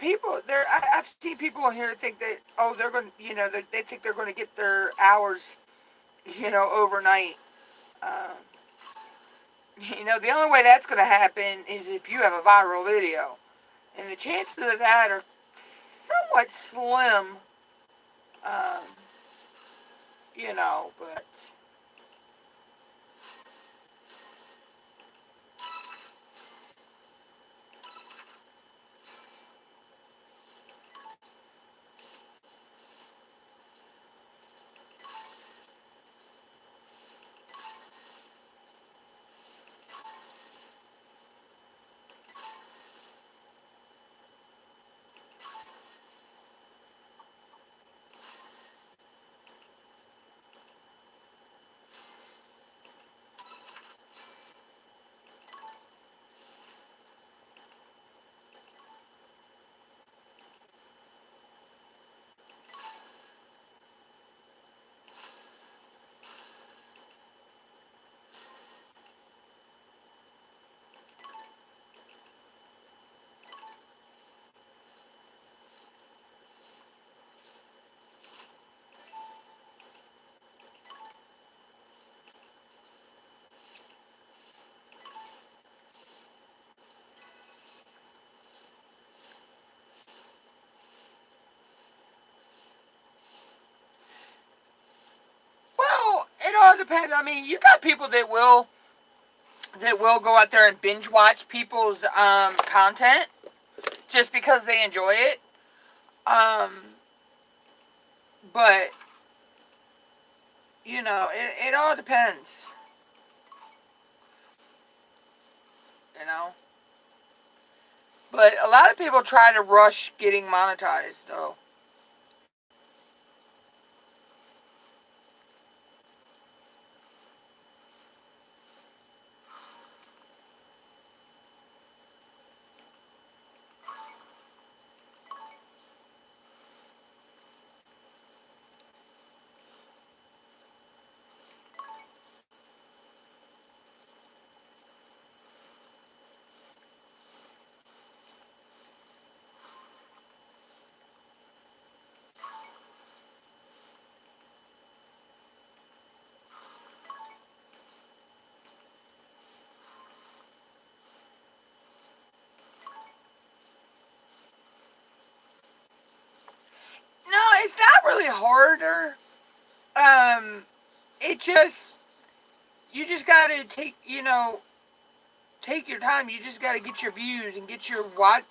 people there, I've seen people here think that, oh, they're going to, they think they're going to get their hours, overnight. Um, the only way that's going to happen is if you have a viral video. And the chances of that are somewhat slim, um, but... Well, it all depends. I mean, you got people that will go out there and binge watch people's content just because they enjoy it. Um, but it all depends. You know, but a lot of people try to rush getting monetized, though. No, it's not really harder. It just you just gotta take your time. You just gotta get your views and get your watch,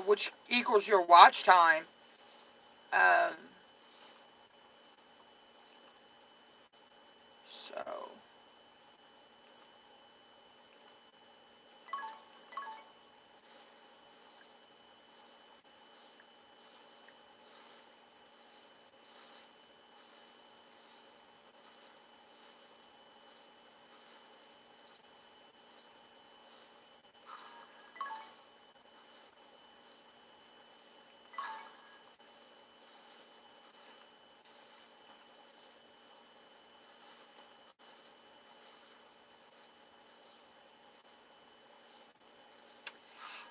which equals your watch time. Um, so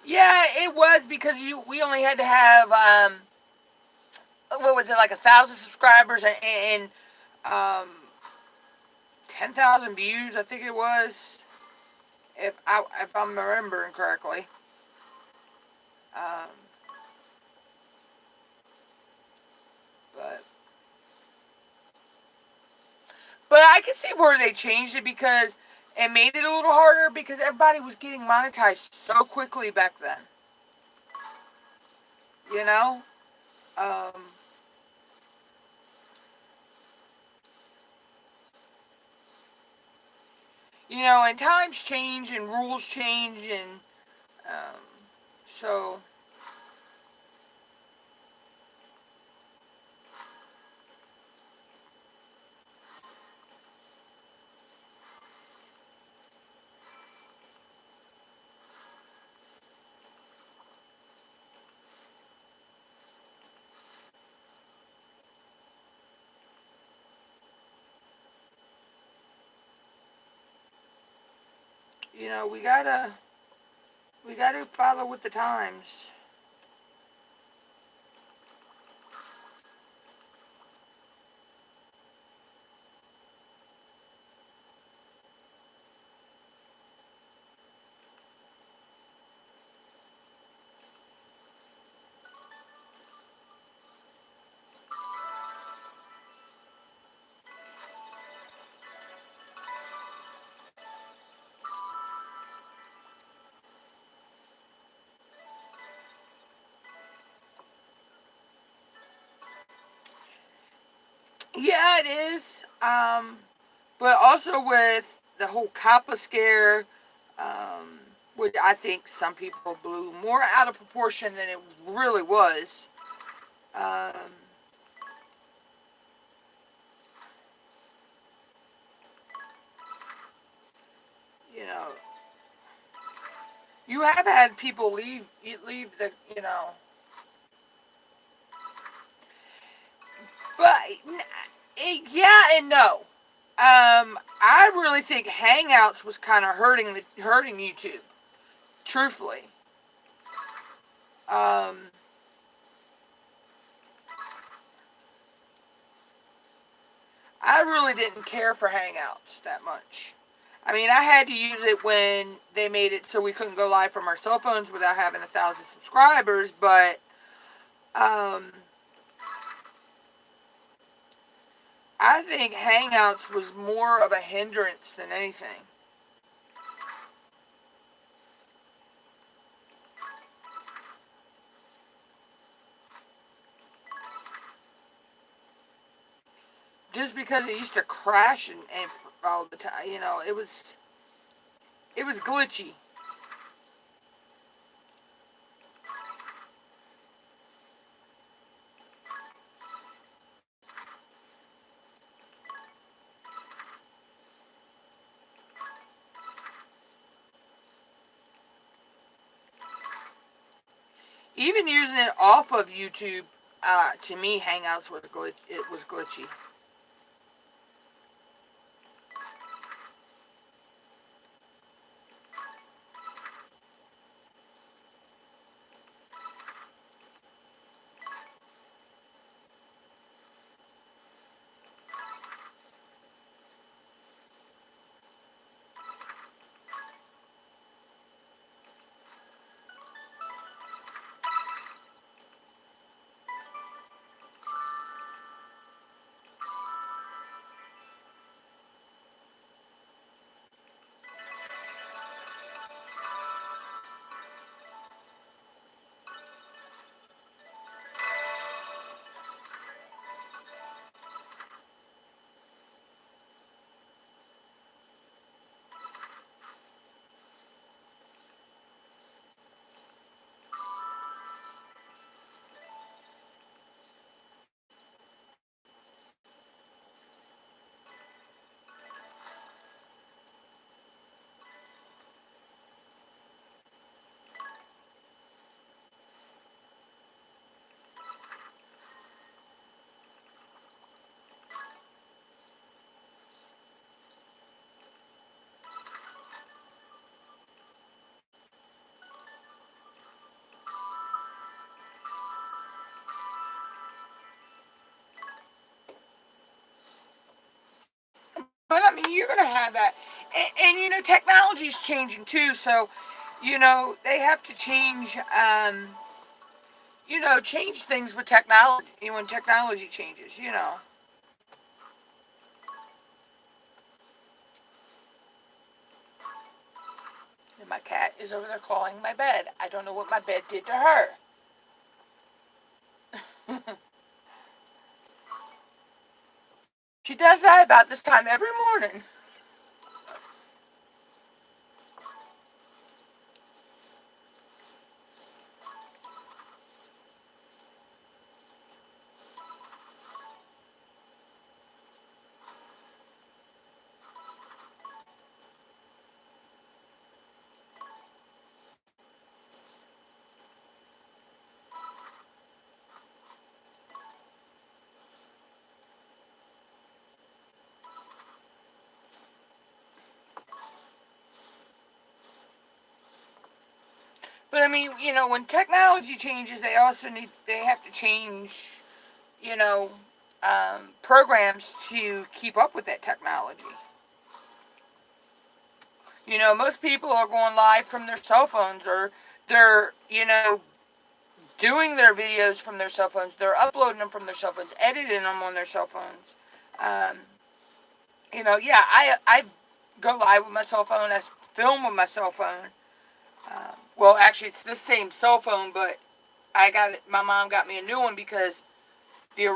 yeah, it was because we only had to have what was it, like 1,000 subscribers and 10,000 views, I think it was, if I'm remembering correctly. Um, but I can see where they changed it because it made it a little harder because everybody was getting monetized so quickly back then. You know, um, and times change and rules change and um, so we gotta follow with the times. Yeah, it is. But also with the whole Kappa scare, um, which I think some people blew more out of proportion than it really was. Um, you know, you have had people leave the, but yeah and no. I really think Hangouts was kind of hurting YouTube. Truthfully, um, I really didn't care for Hangouts that much. I mean, I had to use it when they made it so we couldn't go live from our cell phones without having 1,000 subscribers. But um, I think Hangouts was more of a hindrance than anything. Just because it used to crash and all the time, it was glitchy. Even using it off of YouTube, to me, Hangouts was glitch. It was glitchy. But I mean, you're gonna have that, and technology's changing too. So, they have to change. Change things with technology. When technology changes. And my cat is over there clawing my bed. I don't know what my bed did to her. She does that about this time every morning. But I mean, when technology changes, they have to change, you know, programs to keep up with that technology. Most people are going live from their cell phones, or they're, doing their videos from their cell phones. They're uploading them from their cell phones, editing them on their cell phones. Um, yeah, I go live with my cell phone. I film with my cell phone. Well, actually, it's the same cell phone, but I got it. My mom got me a new one because the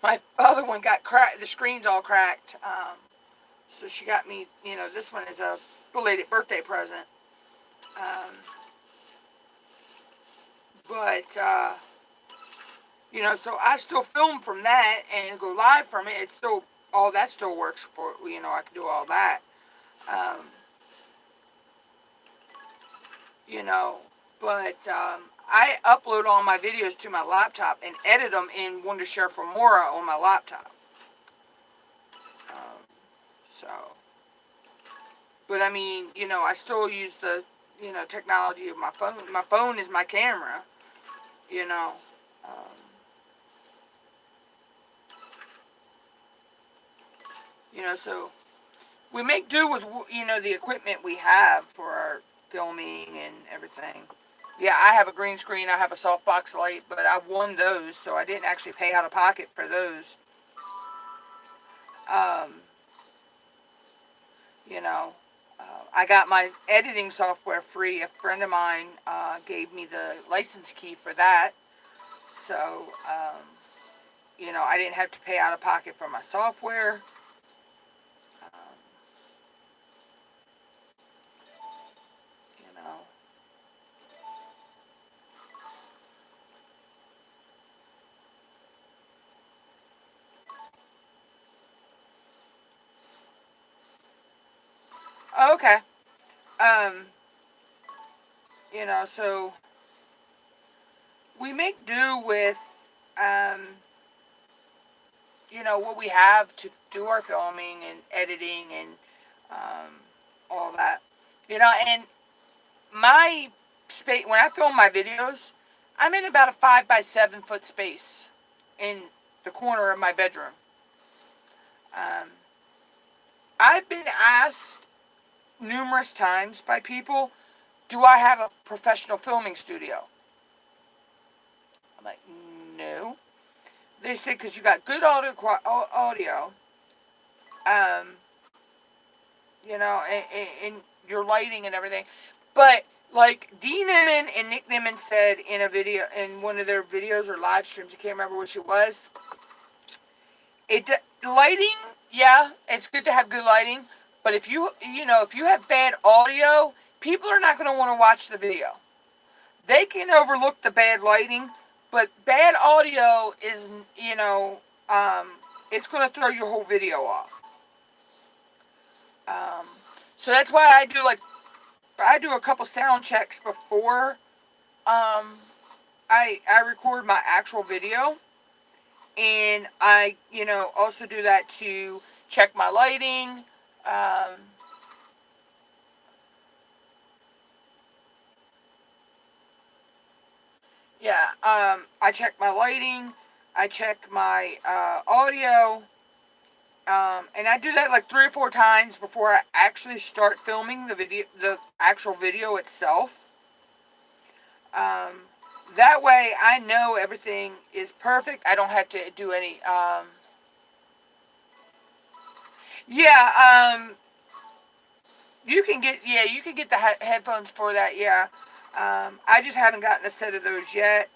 My other one got cracked. The screen's all cracked. So she got me, this one is a belated birthday present. But so I still film from that and go live from it. It's still, all that still works for, I can do all that. But I upload all my videos to my laptop and edit them in Wondershare Filmora on my laptop. But I mean, I still use the, technology of my phone. My phone is my camera, so we make do with, the equipment we have for our filming and everything. Yeah, I have a green screen, I have a softbox light, but I won those, so I didn't actually pay out of pocket for those. I got my editing software free. A friend of mine gave me the license key for that. So, I didn't have to pay out of pocket for my software. Okay. So we make do with, what we have to do our filming and editing and all that. And my space, when I film my videos, I'm in about a 5 by 7 foot space in the corner of my bedroom. I've been asked numerous times by people, do I have a professional filming studio? I'm like, no. They say, because you got good audio, and your lighting and everything. But, like, Dee Nimmin and Nick Nimmin said in a video, in one of their videos or live streams, I can't remember which it was, lighting, yeah, it's good to have good lighting, but if you have bad audio, people are not going to want to watch the video. They can overlook the bad lighting, but bad audio is, it's going to throw your whole video off. So that's why I do a couple sound checks before I record my actual video. And I, also do that to check my lighting. I check my lighting. I check my audio. And I do that like 3 or 4 times before I actually start filming the actual video itself. That way I know everything is perfect. I don't have to do any, you can get the headphones for that, yeah. I just haven't gotten a set of those yet.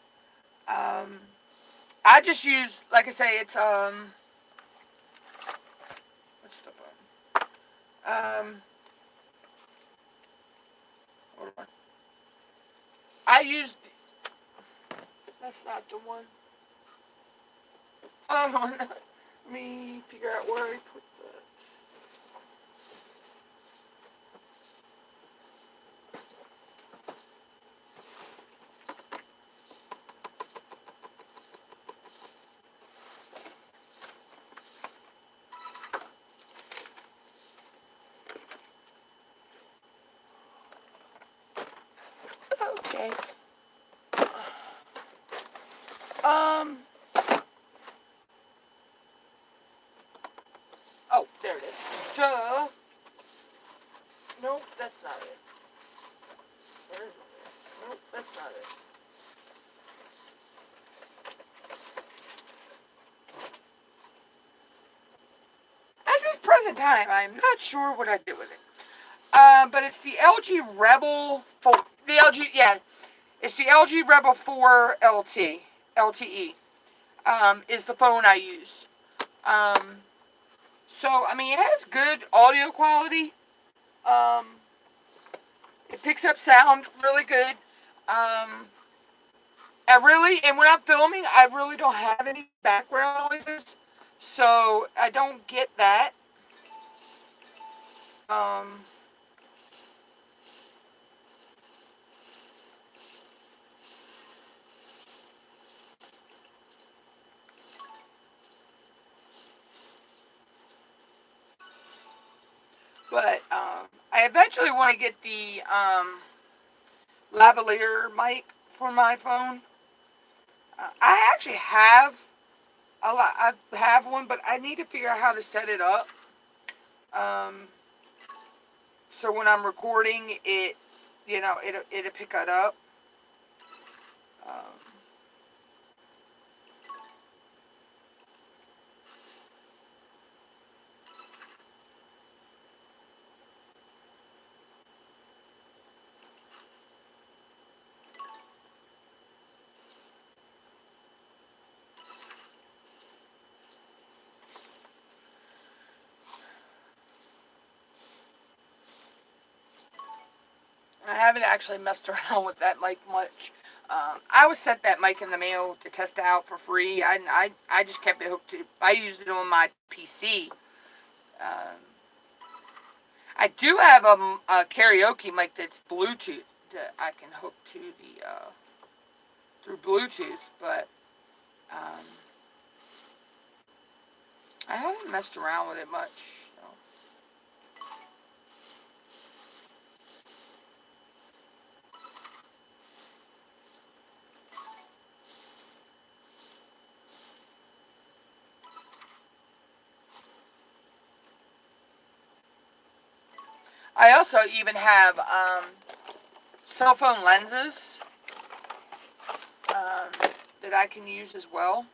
I just use, like I say, it's, what's the phone? Hold on. I use, that's not the one. Hold on. Let me figure out where I put that. Okay. Oh, there it is. Duh. Nope, that's not it. Where is it? Nope, that's not it. At this present time, I'm not sure what I did with it. But it's the LG Rebel 4. It's the LG Rebel 4 LTE. is the phone I use. So, I mean, it has good audio quality. It picks up sound really good. And when I'm filming, I really don't have any background noises. So, I don't get that. But, I eventually want to get the, lavalier mic for my phone. I actually have I have one, but I need to figure out how to set it up. So when I'm recording it, it'll pick it up. Um, I haven't actually messed around with that mic much. I was sent that mic in the mail to test it out for free. I just kept it hooked to. I used it on my PC. Um, I do have a karaoke mic that's Bluetooth that I can hook to the through Bluetooth, but um, I haven't messed around with it much. So. I also even have cell phone lenses that I can use as well.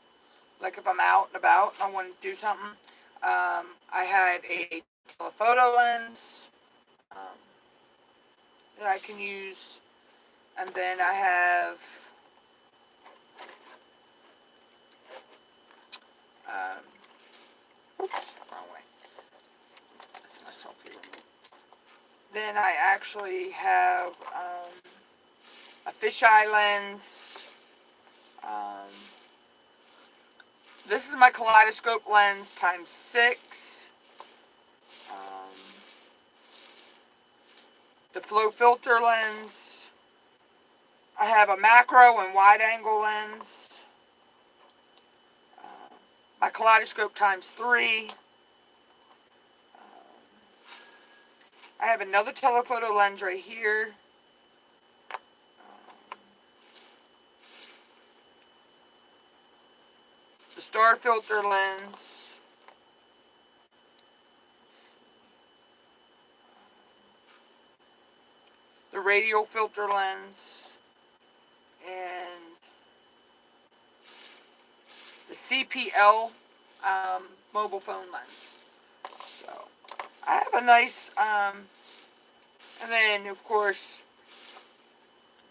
Like if I'm out and about and I want to do something. I have a telephoto lens that I can use. And then I have oops, wrong way. That's my selfie remote. Then I actually have a fisheye lens. This is my kaleidoscope lens times 6. The flow filter lens. I have a macro and wide angle lens. My kaleidoscope times 3. I have another telephoto lens right here. The star filter lens. The radial filter lens. And the CPL mobile phone lens. So, I have a nice, and then, of course,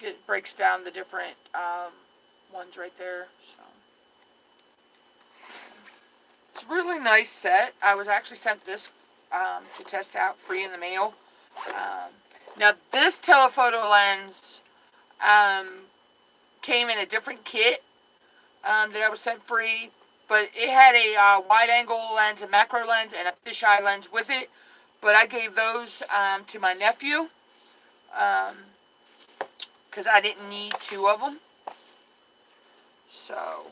it breaks down the different ones right there. So, it's a really nice set. I was actually sent this to test out free in the mail. Now, this telephoto lens came in a different kit that I was sent free, but it had a wide angle lens, a macro lens, and a fisheye lens with it. But I gave those to my nephew because I didn't need 2 of them. So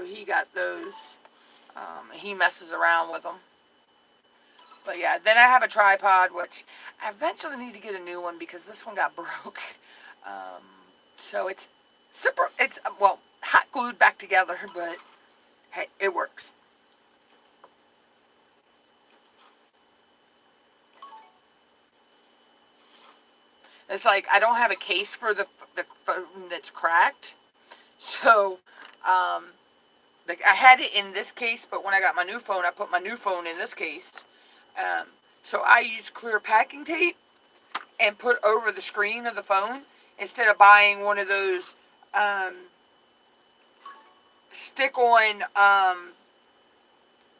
he got those. He messes around with them. But yeah, then I have a tripod, which I eventually need to get a new one because this one got broke. So it's super. It's well hot glued back together, but hey, it works. It's like I don't have a case for the phone that's cracked, so like I had it in this case, but when I got my new phone, I put my new phone in this case. So I used clear packing tape and put over the screen of the phone instead of buying one of those stick-on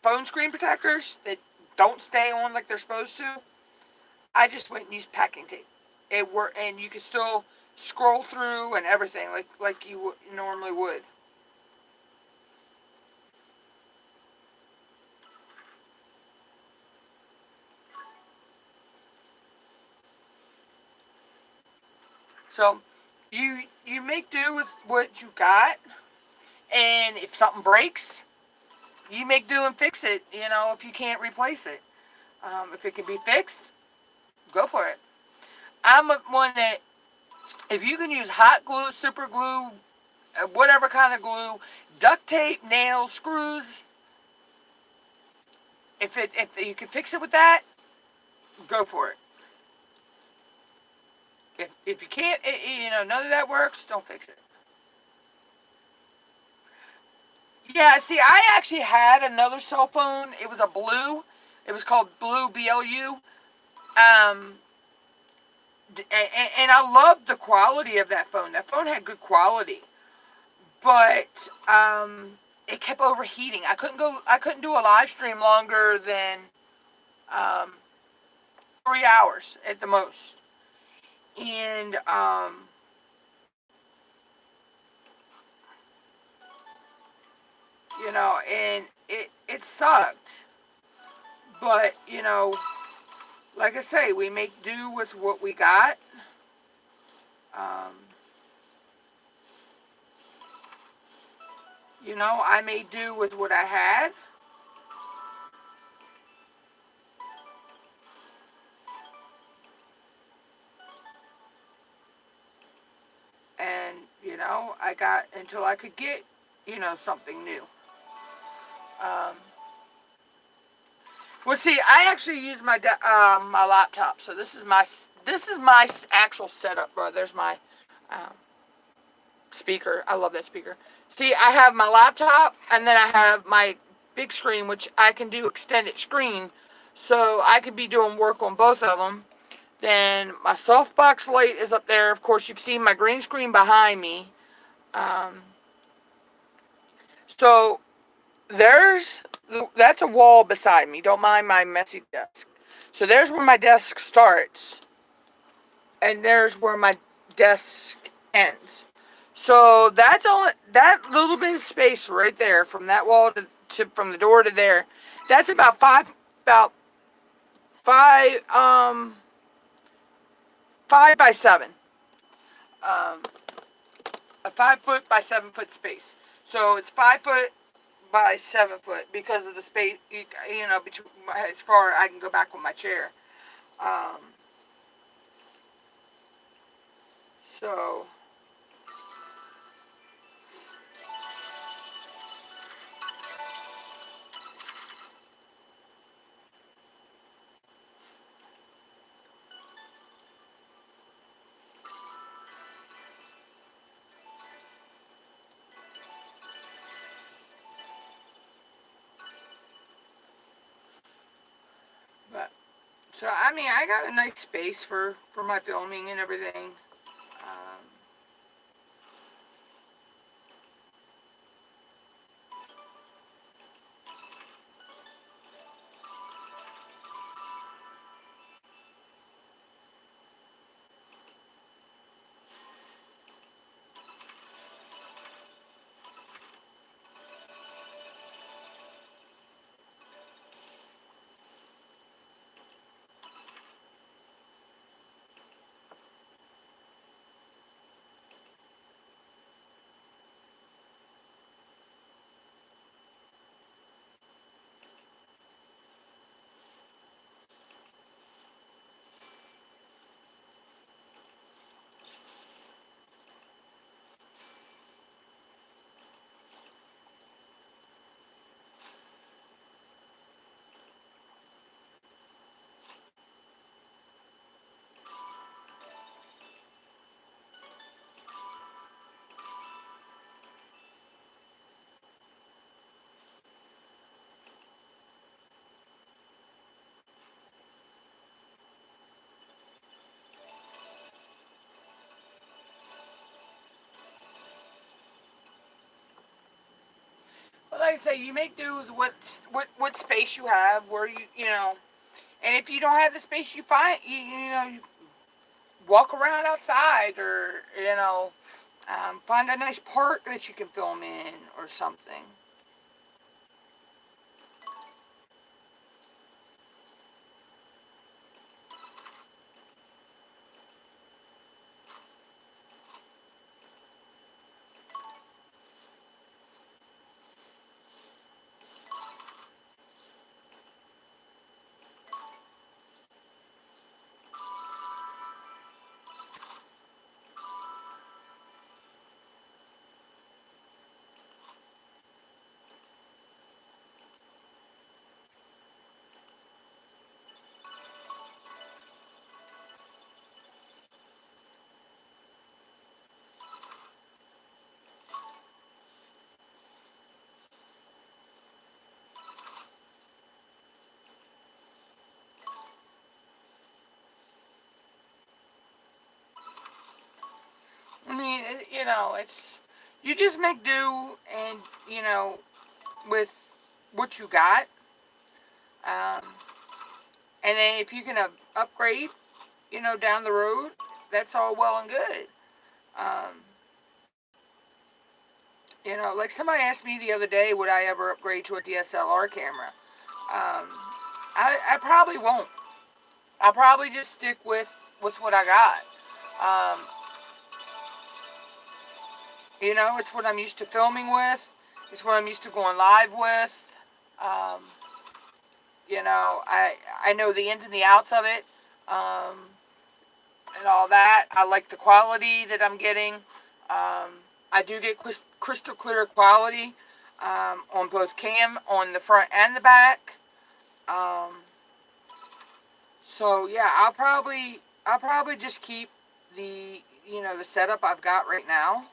phone screen protectors that don't stay on like they're supposed to. I just went and used packing tape. It worked, and you can still scroll through and everything like you normally would. So you make do with what you got, and if something breaks, you make do and fix it. You know, if you can't replace it, if it can be fixed, go for it. I'm one that if you can use hot glue, super glue, whatever kind of glue, duct tape, nails, screws, if you can fix it with that, go for it. If you can't, you know, none of that works, don't fix it. Yeah, see, I actually had another cell phone. It was a blue. It was called Blue BLU. And I loved the quality of that phone. That phone had good quality, but it kept overheating. I couldn't go. I couldn't do a live stream longer than um, 3 hours at the most. And you know, and it sucked. But you know, like I say, we make do with what we got. Um, you know, I made do with what I had. And, you know, I got until I could get, you know, something new. Um, well, see, I actually use my laptop. So this is my actual setup, bro. There's my um, speaker. I love that speaker. See, I have my laptop, and then I have my big screen, which I can do extended screen. So I could be doing work on both of them. Then my softbox light is up there. Of course, you've seen my green screen behind me. Um, so there's that's a wall beside me. Don't mind my messy desk. So there's where my desk starts, and there's where my desk ends. So that's all. That little bit of space right there from that wall to from the door to there. That's about five 5 by 7. Um, a 5 foot by 7 foot space. So it's 5 foot by 7 foot because of the space. You know, between as far I can go back with my chair. Um, so but so I mean I got a nice space for my filming and everything. Um, I say, you make do with what space you have, where you know, and if you don't have the space, you find, you know, you walk around outside, or, you know, find a nice park that you can film in or something. I mean, you know, it's, you just make do, and, you know, with what you got. Um, and then if you can upgrade, you know, down the road, that's all well and good. Um, you know, like somebody asked me the other day, would I ever upgrade to a DSLR camera? I probably won't. I'll probably just stick with what I got. Um, you know, it's what I'm used to filming with. It's what I'm used to going live with. Um, you know, I know the ins and the outs of it, and all that. I like the quality that I'm getting. I do get crystal clear quality on both cam, on the front and the back. Um, so yeah, I'll probably just keep the, you know, the setup I've got right now.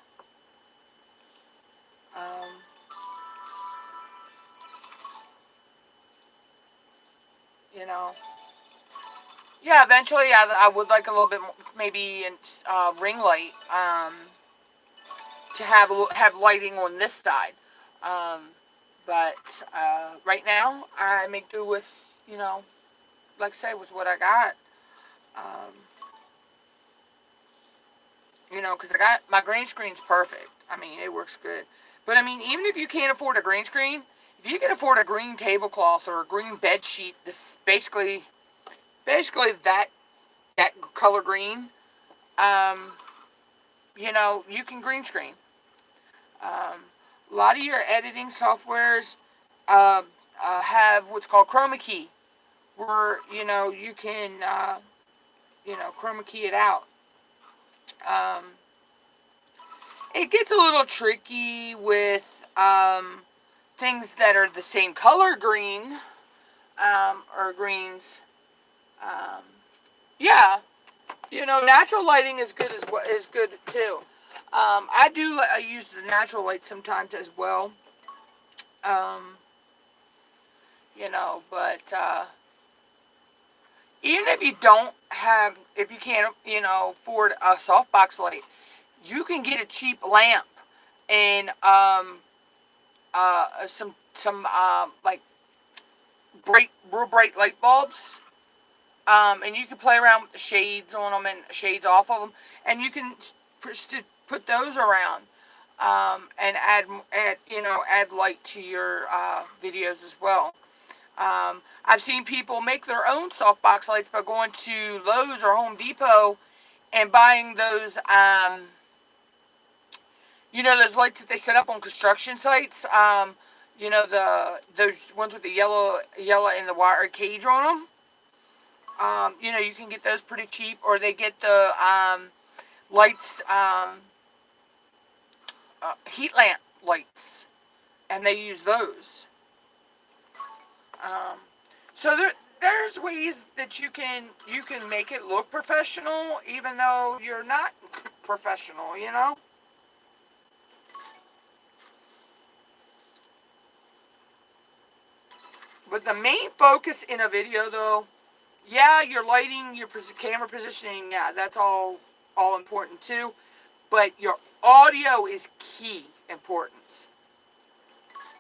Um, you know, yeah, eventually I would like a little bit more, maybe ring light, to have lighting on this side. Um, but right now I make do with, you know, like I say, with what I got. Um, you know, because I got, my green screen's perfect. I mean, it works good. But I mean, even if you can't afford a green screen, if you can afford a green tablecloth or a green bed sheet, this is basically that color green. Um, you know, you can green screen. Um, a lot of your editing softwares uh, have what's called chroma key, where, you know, you can you know, chroma key it out. Um, it gets a little tricky with things that are the same color green, or greens. Um, yeah, you know, natural lighting is good is good too. I do use the natural light sometimes as well. Um, you know, but even if you don't have, if you can't, you know, afford a softbox light, you can get a cheap lamp and some like real bright light bulbs. And you can play around with the shades on them and shades off of them, and you can put those around, and add you know, add light to your videos as well. I've seen people make their own softbox lights by going to Lowe's or Home Depot and buying those, you know, those lights that they set up on construction sites. You know, those ones with the yellow and the wire cage on them. You know, you can get those pretty cheap, or they get the lights, heat lamp lights, and they use those. Um, so there's ways that you can make it look professional, even though you're not professional. You know. But the main focus in a video, though, yeah, your lighting, your camera positioning, yeah, that's all important too. But your audio is key importance.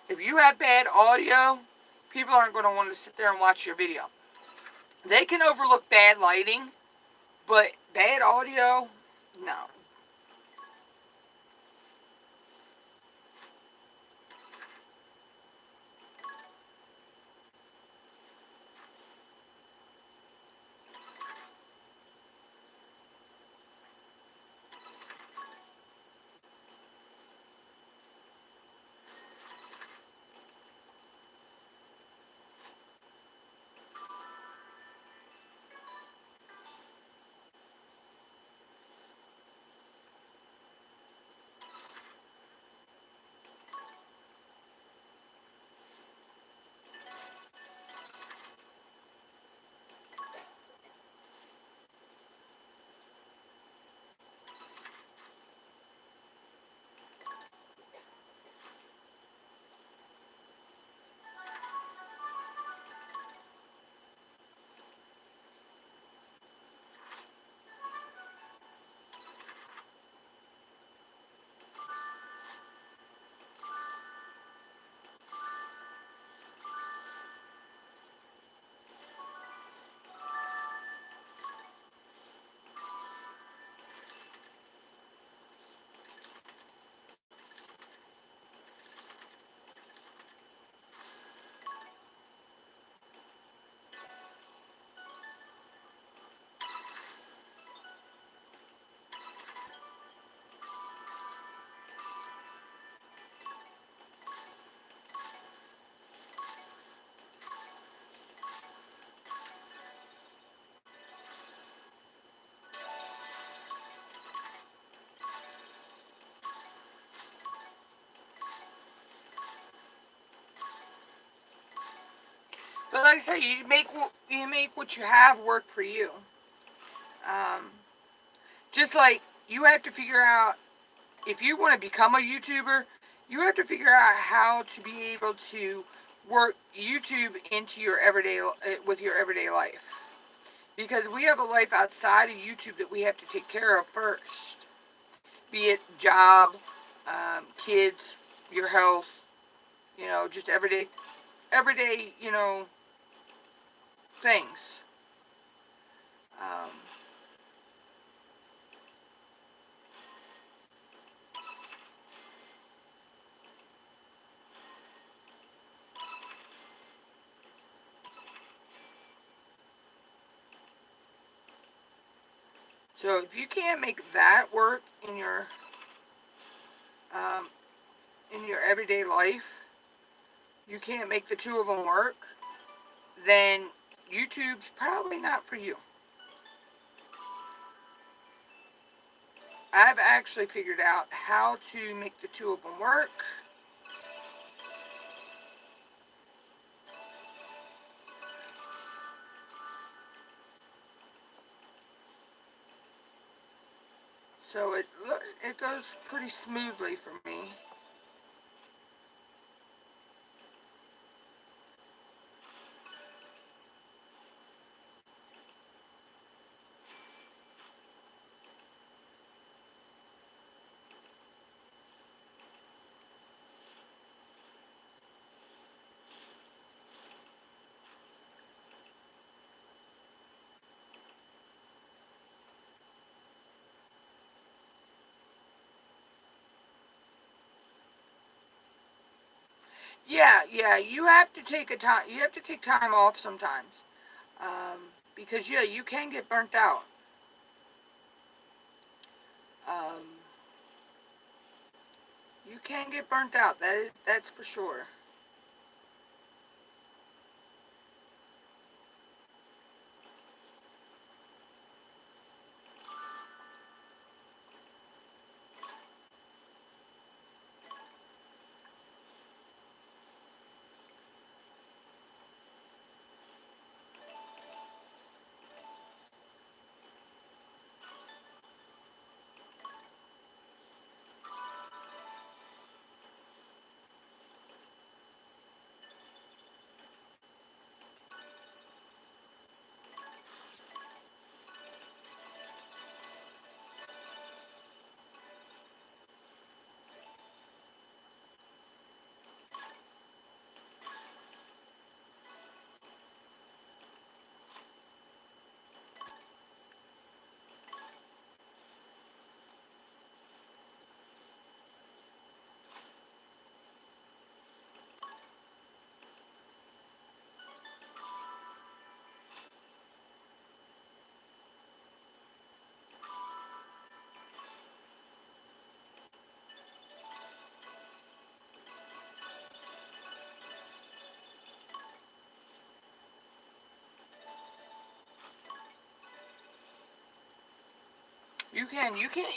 If you have bad audio, people aren't going to want to sit there and watch your video. They can overlook bad lighting, but bad audio, no. But like I say, you make what you have work for you. Um, just like you have to figure out, if you want to become a YouTuber, you have to figure out how to be able to work YouTube into your with your everyday life. Because we have a life outside of YouTube that we have to take care of first. Be it job, kids, your health, just everyday, things. Um, so if you can't make that work um, in your everyday life, you can't make the two of them work, then YouTube's probably not for you. I've actually figured out how to make the two of them work. So it goes pretty smoothly for me. Yeah, you have to take time off sometimes. Because yeah, you can get burnt out. Um, you can get burnt out. That's for sure.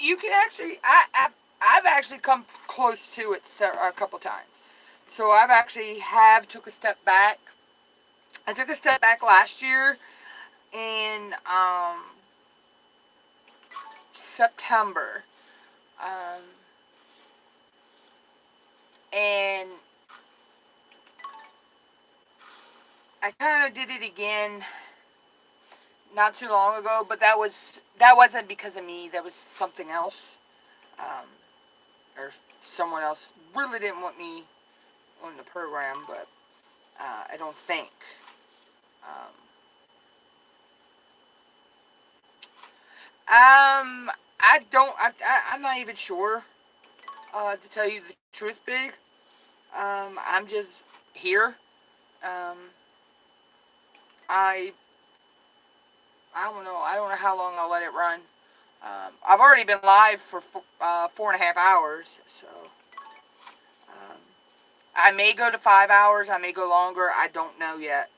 You can actually. I've actually come close to it a couple times. So I've actually took a step back. I took a step back last year in September, um, and I kind of did it again not too long ago. But that wasn't because of me. That was something else. Um, or someone else really didn't want me on the program, but I don't think. Um, I don't. I'm not even sure. To tell you the truth, big. I'm just here. Um, I I don't know. I don't know how long I'll let it run. I've already been live for 4.5 hours, so um, I may go to 5 hours. I may go longer. I don't know yet.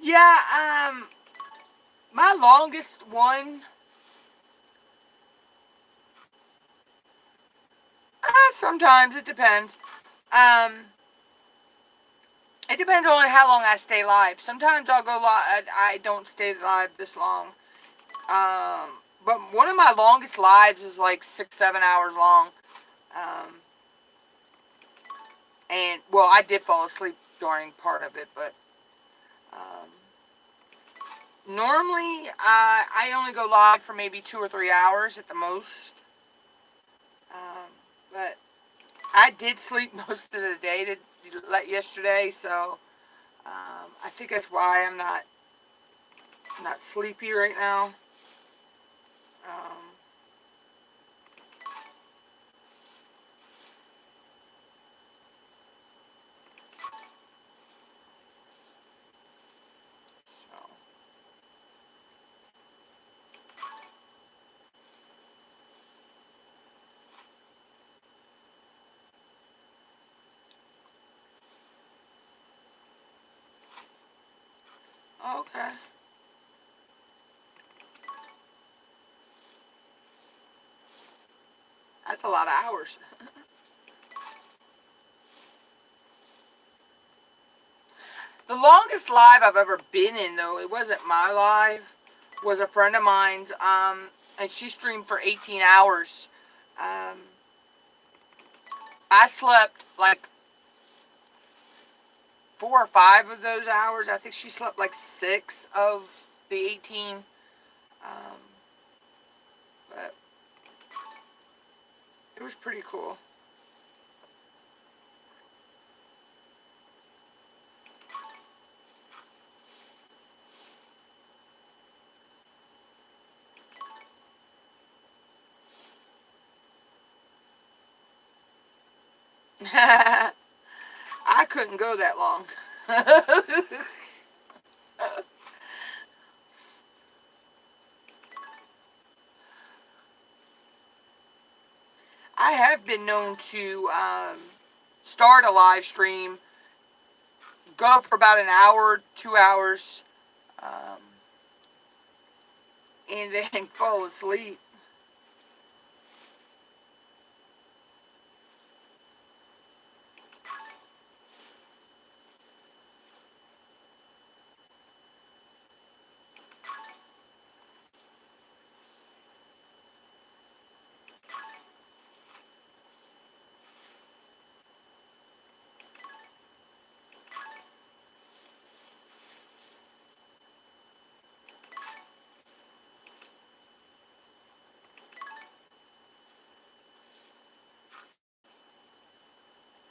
Yeah. My longest one. Sometimes it depends. Um, it depends on how long I stay live. Sometimes I'll go live. I don't stay live this long. But one of my longest lives is like 6, 7 hours long. Um, and well, I did fall asleep during part of it, but um, normally I only go live for maybe 2 or 3 hours at the most. But I did sleep most of the day yesterday, so I think that's why I'm not sleepy right now. Um, so okay, that's a lot of hours. The longest live I've ever been in, though, it wasn't my live, was a friend of mine's, and she streamed for 18 hours. Um, I slept like 4 or 5 of those hours. I think she slept like 6 of the 18. Um, but it was pretty cool. I couldn't go that long. I have been known to start a live stream, go for about an hour, 2 hours, um, and then fall asleep.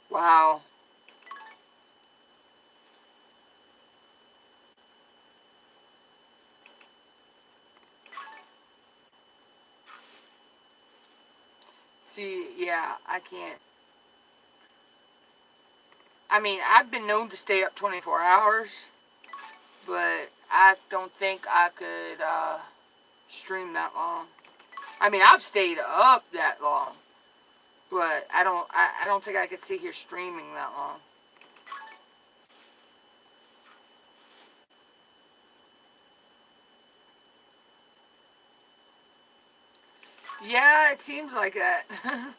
Wow. See, yeah, I can't. I mean, I've been known to stay up 24 hours, but I don't think I could stream that long. I mean, I've stayed up that long, but I don't think I could sit here streaming that long. Yeah, it seems like that.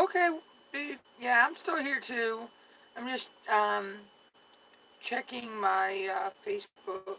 Okay, yeah, I'm still here too. I'm just checking my Facebook.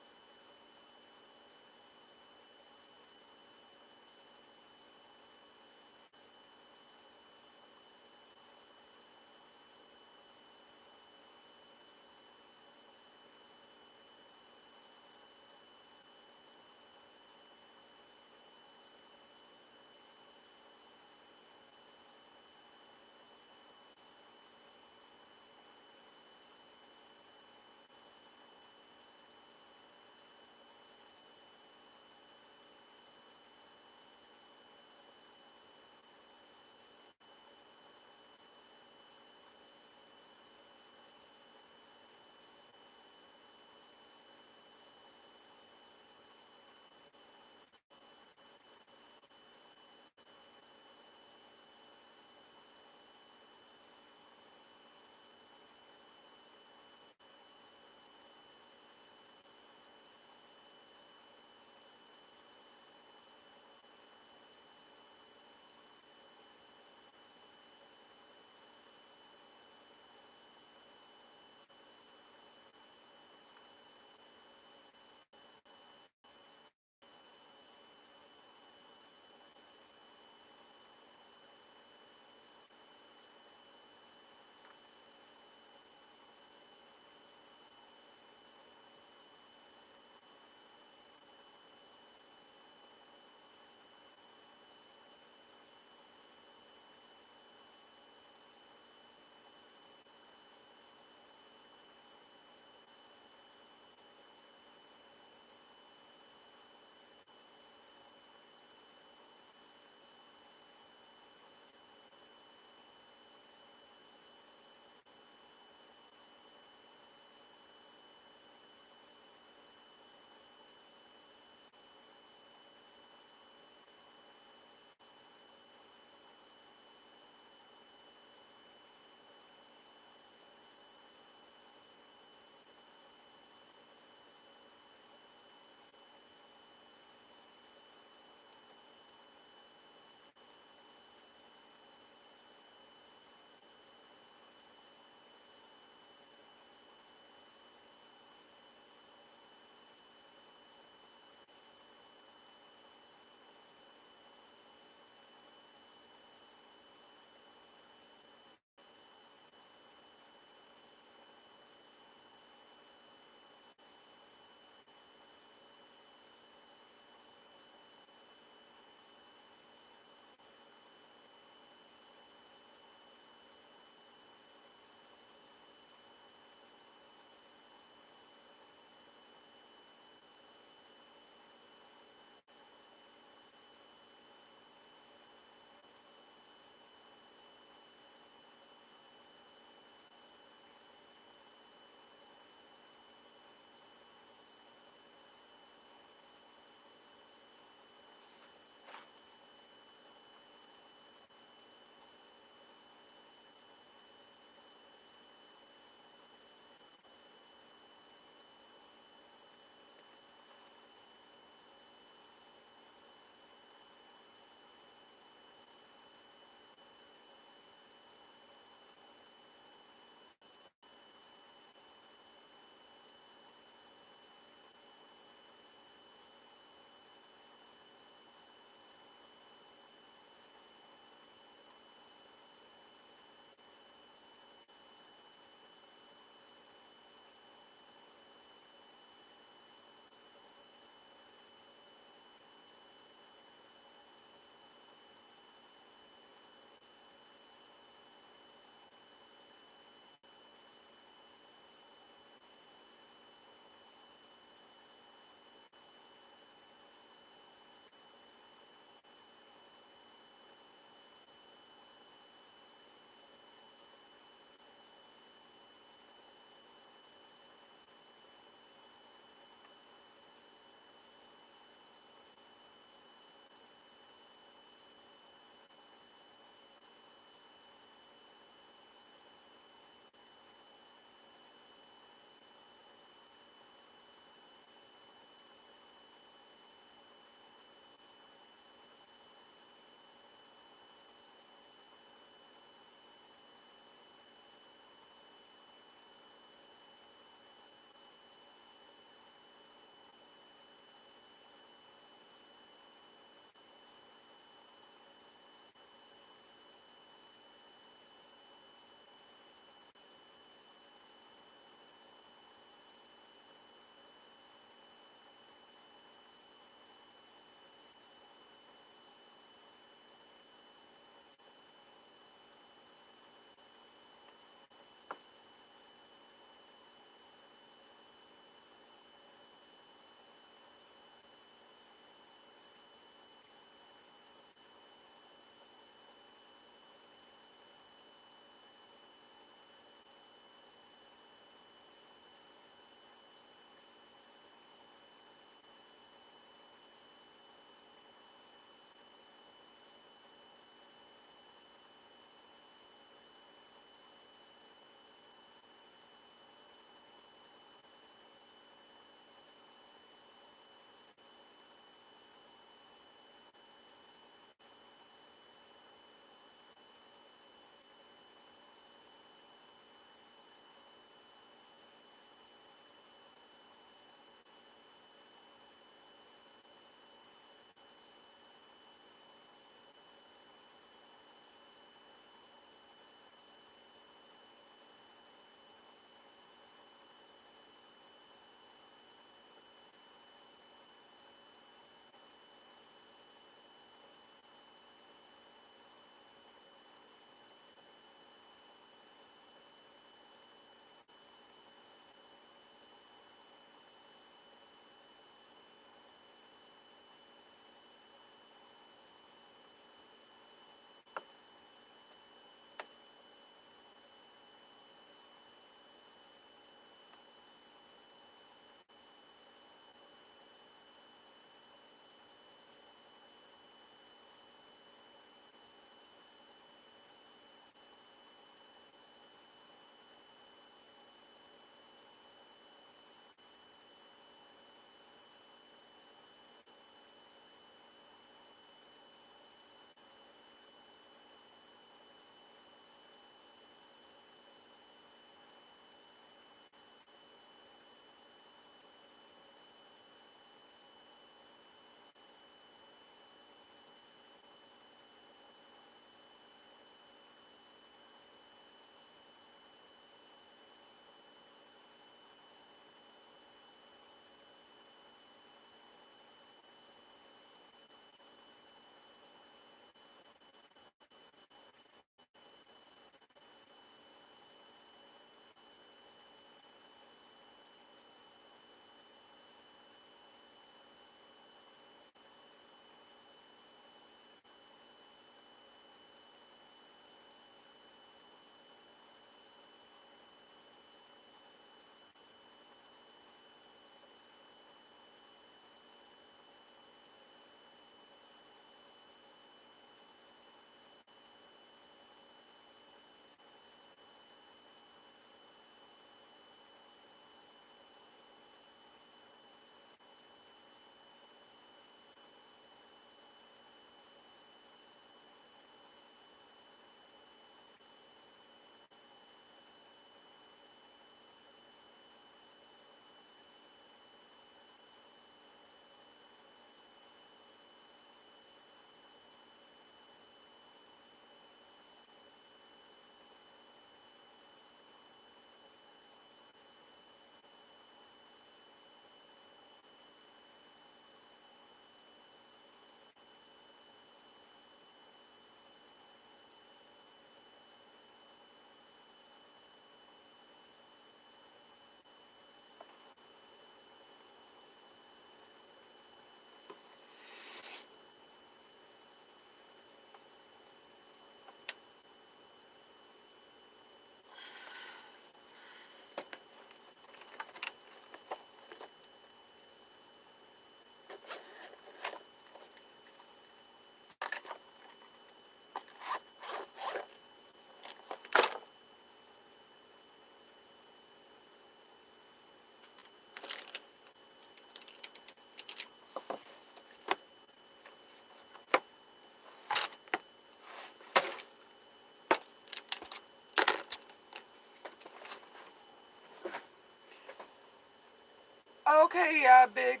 Okay, yeah, big.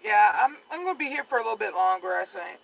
Yeah, I'm gonna be here for a little bit longer, I think.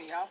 Yeah.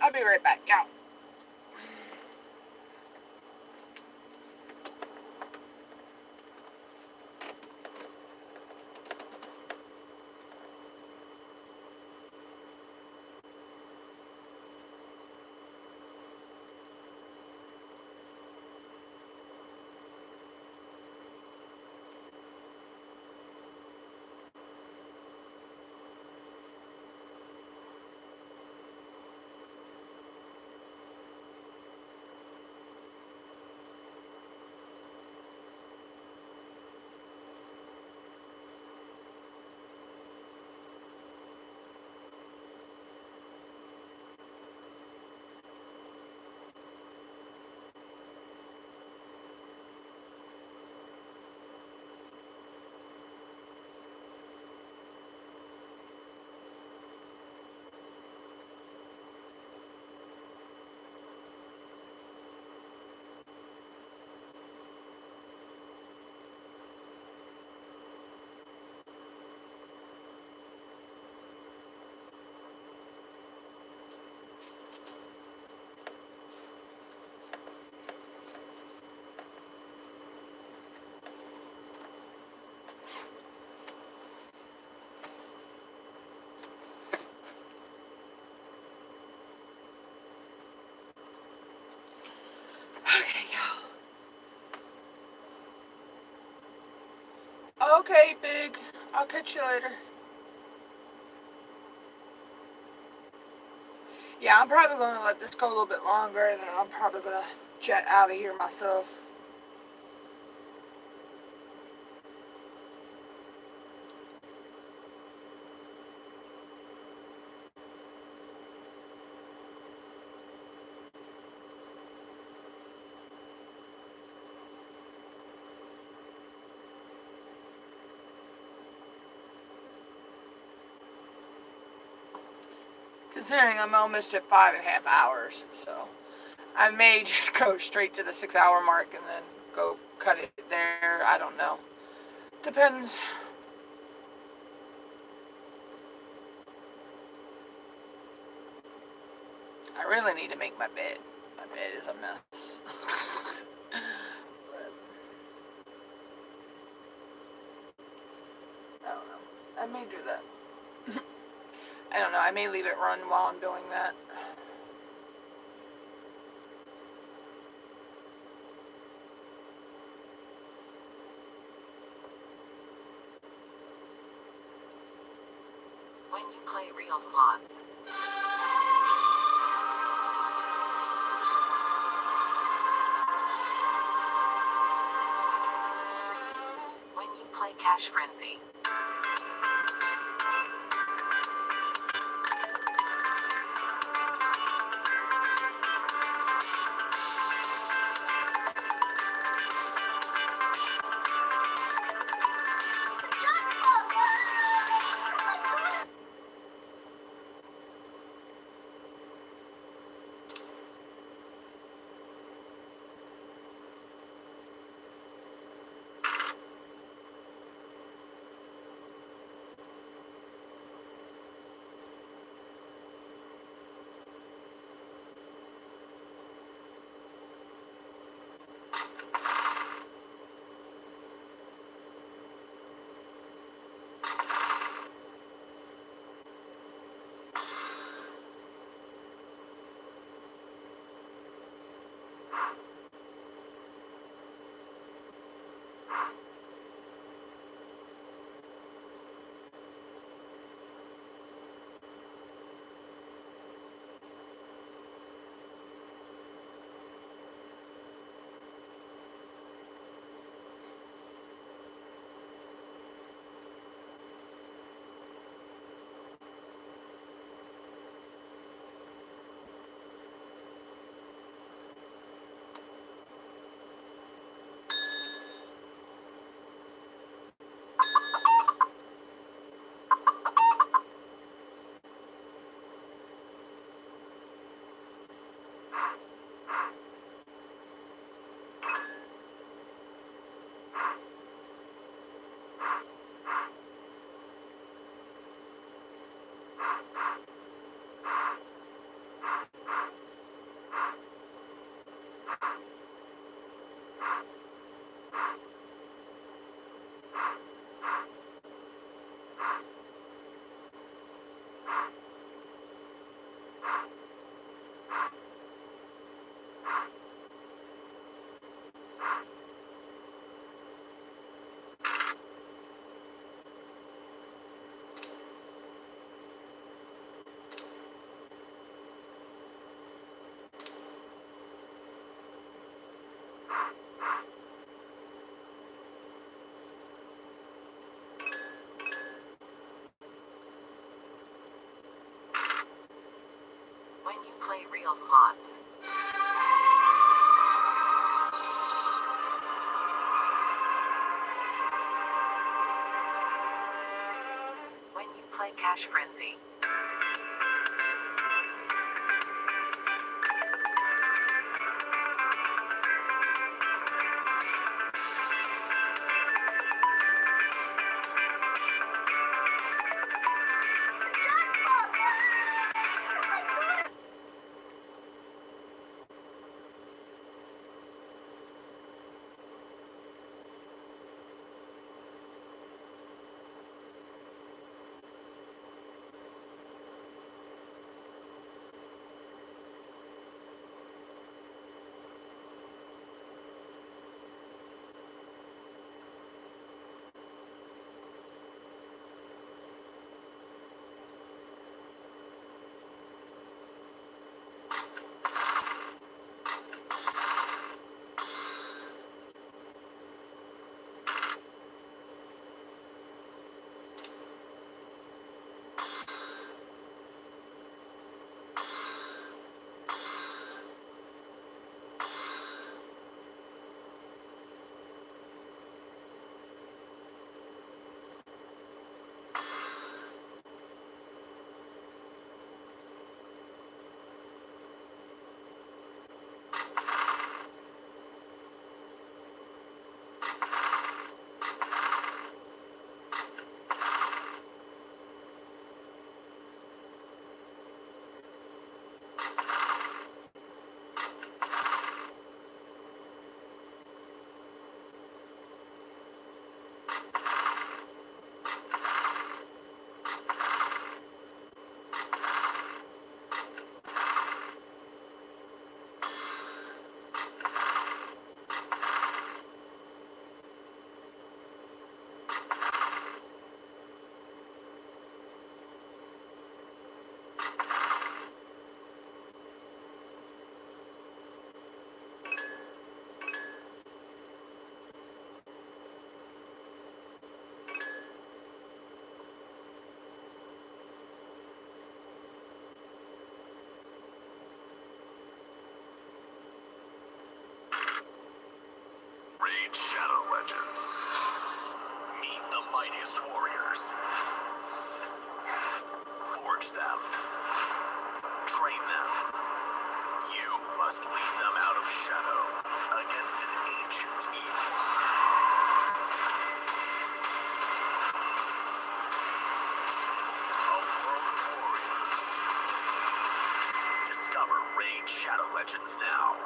I'll be right back, y'all. Okay, Big. I'll catch you later. Yeah, I'm probably going to let this go a little bit longer, and then I'm probably going to jet out of here myself. Considering I'm almost at 5.5 hours, so I may just go straight to the 6-hour mark and then go cut it there. I don't know. Depends. I really need to make my bed. My bed is a mess. I don't know. I may do that. I don't know. I may leave it run while I'm doing that. When you play real slots. When you play Cash Frenzy. When you play real slots. When you play Cash Frenzy. Shadow Legends. Meet the mightiest warriors. Forge them. Train them. You must lead them out of shadow against an ancient evil. A world of warriors. Discover Raid Shadow Legends now.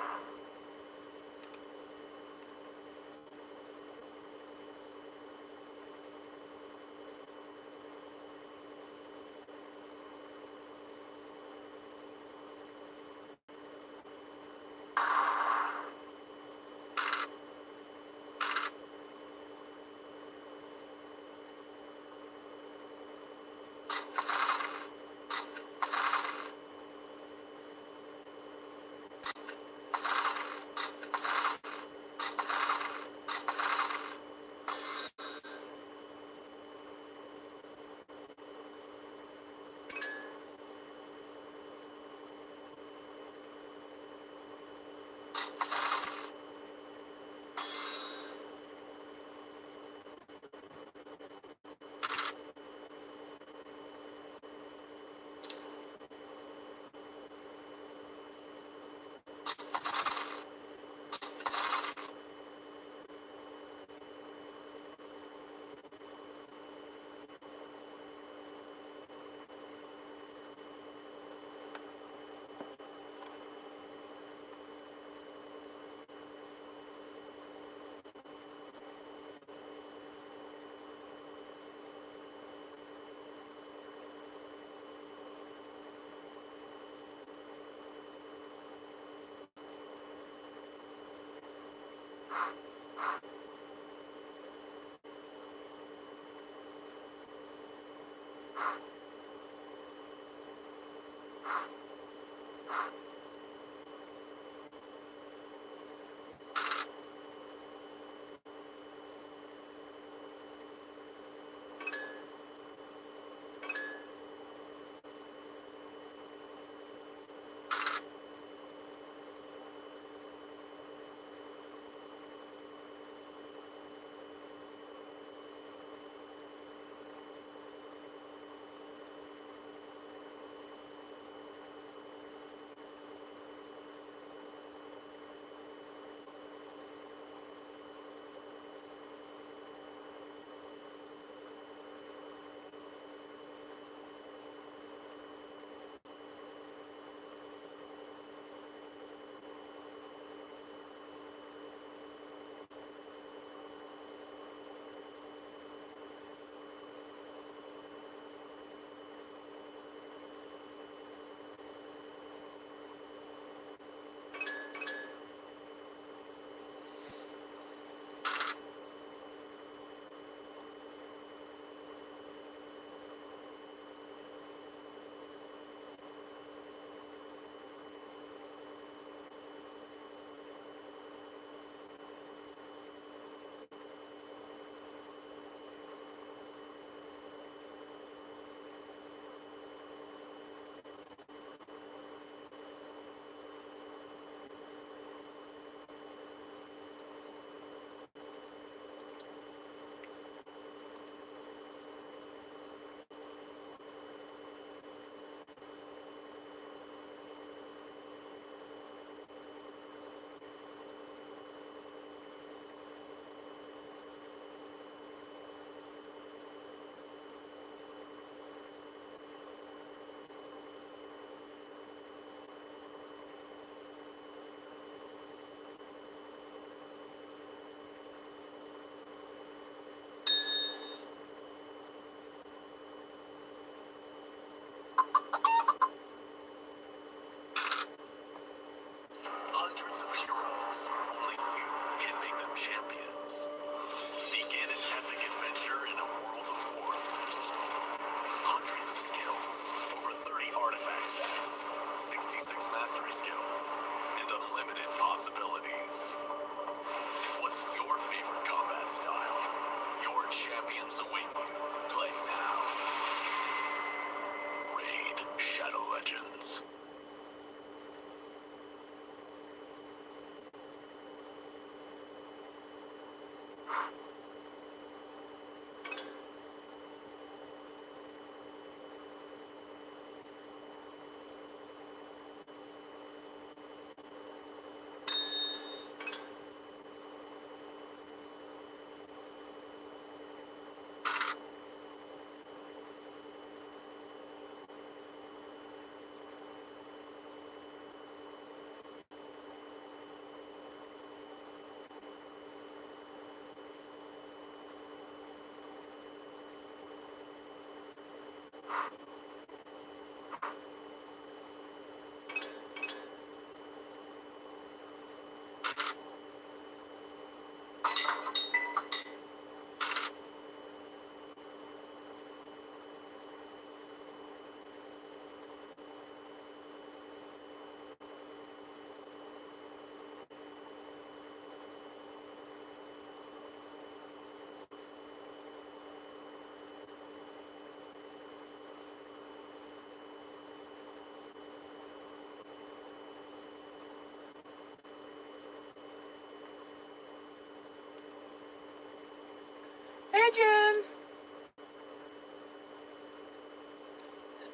Hey, Jen.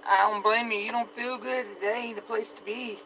I don't blame you. You don't feel good today. Ain't the place to be.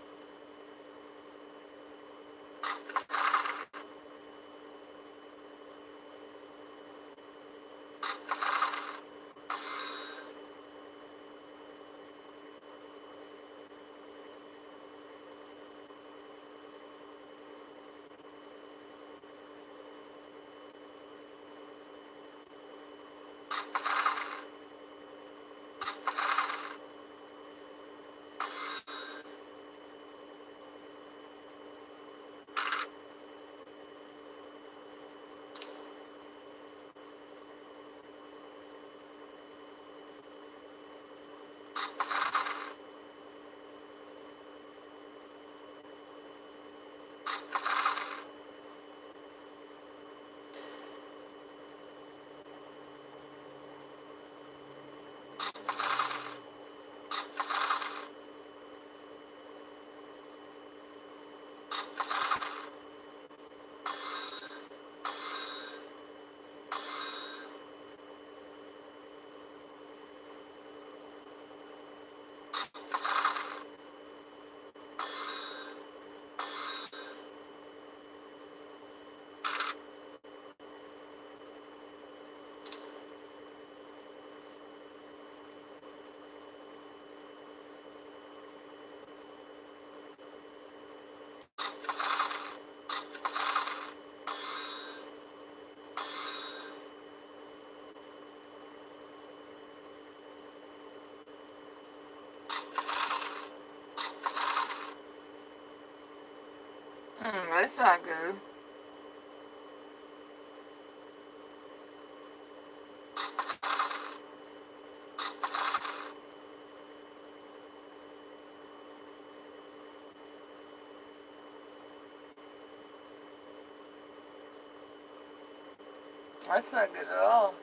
That's not good. That's not good at all.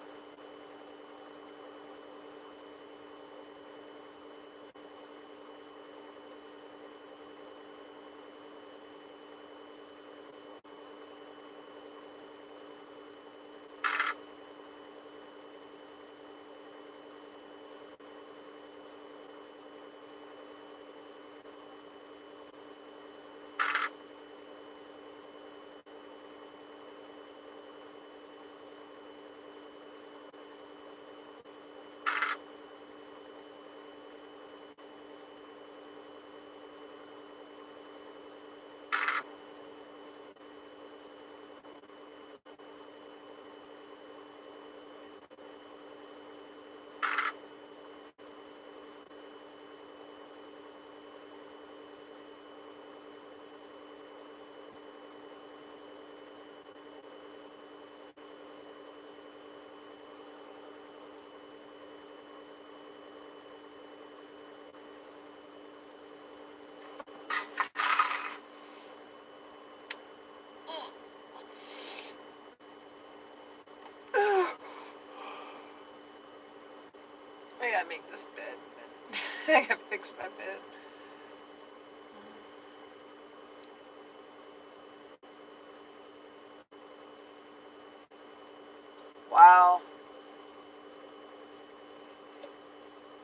I gotta make this bed. I gotta fix my bed. Wow.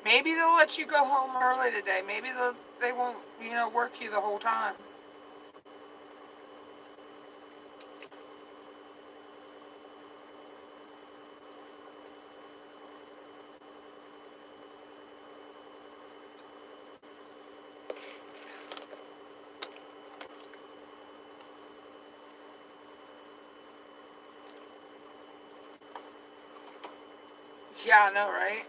Maybe they'll let you go home early today. Maybe they won't, work you the whole time. Yeah, I know, right?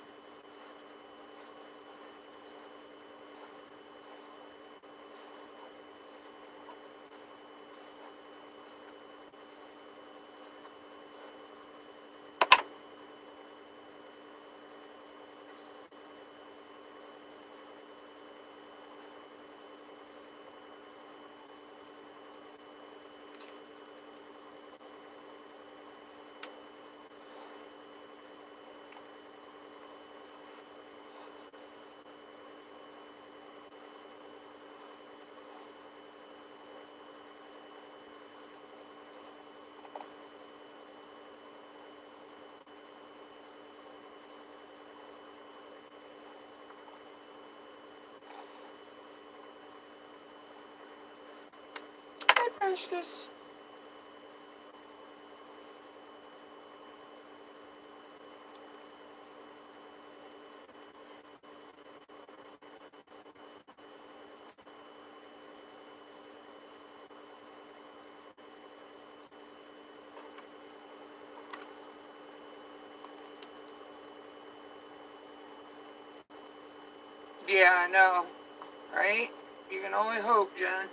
precious. Yeah, I know, right? You can only hope, Jen.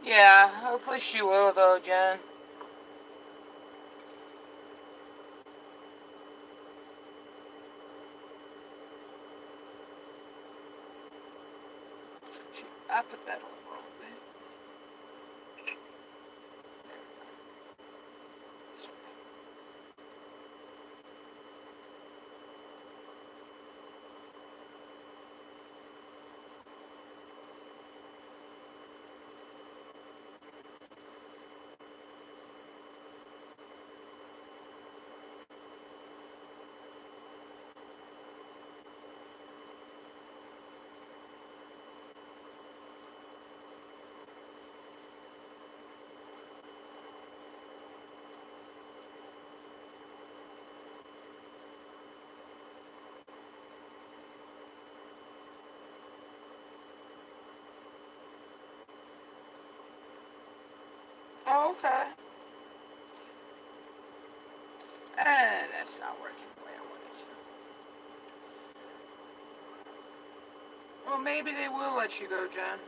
Yeah, hopefully she will, though, Jen. I put that on wrong bit. This way. Oh, okay. And that's not working the way I wanted to. Well, maybe they will let you go, Jen.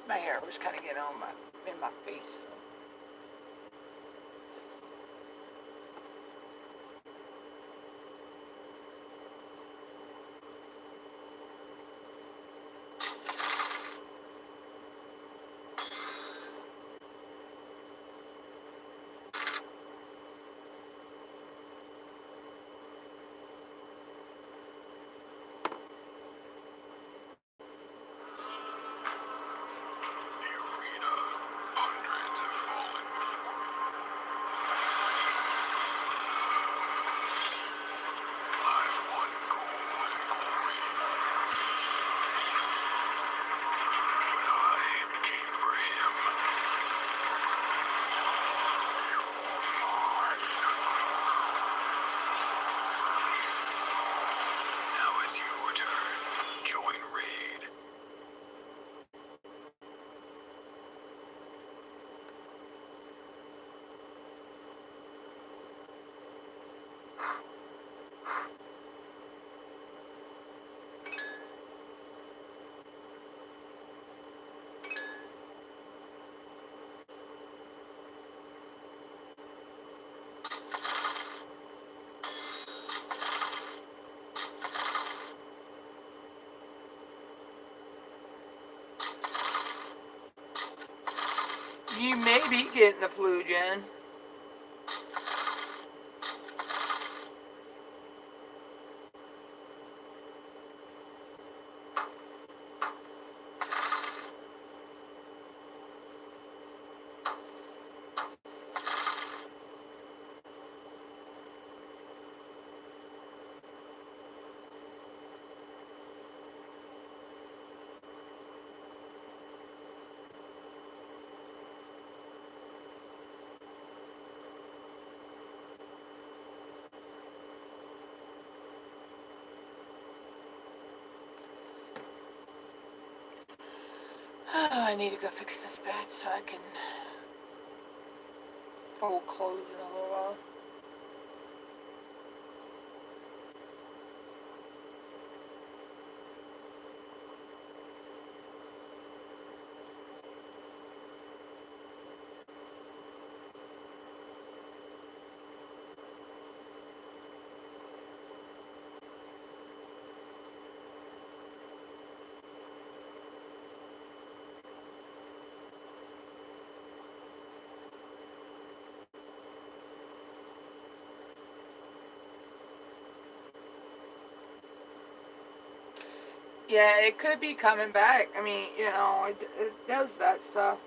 My hair was kind of getting on in my face. So. The arena, hundreds of Maybe getting the flu, Jen. I need to go fix this bed so I can fold clothes in a little while. Yeah, it could be coming back. I mean, you know, it does that stuff.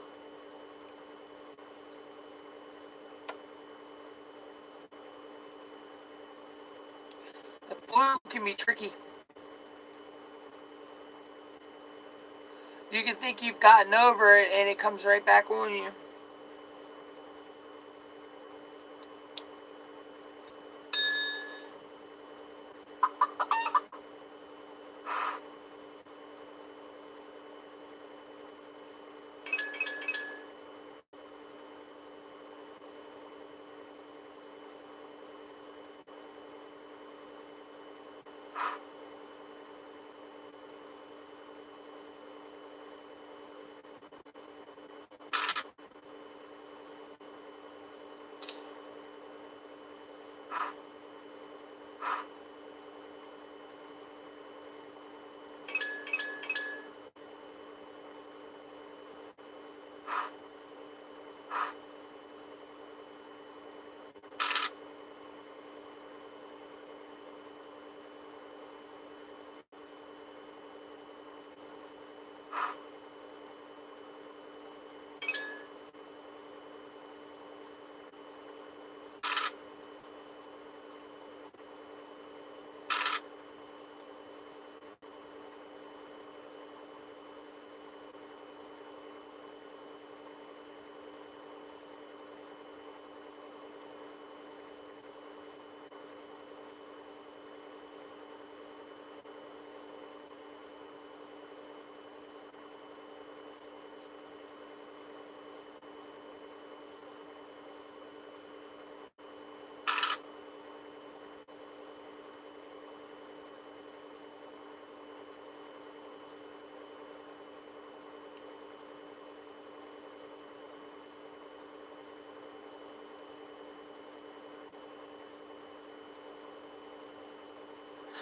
The flu can be tricky. You can think you've gotten over it and it comes right back on you.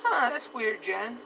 Huh, that's weird, Jen.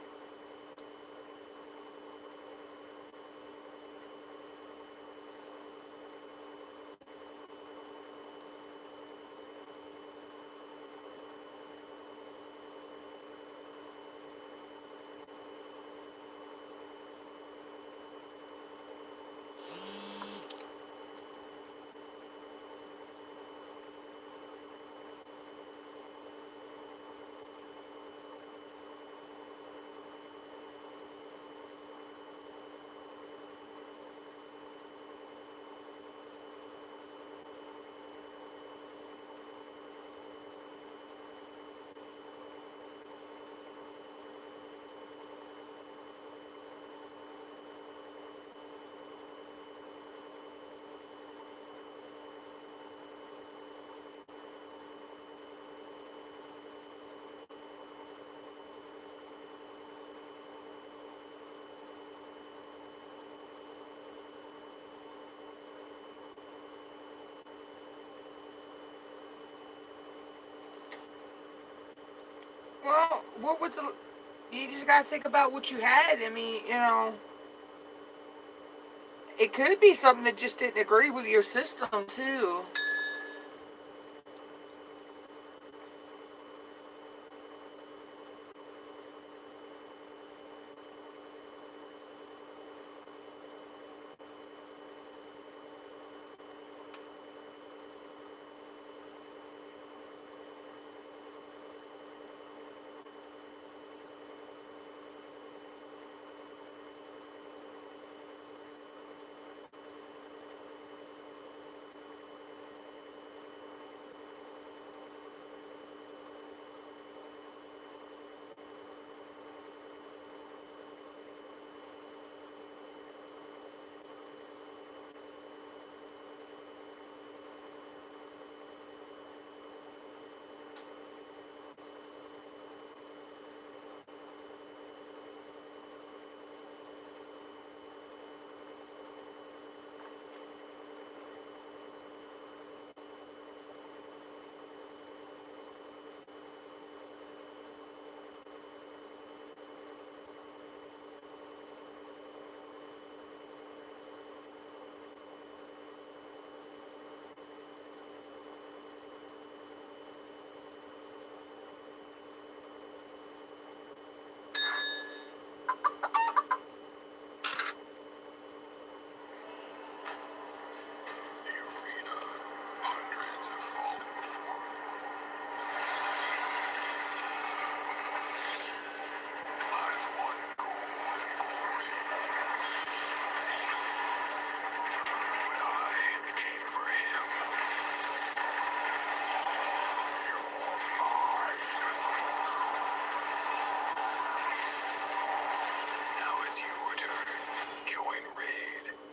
Well, what was the... You just gotta think about what you had. I mean, you know... It could be something that just didn't agree with your system, too. Hundreds have fallen before me. I've won gold and glory, but I came for him. You're mine. Now it's your turn. Join Raid.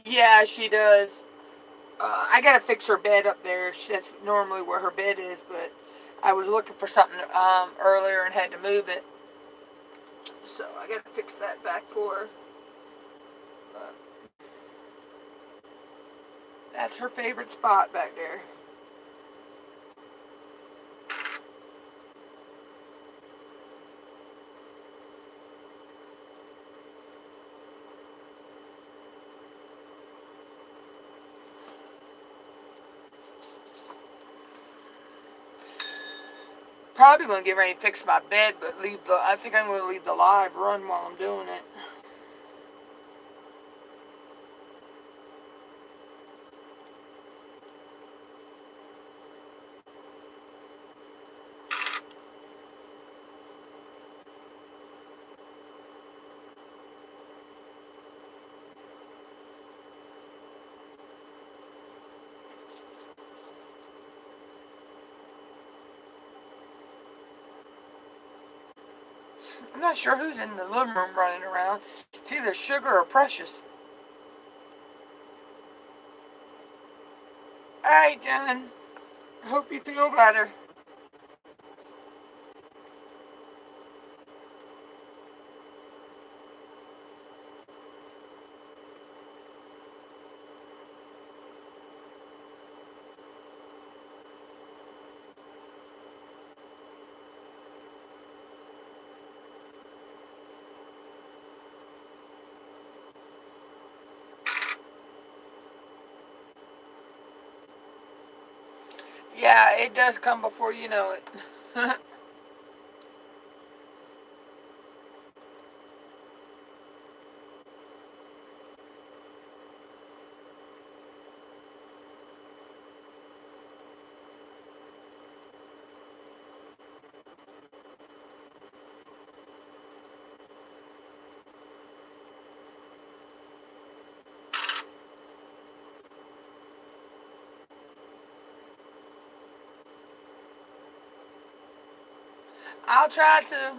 Yeah, she does. I gotta fix her bed up there. That's normally where her bed is, but I was looking for something earlier and had to move it. So I gotta fix that back for her. Uh, That's her favorite spot back there. Probably gonna get ready to fix my bed, but I think I'm gonna leave the live run while I'm doing it. I'm not sure who's in the living room running around. It's either Sugar or Precious. Alright, John. I hope you feel better. Yeah, it does come before you know it. I'll try to.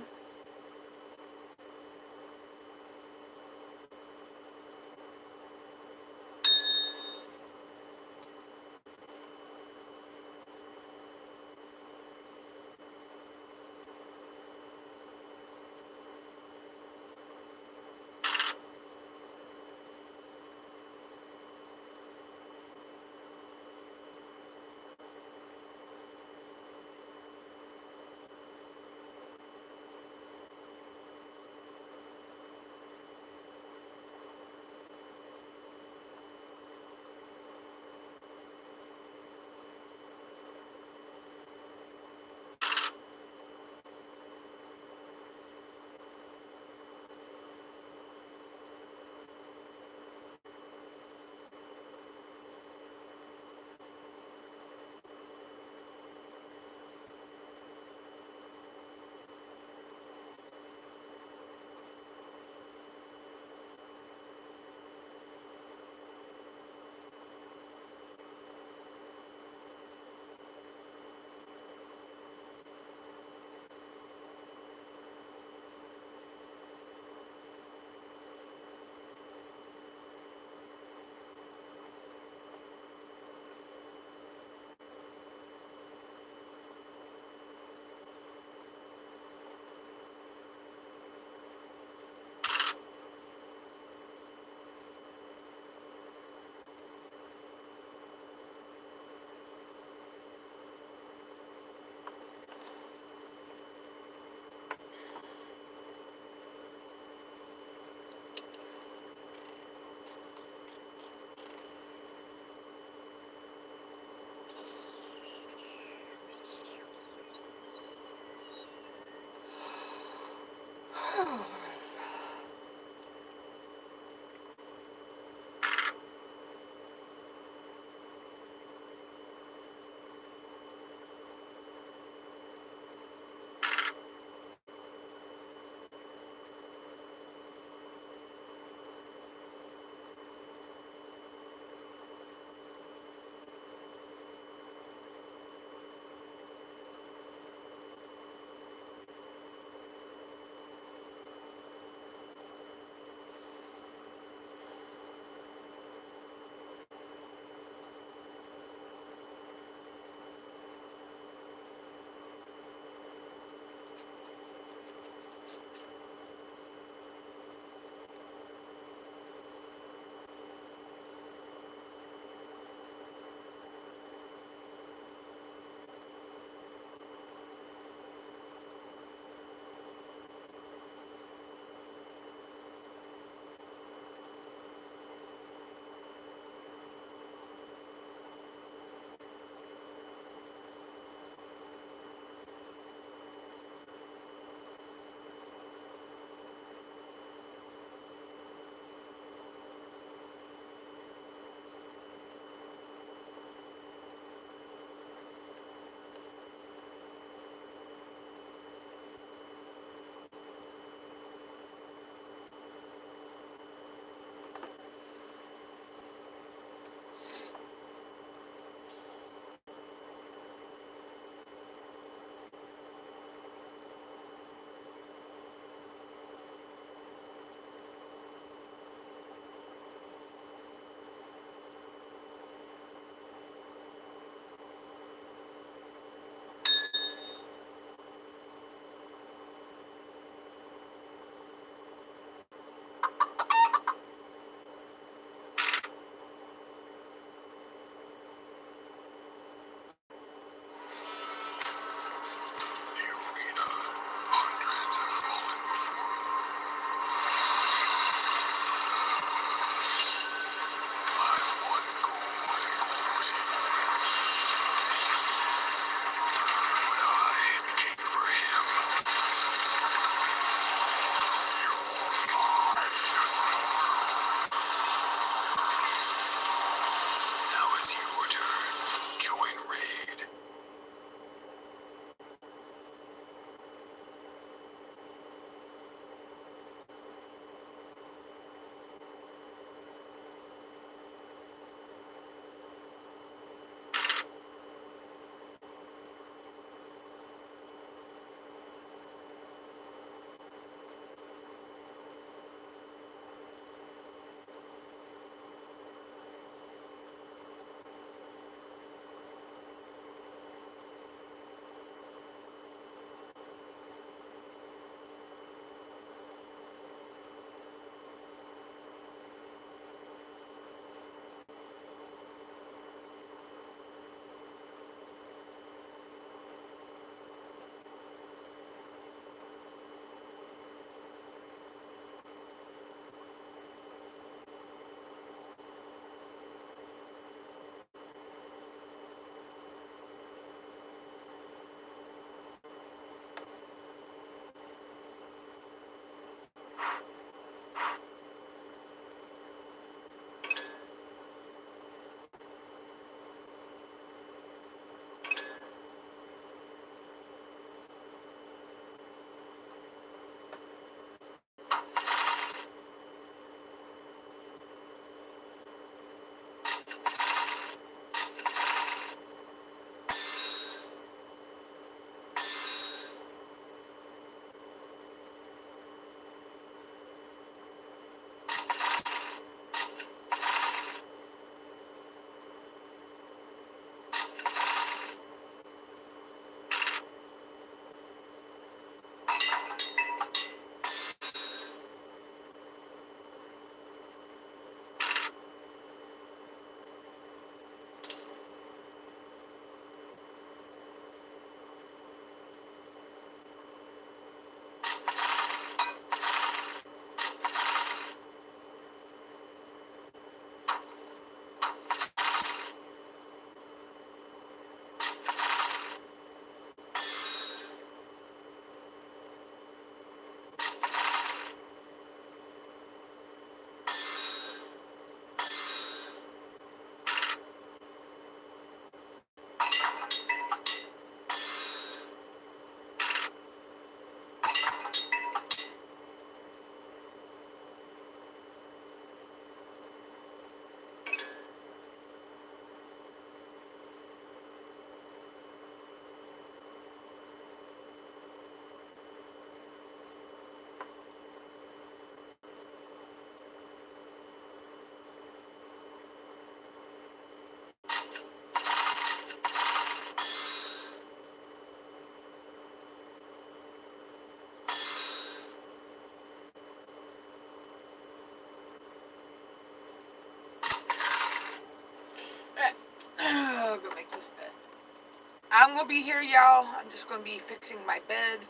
gonna be here, y'all. I'm just gonna be fixing my bed.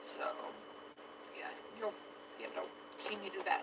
So, yeah, you'll see me do that.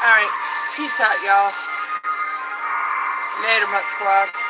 Alright, peace out, y'all. Later, Mutt Squad.